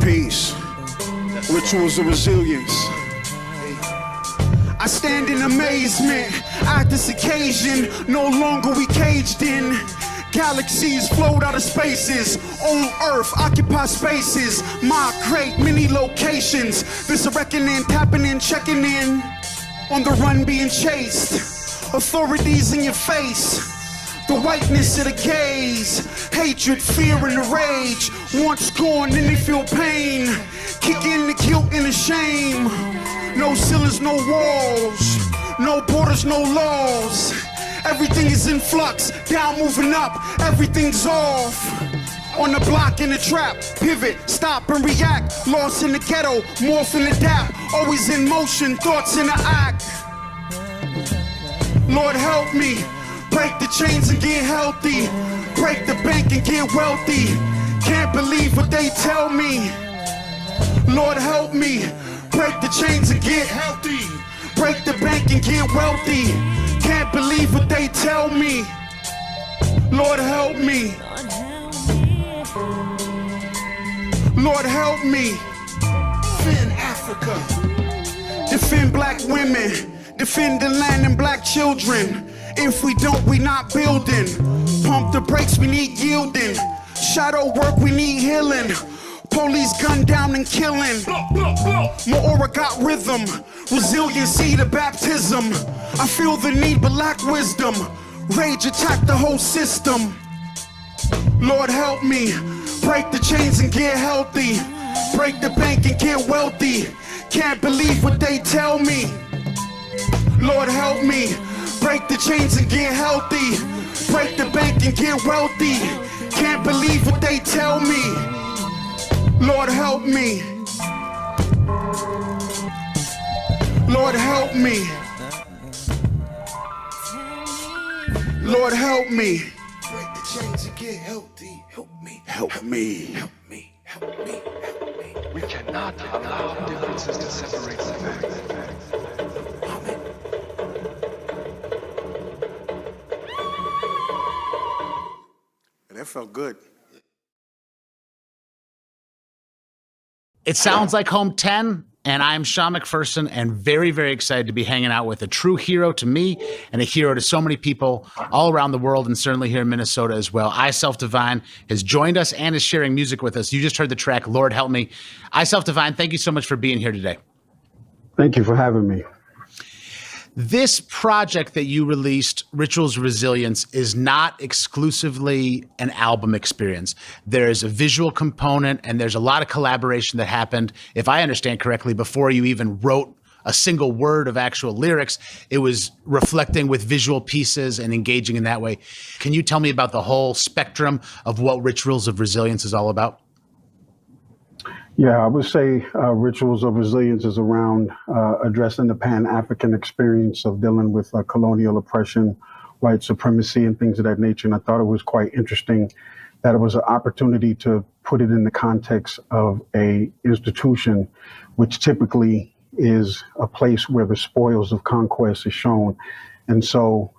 S16: Peace. Rituals of resilience. I stand in amazement at this occasion. No longer we caged in. Galaxies float out of spaces. On Earth, occupy spaces. Migrate many locations. There's a reckoning, tapping in, checking in. On the run, being chased. Authorities in your face. The whiteness of the gaze. Hatred, fear, and the rage. Once gone, then they feel pain. Kick in the guilt and the shame. No ceilings, no walls. No borders, no laws. Everything is in flux, down, moving up, everything's off. On the block, in the trap, pivot, stop and react. Lost in the ghetto, morph and adapt. Always in motion, thoughts in the act. Lord help me, break the chains and get healthy. Break the bank and get wealthy. Can't believe what they tell me. Lord help me, break the chains and get healthy. Break the bank and get wealthy. Can't believe what they tell me. Lord help me. Lord help me. Defend Africa. Defend black women. Defend the land and black children. If we don't, we not building. Pump the brakes, we need yielding. Shadow work, we need healing. Police gun down and killing. My aura got rhythm. Resiliency to baptism. I feel the need but lack wisdom. Rage attack the whole system. Lord help me. Break the chains and get healthy. Break the bank and get wealthy. Can't believe what they tell me. Lord help me. Break the chains and get healthy. Break the bank and get wealthy. Can't believe what they tell me. Lord help me. Lord help me. Lord help me. Break the chains and get healthy. Help me. Help me. Help me. Help me. Help me. We cannot allow differences to separate the facts. That felt good.
S2: It sounds like Home 10, and I'm Sean McPherson, and very, very excited to be hanging out with a true hero to me and a hero to so many people all around the world, and certainly here in Minnesota as well. I Self Divine has joined us and is sharing music with us. You just heard the track, Lord Help Me. I Self Divine, thank you so much for being here today.
S17: Thank you for having me.
S2: This project that you released, Rituals of Resilience, is not exclusively an album experience. There's a visual component and there's a lot of collaboration that happened, if I understand correctly, before you even wrote a single word of actual lyrics. It was reflecting with visual pieces and engaging in that way. Can you tell me about the whole spectrum of what Rituals of Resilience is all about?
S17: Yeah, I would say Rituals of Resilience is around addressing the Pan-African experience of dealing with colonial oppression, white supremacy, and things of that nature. And I thought it was quite interesting that it was an opportunity to put it in the context of a institution, which typically is a place where the spoils of conquest is shown. And so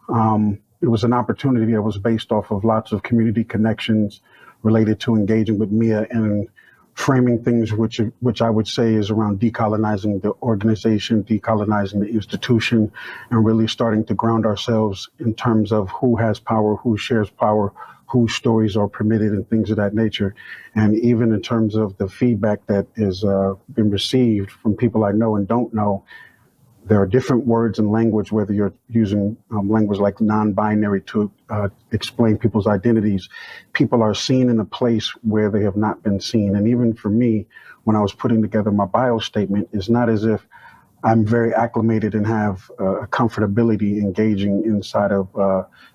S17: it was an opportunity that was based off of lots of community connections related to engaging with Mia and framing things which I would say is around decolonizing the organization, decolonizing the institution, and really starting to ground ourselves in terms of who has power, who shares power, whose stories are permitted, and things of that nature. And even in terms of the feedback that has been received from people I know and don't know, there are different words and language, whether you're using language like non-binary to explain people's identities. People are seen in a place where they have not been seen. And even for me, when I was putting together my bio statement, it's not as if I'm very acclimated and have a comfortability engaging inside of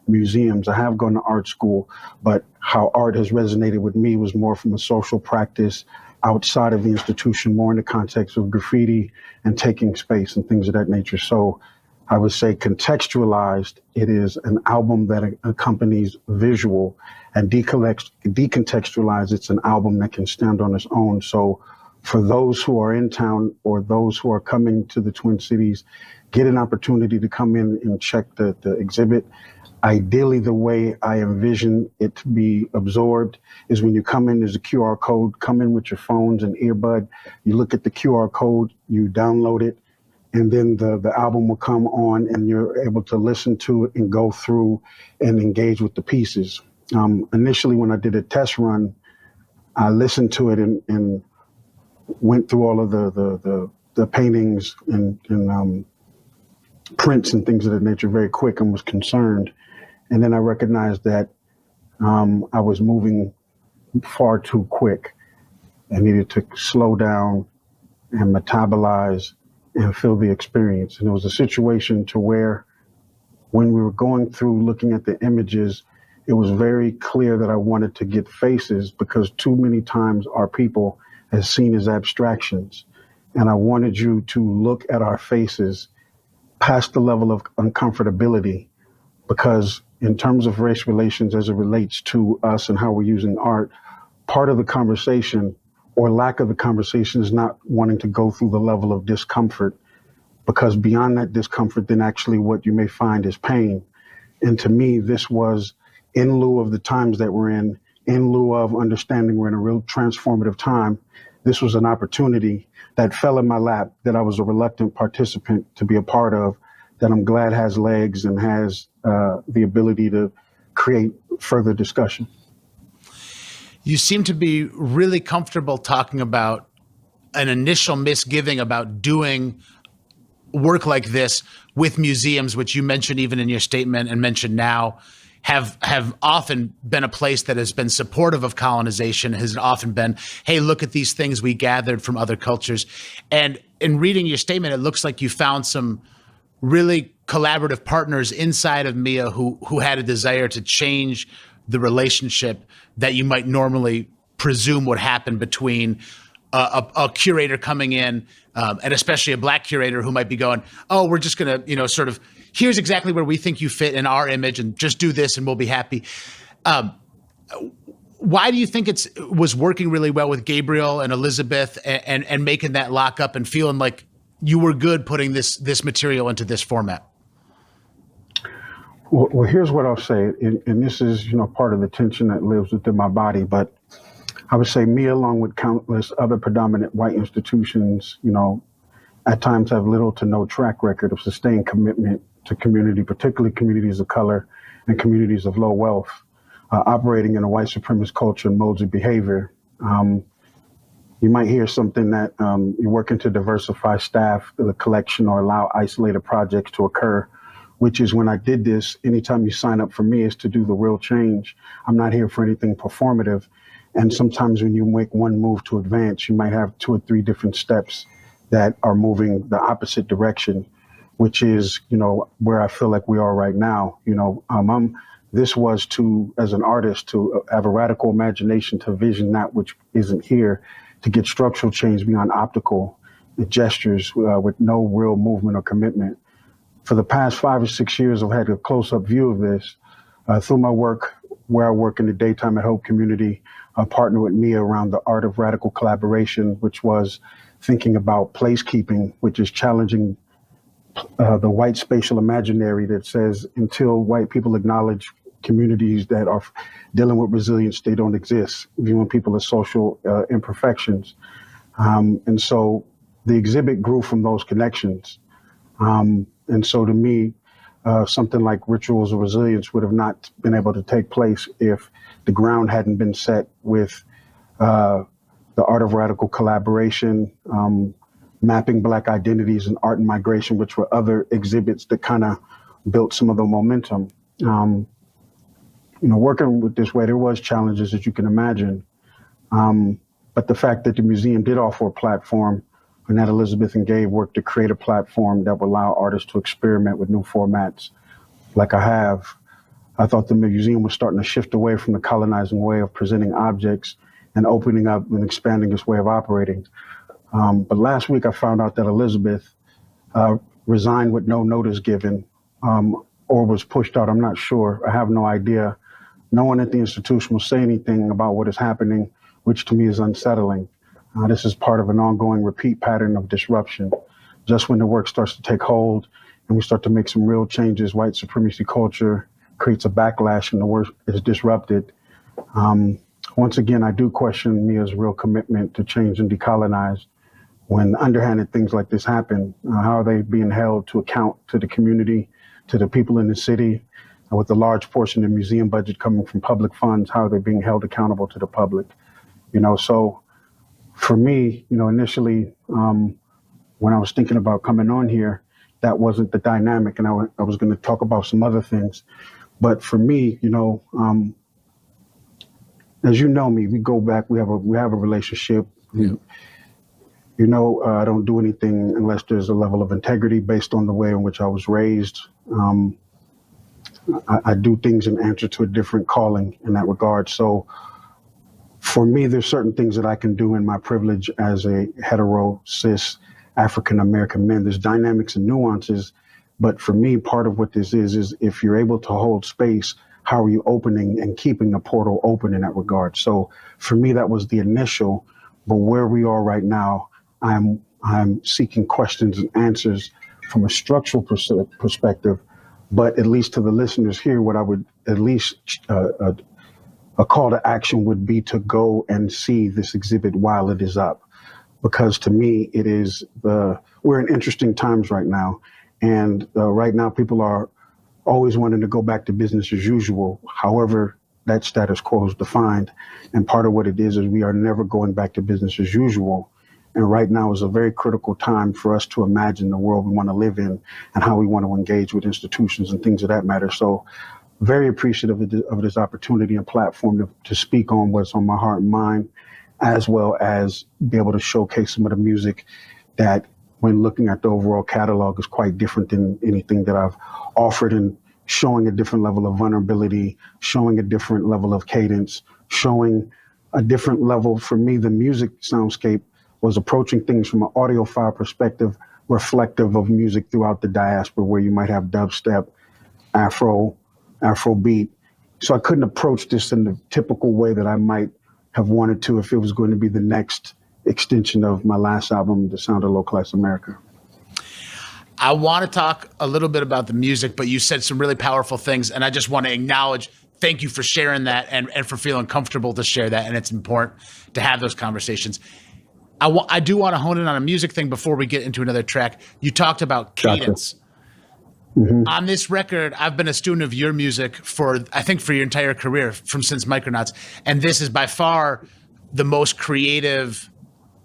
S17: museums. I have gone to art school, but how art has resonated with me was more from a social practice outside of the institution, more in the context of graffiti and taking space and things of that nature. So I would say contextualized, it is an album that accompanies visual, and decontextualized, it's an album that can stand on its own. So for those who are in town or those who are coming to the Twin Cities, get an opportunity to come in and check the exhibit. Ideally, the way I envision it to be absorbed is when you come in, there's a QR code, come in with your phones and earbud, you look at the QR code, you download it, and then the album will come on and you're able to listen to it and go through and engage with the pieces. Initially, when I did a test run, I listened to it and went through all of the paintings and prints and things of that nature very quick and was concerned. And then I recognized that I was moving far too quick. I needed to slow down and metabolize and feel the experience. And it was a situation to where when we were going through looking at the images, it was very clear that I wanted to get faces because too many times our people is seen as abstractions. And I wanted you to look at our faces past the level of uncomfortability, because in terms of race relations as it relates to us and how we're using art, part of the conversation or lack of the conversation is not wanting to go through the level of discomfort, because beyond that discomfort, then actually what you may find is pain. And to me, this was in lieu of the times that we're in lieu of understanding we're in a real transformative time. This was an opportunity that fell in my lap that I was a reluctant participant to be a part of, that I'm glad has legs and has the ability to create further discussion.
S2: You seem to be really comfortable talking about an initial misgiving about doing work like this with museums, which you mentioned even in your statement and mentioned now, have often been a place that has been supportive of colonization, has often been, hey, look at these things we gathered from other cultures. And in reading your statement, it looks like you found some really collaborative partners inside of MIA who had a desire to change the relationship that you might normally presume would happen between a curator coming in, and especially a Black curator who might be going, oh, we're just going to, sort of, here's exactly where we think you fit in our image and just do this and we'll be happy. Why do you think it was working really well with Gabriel and Elizabeth and making that lock up and feeling like you were good putting this material into this format?
S17: Well, here's what I'll say, and this is, part of the tension that lives within my body, but I would say me, along with countless other predominant white institutions, at times have little to no track record of sustained commitment to community, particularly communities of color and communities of low wealth, operating in a white supremacist culture and modes of behavior. You might hear something that you're working to diversify staff, the collection, or allow isolated projects to occur, which is when I did this, anytime you sign up for me is to do the real change. I'm not here for anything performative. And sometimes when you make one move to advance, you might have 2 or 3 different steps that are moving the opposite direction, which is, where I feel like we are right now. This was to, as an artist, to have a radical imagination, to vision that which isn't here, to get structural change beyond optical gestures with no real movement or commitment. For the past 5 or 6 years, I've had a close-up view of this through my work, where I work in the Daytime at Hope community. I partner with Mia around the art of radical collaboration, which was thinking about placekeeping, which is challenging the white spatial imaginary that says until white people acknowledge communities that are dealing with resilience, they don't exist, viewing people as social imperfections. And so the exhibit grew from those connections. And so to me, something like Rituals of Resilience would have not been able to take place if the ground hadn't been set with the art of radical collaboration, mapping Black identities and art and migration, which were other exhibits that kind of built some of the momentum. Working with this way, there was challenges that you can imagine. But the fact that the museum did offer a platform, and that Elizabeth and Gabe worked to create a platform that would allow artists to experiment with new formats like I have, I thought the museum was starting to shift away from the colonizing way of presenting objects and opening up and expanding its way of operating. But last week I found out that Elizabeth resigned with no notice given, or was pushed out. I'm not sure. I have no idea. No one at the institution will say anything about what is happening, which to me is unsettling. This is part of an ongoing repeat pattern of disruption. Just when the work starts to take hold and we start to make some real changes, white supremacy culture creates a backlash and the work is disrupted. Once again, I do question Mia's real commitment to change and decolonize. When underhanded things like this happen, how are they being held to account to the community, to the people in the city? With a large portion of the museum budget coming from public funds, how are they being held accountable to the public? So for me, initially, when I was thinking about coming on here, that wasn't the dynamic, and I was going to talk about some other things. But for me, as you know me, we go back. We have a relationship. I don't do anything unless there's a level of integrity based on the way in which I was raised. I do things in answer to a different calling in that regard. So for me, there's certain things that I can do in my privilege as a hetero, cis, African-American man. There's dynamics and nuances. But for me, part of what this is if you're able to hold space, how are you opening and keeping the portal open in that regard? So for me, that was the initial. But where we are right now, I'm seeking questions and answers from a structural perspective. But at least to the listeners here, what I would at least a call to action would be to go and see this exhibit while it is up. Because to me, it is we're in interesting times right now. And right now, people are always wanting to go back to business as usual. However, that status quo is defined. And part of what it is we are never going back to business as usual. And right now is a very critical time for us to imagine the world we want to live in and how we want to engage with institutions and things of that matter. So very appreciative of this opportunity and platform to speak on what's on my heart and mind, as well as be able to showcase some of the music that, when looking at the overall catalog, is quite different than anything that I've offered, and showing a different level of vulnerability, showing a different level of cadence, showing a different level. For me, the music soundscape was approaching things from an audiophile perspective, reflective of music throughout the diaspora, where you might have dubstep, Afrobeat. So I couldn't approach this in the typical way that I might have wanted to if it was going to be the next extension of my last album, The Sound of Low Class America.
S2: I want to talk a little bit about the music, but you said some really powerful things, and I just want to acknowledge, thank you for sharing that and for feeling comfortable to share that, and it's important to have those conversations. I do want to hone in on a music thing before we get into another track. You talked about cadence.
S17: Gotcha. Mm-hmm.
S2: On this record, I've been a student of your music for your entire career, since Micronauts, and this is by far the most creative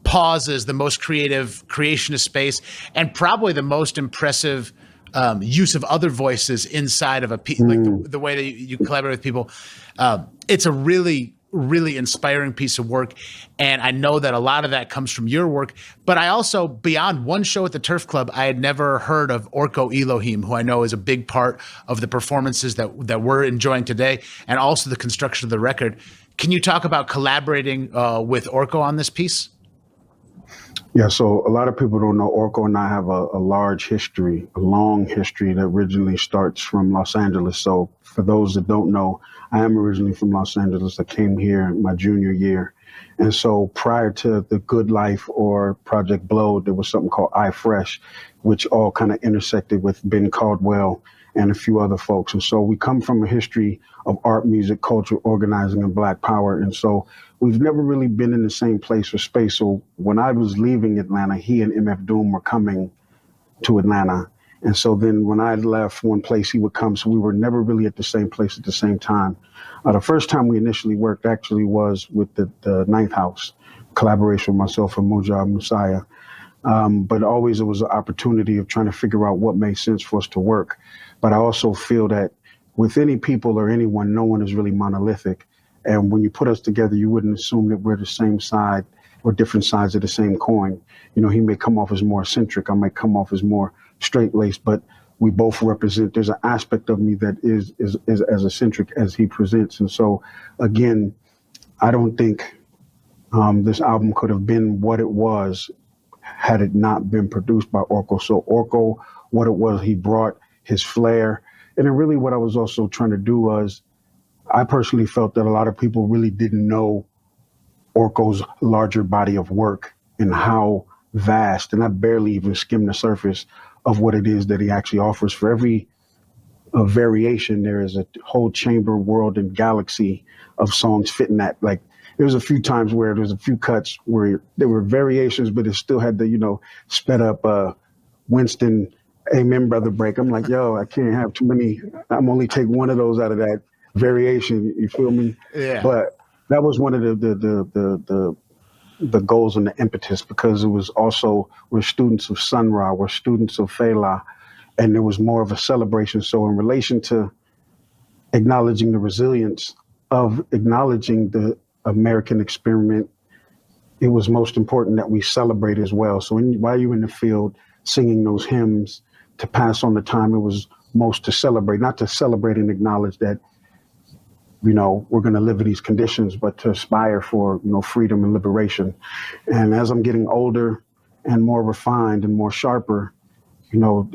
S2: pauses, the most creative creation of space, and probably the most impressive use of other voices inside of a piece, like the way that you collaborate with people. It's a really, really inspiring piece of work, and I know that a lot of that comes from your work. But I also, beyond one show at the Turf Club, I had never heard of Orko Elohim, who I know is a big part of the performances that we're enjoying today, and also the construction of the record. Can you talk about collaborating with Orko on this piece?
S17: Yeah, so a lot of people don't know Orko and I have a large history, a long history that originally starts from Los Angeles. So for those that don't know, I am originally from Los Angeles. I came here my junior year. And so prior to The Good Life or Project Blow, there was something called iFresh, which all kind of intersected with Ben Caldwell and a few other folks. And so we come from a history of art, music, culture, organizing, and Black power. And so we've never really been in the same place or space. So when I was leaving Atlanta, he and MF Doom were coming to Atlanta. And so then when I left one place, he would come. So we were never really at the same place at the same time. The first time we initially worked actually was with the Ninth House, collaboration with myself and Mujab Messiah. But always it was an opportunity of trying to figure out what made sense for us to work. But I also feel that with any people or anyone, no one is really monolithic. And when you put us together, you wouldn't assume that we're the same side or different sides of the same coin. You know, he may come off as more eccentric, I might come off as more straight-laced, but we both represent, there's an aspect of me that is as eccentric as he presents. And so, again, I don't think this album could have been what it was had it not been produced by Orko. So Orko, what it was, he brought his flair. And then really what I was also trying to do was, I personally felt that a lot of people really didn't know Orko's larger body of work and how vast, and I barely even skimmed the surface of what it is that he actually offers. For every variation, there is a whole chamber, world, and galaxy of songs fitting that. Like, there was a few times where there was a few cuts where there were variations, but it still had the, sped up Winston, Amen, Brother break. I'm like, yo, I can't have too many. I'm only take one of those out of that variation. You feel me?
S2: Yeah.
S17: But that was one of the goals and the impetus, because it was also, we're students of Sun Ra, we're students of Fela, and there was more of a celebration. So in relation to acknowledging the resilience of acknowledging the American experiment it was most important that we celebrate as well. So while you're in the field singing those hymns, to pass on the time, it was most to celebrate, not to celebrate and acknowledge that, we're going to live in these conditions, but to aspire for, freedom and liberation. And as I'm getting older and more refined and more sharper,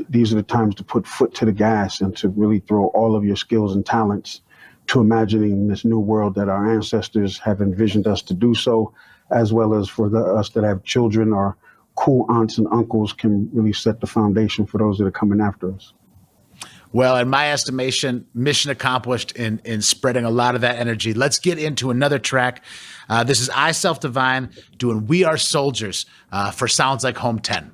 S17: these are the times to put foot to the gas and to really throw all of your skills and talents to imagining this new world that our ancestors have envisioned us to do so, as well as for us that have children or cool aunts and uncles can really set the foundation for those that are coming after us.
S2: Well, in my estimation, mission accomplished in spreading a lot of that energy. Let's get into another track. This is I Self Divine doing We Are Soldiers for Sounds Like Home 10.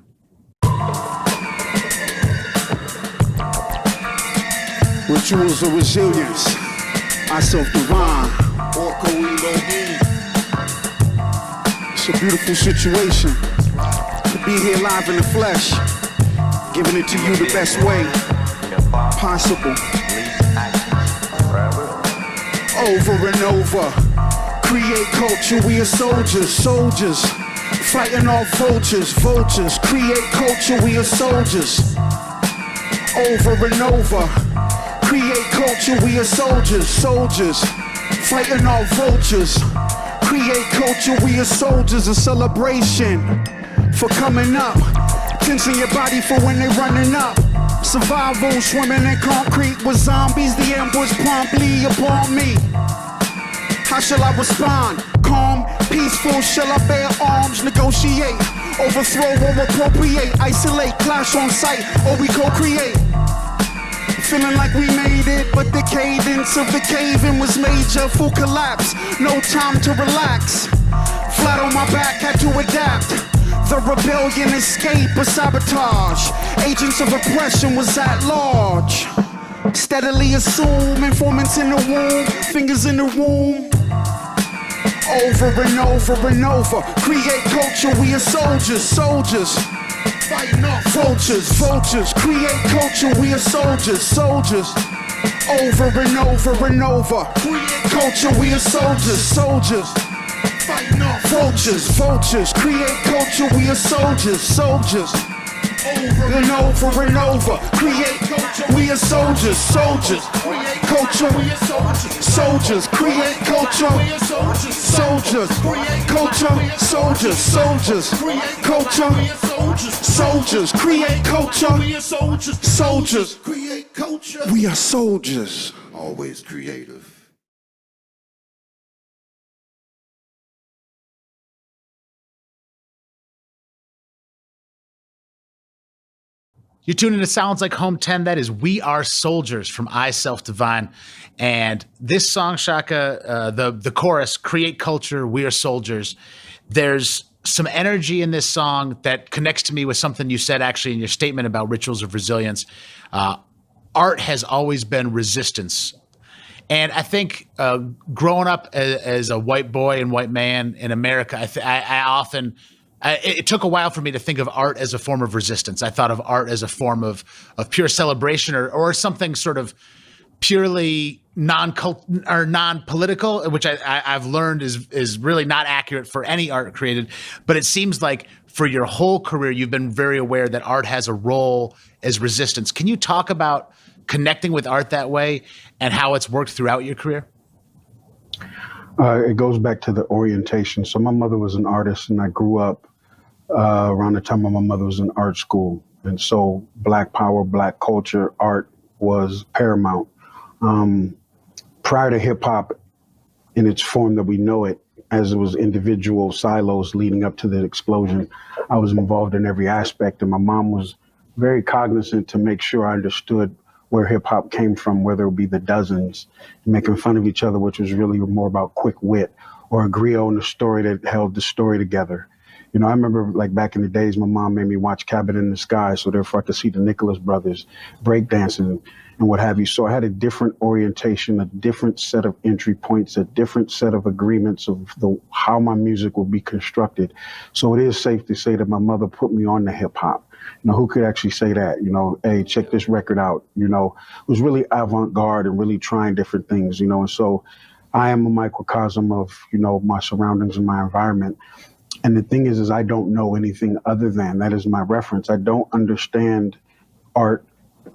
S16: Rituals of resilience. I Self Divine. It's a beautiful situation to be here live in the flesh, giving it to you the best way possible. Over and over, create culture. We are soldiers, soldiers, fighting off vultures, vultures. Create culture. We are soldiers. Over and over, create culture. We are soldiers, soldiers, fighting off vultures. Create culture. We are soldiers. A celebration for coming up. Tensing your body for when they running up. Survival, swimming in concrete with zombies. The ambush promptly upon me. How shall I respond? Calm, peaceful, shall I bear arms? Negotiate, overthrow or appropriate. Isolate, clash on sight, or we co-create. Feeling like we made it, but the cadence of the cave-in was major. Full collapse, no time to relax. Flat on my back, had to adapt. The rebellion, escape, or sabotage. Agents of oppression was at large. Steadily assume informants in the womb, fingers in the womb. Over and over and over, create culture. We are soldiers, soldiers. Fighting off vultures, vultures. Create culture. We are soldiers, soldiers. Over and over and over, create culture. We are soldiers, soldiers. Fighting off vultures, vultures. Create culture. We are soldiers, soldiers. Over and over and over, create culture. We are soldiers, soldiers. Create culture. We are soldiers, soldiers. Create culture. We are soldiers, soldiers. Create culture. Soldiers, soldiers. Create culture. We are soldiers, soldiers. Create culture. We are soldiers, soldiers. Create culture. We are soldiers. Always creative.
S2: You tune into Sounds Like Home 10. That is We Are Soldiers from I Self Divine. And this song, Shaka, the chorus, create culture, we are soldiers. There's some energy in this song that connects to me with something you said actually in your statement about rituals of resilience. Art has always been resistance. And I think growing up as a white boy and white man in America, I often... it took a while for me to think of art as a form of resistance. I thought of art as a form of pure celebration or something sort of purely non-political, which I've learned is really not accurate for any art created. But it seems like for your whole career, you've been very aware that art has a role as resistance. Can you talk about connecting with art that way and how it's worked throughout your career?
S17: It goes back to the orientation. So my mother was an artist, and I grew up around the time when my mother was in art school. And so Black power, Black culture, art was paramount. Prior to hip hop in its form that we know it, as it was individual silos leading up to the explosion, I was involved in every aspect. And my mom was very cognizant to make sure I understood where hip hop came from, whether it be the dozens, making fun of each other, which was really more about quick wit, or a griot in a story that held the story together. You know, I remember like back in the days, my mom made me watch Cabin in the Sky, so therefore I could see the Nicholas brothers breakdancing and what have you. So I had a different orientation, a different set of entry points, a different set of agreements of how my music would be constructed. So it is safe to say that my mother put me on to hip hop. You know, who could actually say that? You know, hey, check this record out. You know, it was really avant-garde and really trying different things, you know. And so I am a microcosm of, you know, my surroundings and my environment. And the thing is I don't know anything other than that is my reference. I don't understand art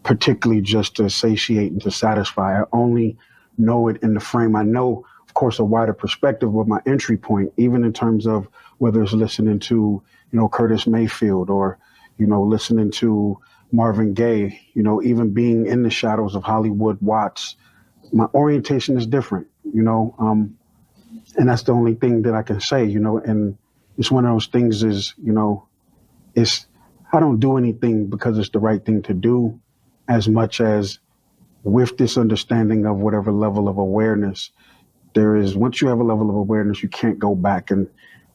S17: particularly just to satiate and to satisfy. I only know it in the frame. I know, of course, a wider perspective of my entry point, even in terms of whether it's listening to, Curtis Mayfield or, listening to Marvin Gaye, even being in the shadows of Hollywood Watts. My orientation is different, and that's the only thing that I can say, and it's one of those things is, I don't do anything because it's the right thing to do as much as with this understanding of whatever level of awareness there is. Once you have a level of awareness, you can't go back, and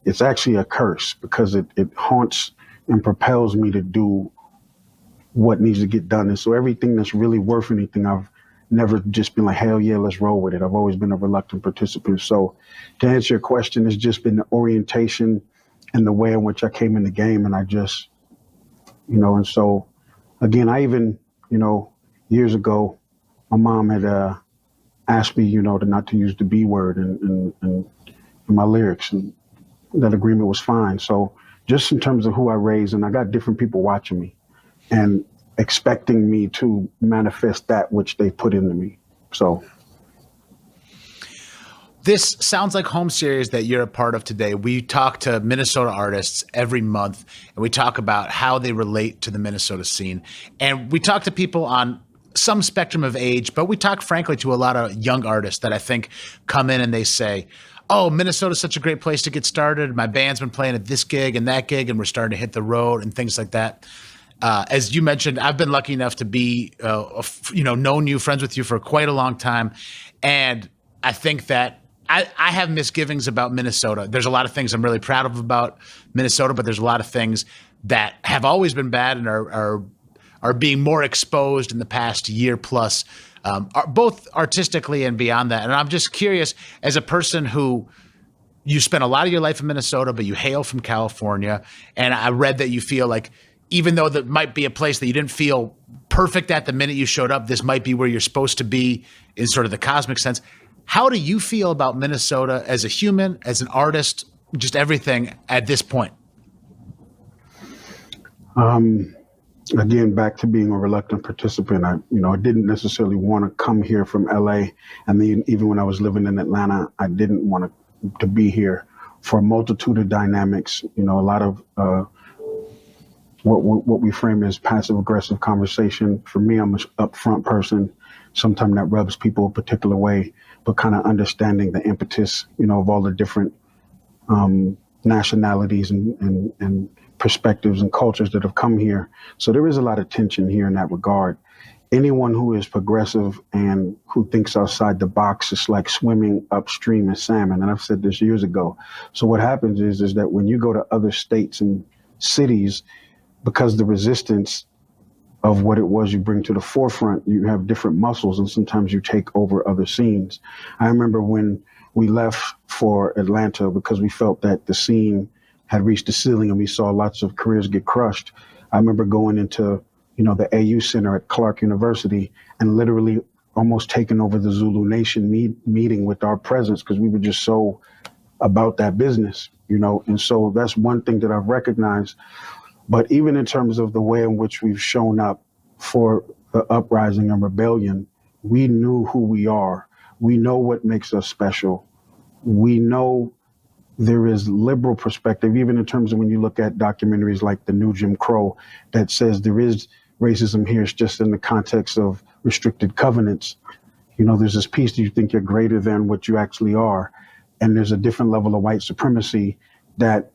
S17: it's actually a curse because it haunts and propels me to do what needs to get done. And so everything that's really worth anything, I've never just been like, hell yeah, let's roll with it. I've always been a reluctant participant. So to answer your question, it's just been the orientation and the way in which I came in the game. And I just, and so again, I even, years ago, my mom had asked me, to not to use the B word in my lyrics, and that agreement was fine. So just in terms of who I raised, and I got different people watching me and expecting me to manifest that which they put into me. So
S2: this Sounds Like Home series that you're a part of today, we talk to Minnesota artists every month, and we talk about how they relate to the Minnesota scene. And we talk to people on some spectrum of age, but we talk frankly to a lot of young artists that I think come in and they say, oh, Minnesota's such a great place to get started. My band's been playing at this gig and that gig, and we're starting to hit the road and things like that. As you mentioned, I've been lucky enough to be, known you, friends with you for quite a long time. And I think that I have misgivings about Minnesota. There's a lot of things I'm really proud of about Minnesota, but there's a lot of things that have always been bad and are being more exposed in the past year plus, both artistically and beyond that. And I'm just curious, as a person who you spent a lot of your life in Minnesota, but you hail from California, and I read that you feel like even though that might be a place that you didn't feel perfect at the minute you showed up, this might be where you're supposed to be in sort of the cosmic sense. How do you feel about Minnesota as a human, as an artist, just everything at this point?
S17: Again, back to being a reluctant participant. I didn't necessarily want to come here from LA. I mean, even when I was living in Atlanta, I didn't want to be here for a multitude of dynamics. A lot of what we frame as passive aggressive conversation. For me, I'm an upfront person. Sometimes that rubs people a particular way, but kind of understanding the impetus, of all the different nationalities and perspectives and cultures that have come here. So there is a lot of tension here in that regard. Anyone who is progressive and who thinks outside the box is like swimming upstream in salmon. And I've said this years ago. So what happens is that when you go to other states and cities, because the resistance of what it was you bring to the forefront, you have different muscles, and sometimes you take over other scenes. I remember when we left for Atlanta because we felt that the scene had reached the ceiling and we saw lots of careers get crushed. I remember going into, the AU Center at Clark University and literally almost taking over the Zulu Nation meeting with our presence because we were just so about that business, and so that's one thing that I've recognized. But even in terms of the way in which we've shown up for the uprising and rebellion, we knew who we are. We know what makes us special. We know there is liberal perspective, even in terms of when you look at documentaries like The New Jim Crow, that says there is racism here. It's just in the context of restricted covenants. There's this piece that you think you're greater than what you actually are. And there's a different level of white supremacy that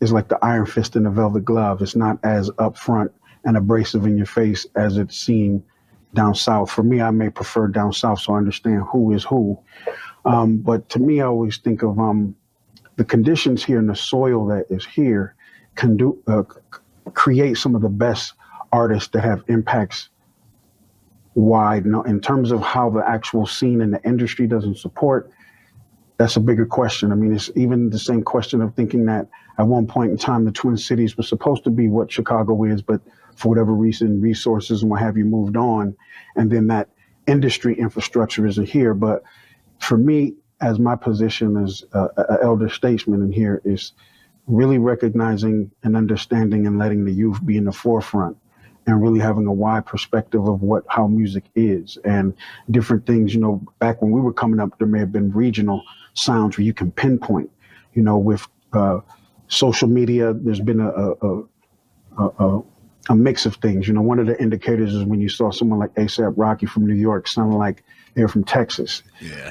S17: is like the iron fist in the velvet glove. It's not as upfront and abrasive in your face as it's seen down south. For me, I may prefer down south, so I understand who is who. But to me, I always think of the conditions here and the soil that is here can create some of the best artists that have impacts wide. Now, in terms of how the actual scene and the industry doesn't support, that's a bigger question. I mean, it's even the same question of thinking that at one point in time, the Twin Cities was supposed to be what Chicago is, but for whatever reason, resources and what have you moved on. And then that industry infrastructure isn't here. But for me, as my position as an elder statesman in here, is really recognizing and understanding and letting the youth be in the forefront and really having a wide perspective of how music is and different things. Back when we were coming up, there may have been regional sounds where you can pinpoint. With social media, there's been a mix of things. One of the indicators is when you saw someone like A$AP Rocky from New York sounding like they're from Texas. Yeah.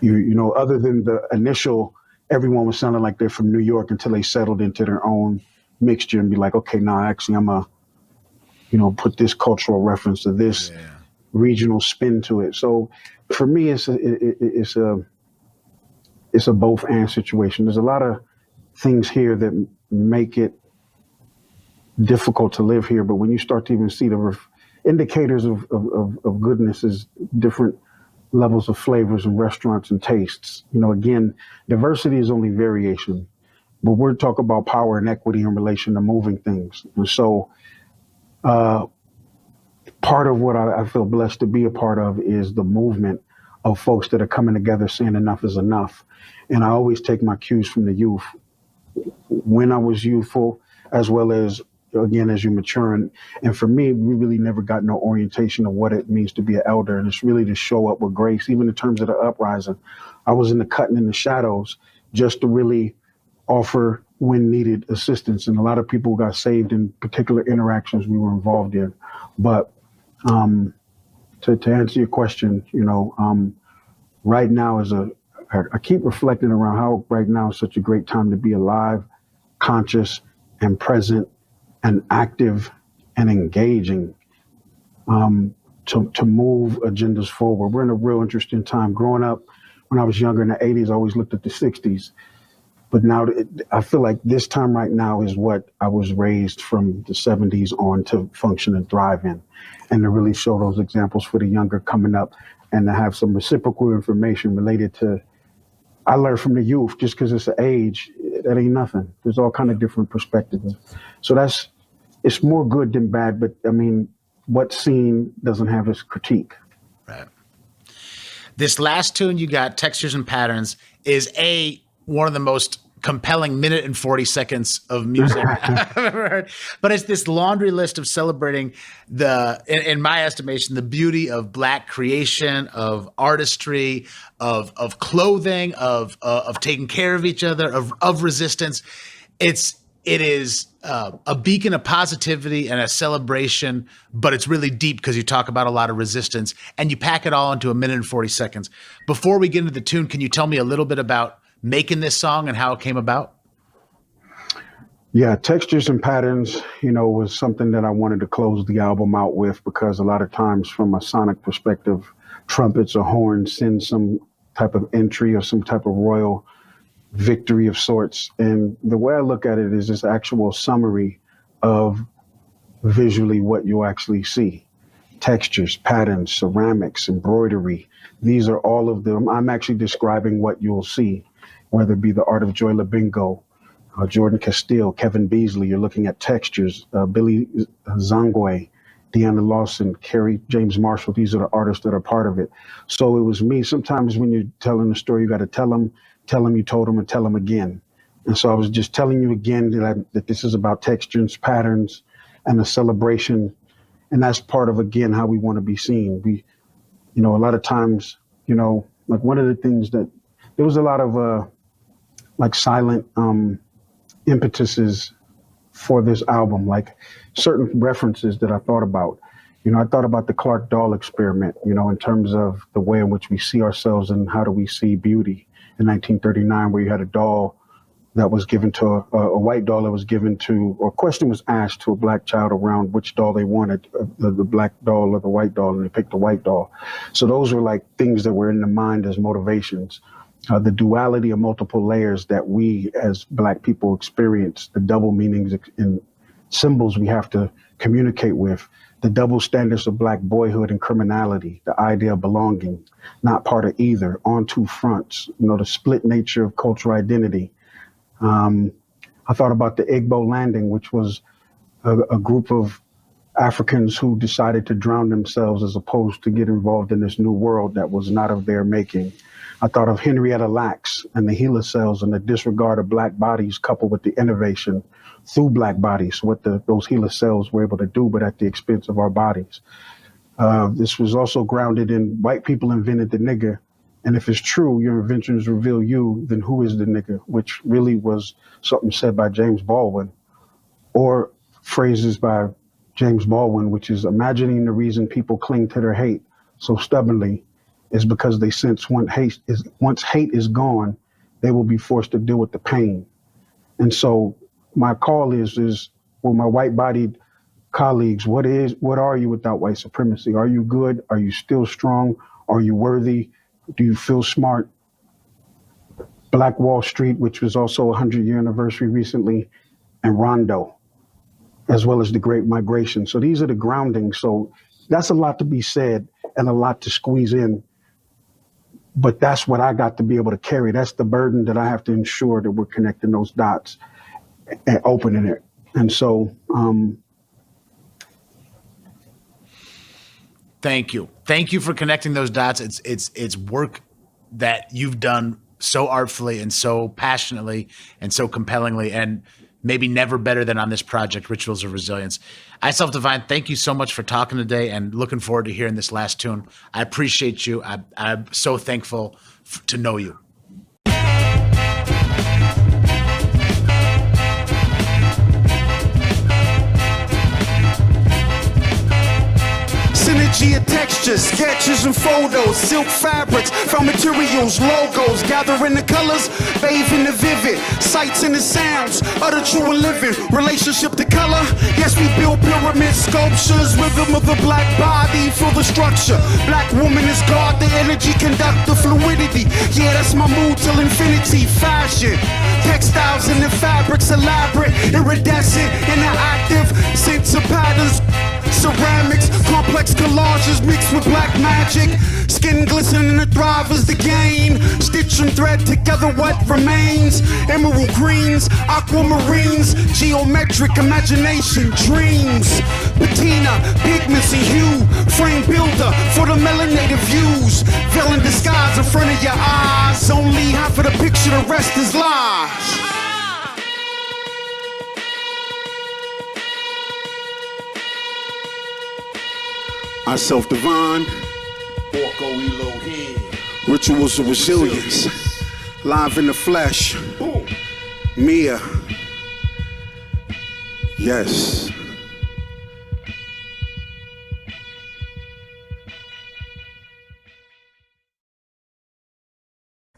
S17: Other than the initial, everyone was sounding like they're from New York until they settled into their own mixture and be like, okay, no, actually I'm put this cultural reference to this regional spin to it. So for me, it's a both and situation. There's a lot of things here that make it difficult to live here, but when you start to even see the indicators of goodness is different levels of flavors and restaurants and tastes. Again, diversity is only variation, but we're talking about power and equity in relation to moving things. And so part of what I feel blessed to be a part of is the movement of folks that are coming together saying enough is enough. And I always take my cues from the youth. When I was youthful, as well as, again, as you mature. And for me, we really never got no orientation of what it means to be an elder. And it's really to show up with grace, even in terms of the uprising. I was in the cutting in the shadows just to really offer when needed assistance. And a lot of people got saved in particular interactions we were involved in. But to answer your question, right now I keep reflecting around how right now is such a great time to be alive, conscious, and present, and active, and engaging to move agendas forward. We're in a real interesting time. Growing up, when I was younger in the 80s, I always looked at the 60s. But now I feel like this time right now is what I was raised from the 70s on to function and thrive in, and to really show those examples for the younger coming up and to have some reciprocal information related to, I learned from the youth, just because it's an age, that ain't nothing. There's all kind of different perspectives. So it's more good than bad, but I mean, what's seen doesn't have its critique.
S2: Right. This last tune you got, Textures and Patterns, is one of the most compelling minute and 40 seconds of music I've ever heard. But it's this laundry list of celebrating in my estimation, the beauty of Black creation, of artistry, of clothing, of taking care of each other, of resistance. It is a beacon of positivity and a celebration, but it's really deep because you talk about a lot of resistance and you pack it all into a minute and 40 seconds. Before we get into the tune, can you tell me a little bit about making this song and how it came about?
S17: Yeah, Textures and Patterns, was something that I wanted to close the album out with, because a lot of times from a sonic perspective, trumpets or horns send some type of entry or some type of royal victory of sorts. And the way I look at it is this actual summary of visually what you actually see. Textures, patterns, ceramics, embroidery. These are all of them. I'm actually describing what you'll see, whether it be the art of Joy Labingo, Jordan Castile, Kevin Beasley. You're looking at textures, Billy Zangwe, Deanna Lawson, Carrie James Marshall. These are the artists that are part of it. So it was me. Sometimes when you're telling a story, you got to tell them you told them, and tell them again. And so I was just telling you again that this is about textures, patterns, and a celebration. And that's part of, again, how we want to be seen. We, a lot of times, like one of the things that there was a lot of like silent impetuses for this album, like certain references that I thought about. I thought about the Clark doll experiment, in terms of the way in which we see ourselves and how do we see beauty in 1939, where you had a doll that was given to a white doll that was given to, or a question was asked to a Black child around which doll they wanted, the Black doll or the white doll, and they picked the white doll. So those were like things that were in the mind as motivations. The duality of multiple layers that we as Black people experience, the double meanings and symbols we have to communicate with, the double standards of Black boyhood and criminality, the idea of belonging, not part of either, on two fronts, the split nature of cultural identity. I thought about the Igbo landing, which was a group of Africans who decided to drown themselves as opposed to get involved in this new world that was not of their making. I thought of Henrietta Lacks and the HeLa cells and the disregard of black bodies coupled with the innovation through black bodies, what those HeLa cells were able to do, but at the expense of our bodies. This was also grounded in white people invented the nigger. And if it's true, your inventions reveal you, then who is the nigger? Which really was something said by James Baldwin, or phrases by James Baldwin, which is imagining the reason people cling to their hate so stubbornly is because they sense once hate is gone, they will be forced to deal with the pain. And so my call is with my white-bodied colleagues, what are you without white supremacy? Are you good? Are you still strong? Are you worthy? Do you feel smart? Black Wall Street, which was also a 100-year anniversary recently, and Rondo, as well as the Great Migration. So these are the groundings. So that's a lot to be said and a lot to squeeze in. But that's what I got to be able to carry. That's the burden that I have to ensure that we're connecting those dots and opening it. And so,
S2: thank you. Thank you for connecting those dots. It's work that you've done so artfully and so passionately and so compellingly, and maybe never better than on this project, Rituals of Resilience. I Self-Divine, thank you so much for talking today and looking forward to hearing this last tune. I appreciate you. I'm so thankful to know you.
S16: Synergy of textures, sketches and photos, silk fabrics, from materials, logos, gathering the colors, bathing the vivid, sights and the sounds, of the true and living, relationship to color. Yes, we build pyramid sculptures, rhythm of the black body, feel the structure. Black woman is God, the energy, conduct the fluidity. Yeah, that's my mood till infinity. Fashion, textiles and the fabrics, elaborate, iridescent, interactive, sense of patterns. Ceramics, complex collages mixed with black magic. Skin glistening, the thrive is the game. Stitch and thread together what remains. Emerald greens, aquamarines, geometric imagination, dreams. Patina, pigments and hue. Frame builder for the melanated views. Veil in disguise in front of your eyes. Only half of the picture, the rest is lies. I Self-Divine, Rituals of Resilience, live in the flesh, Mia, yes.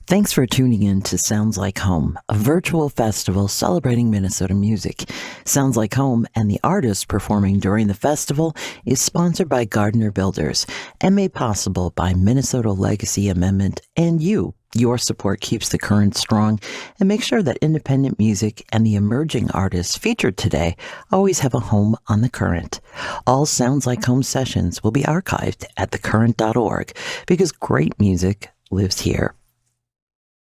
S8: Thanks for tuning in to Sounds Like Home, a virtual festival celebrating Minnesota music. Sounds Like Home and the artists performing during the festival is sponsored by Gardner Builders and made possible by Minnesota Legacy Amendment and you. Your support keeps the current strong and makes sure that independent music and the emerging artists featured today always have a home on the Current. All Sounds Like Home sessions will be archived at thecurrent.org because great music lives here.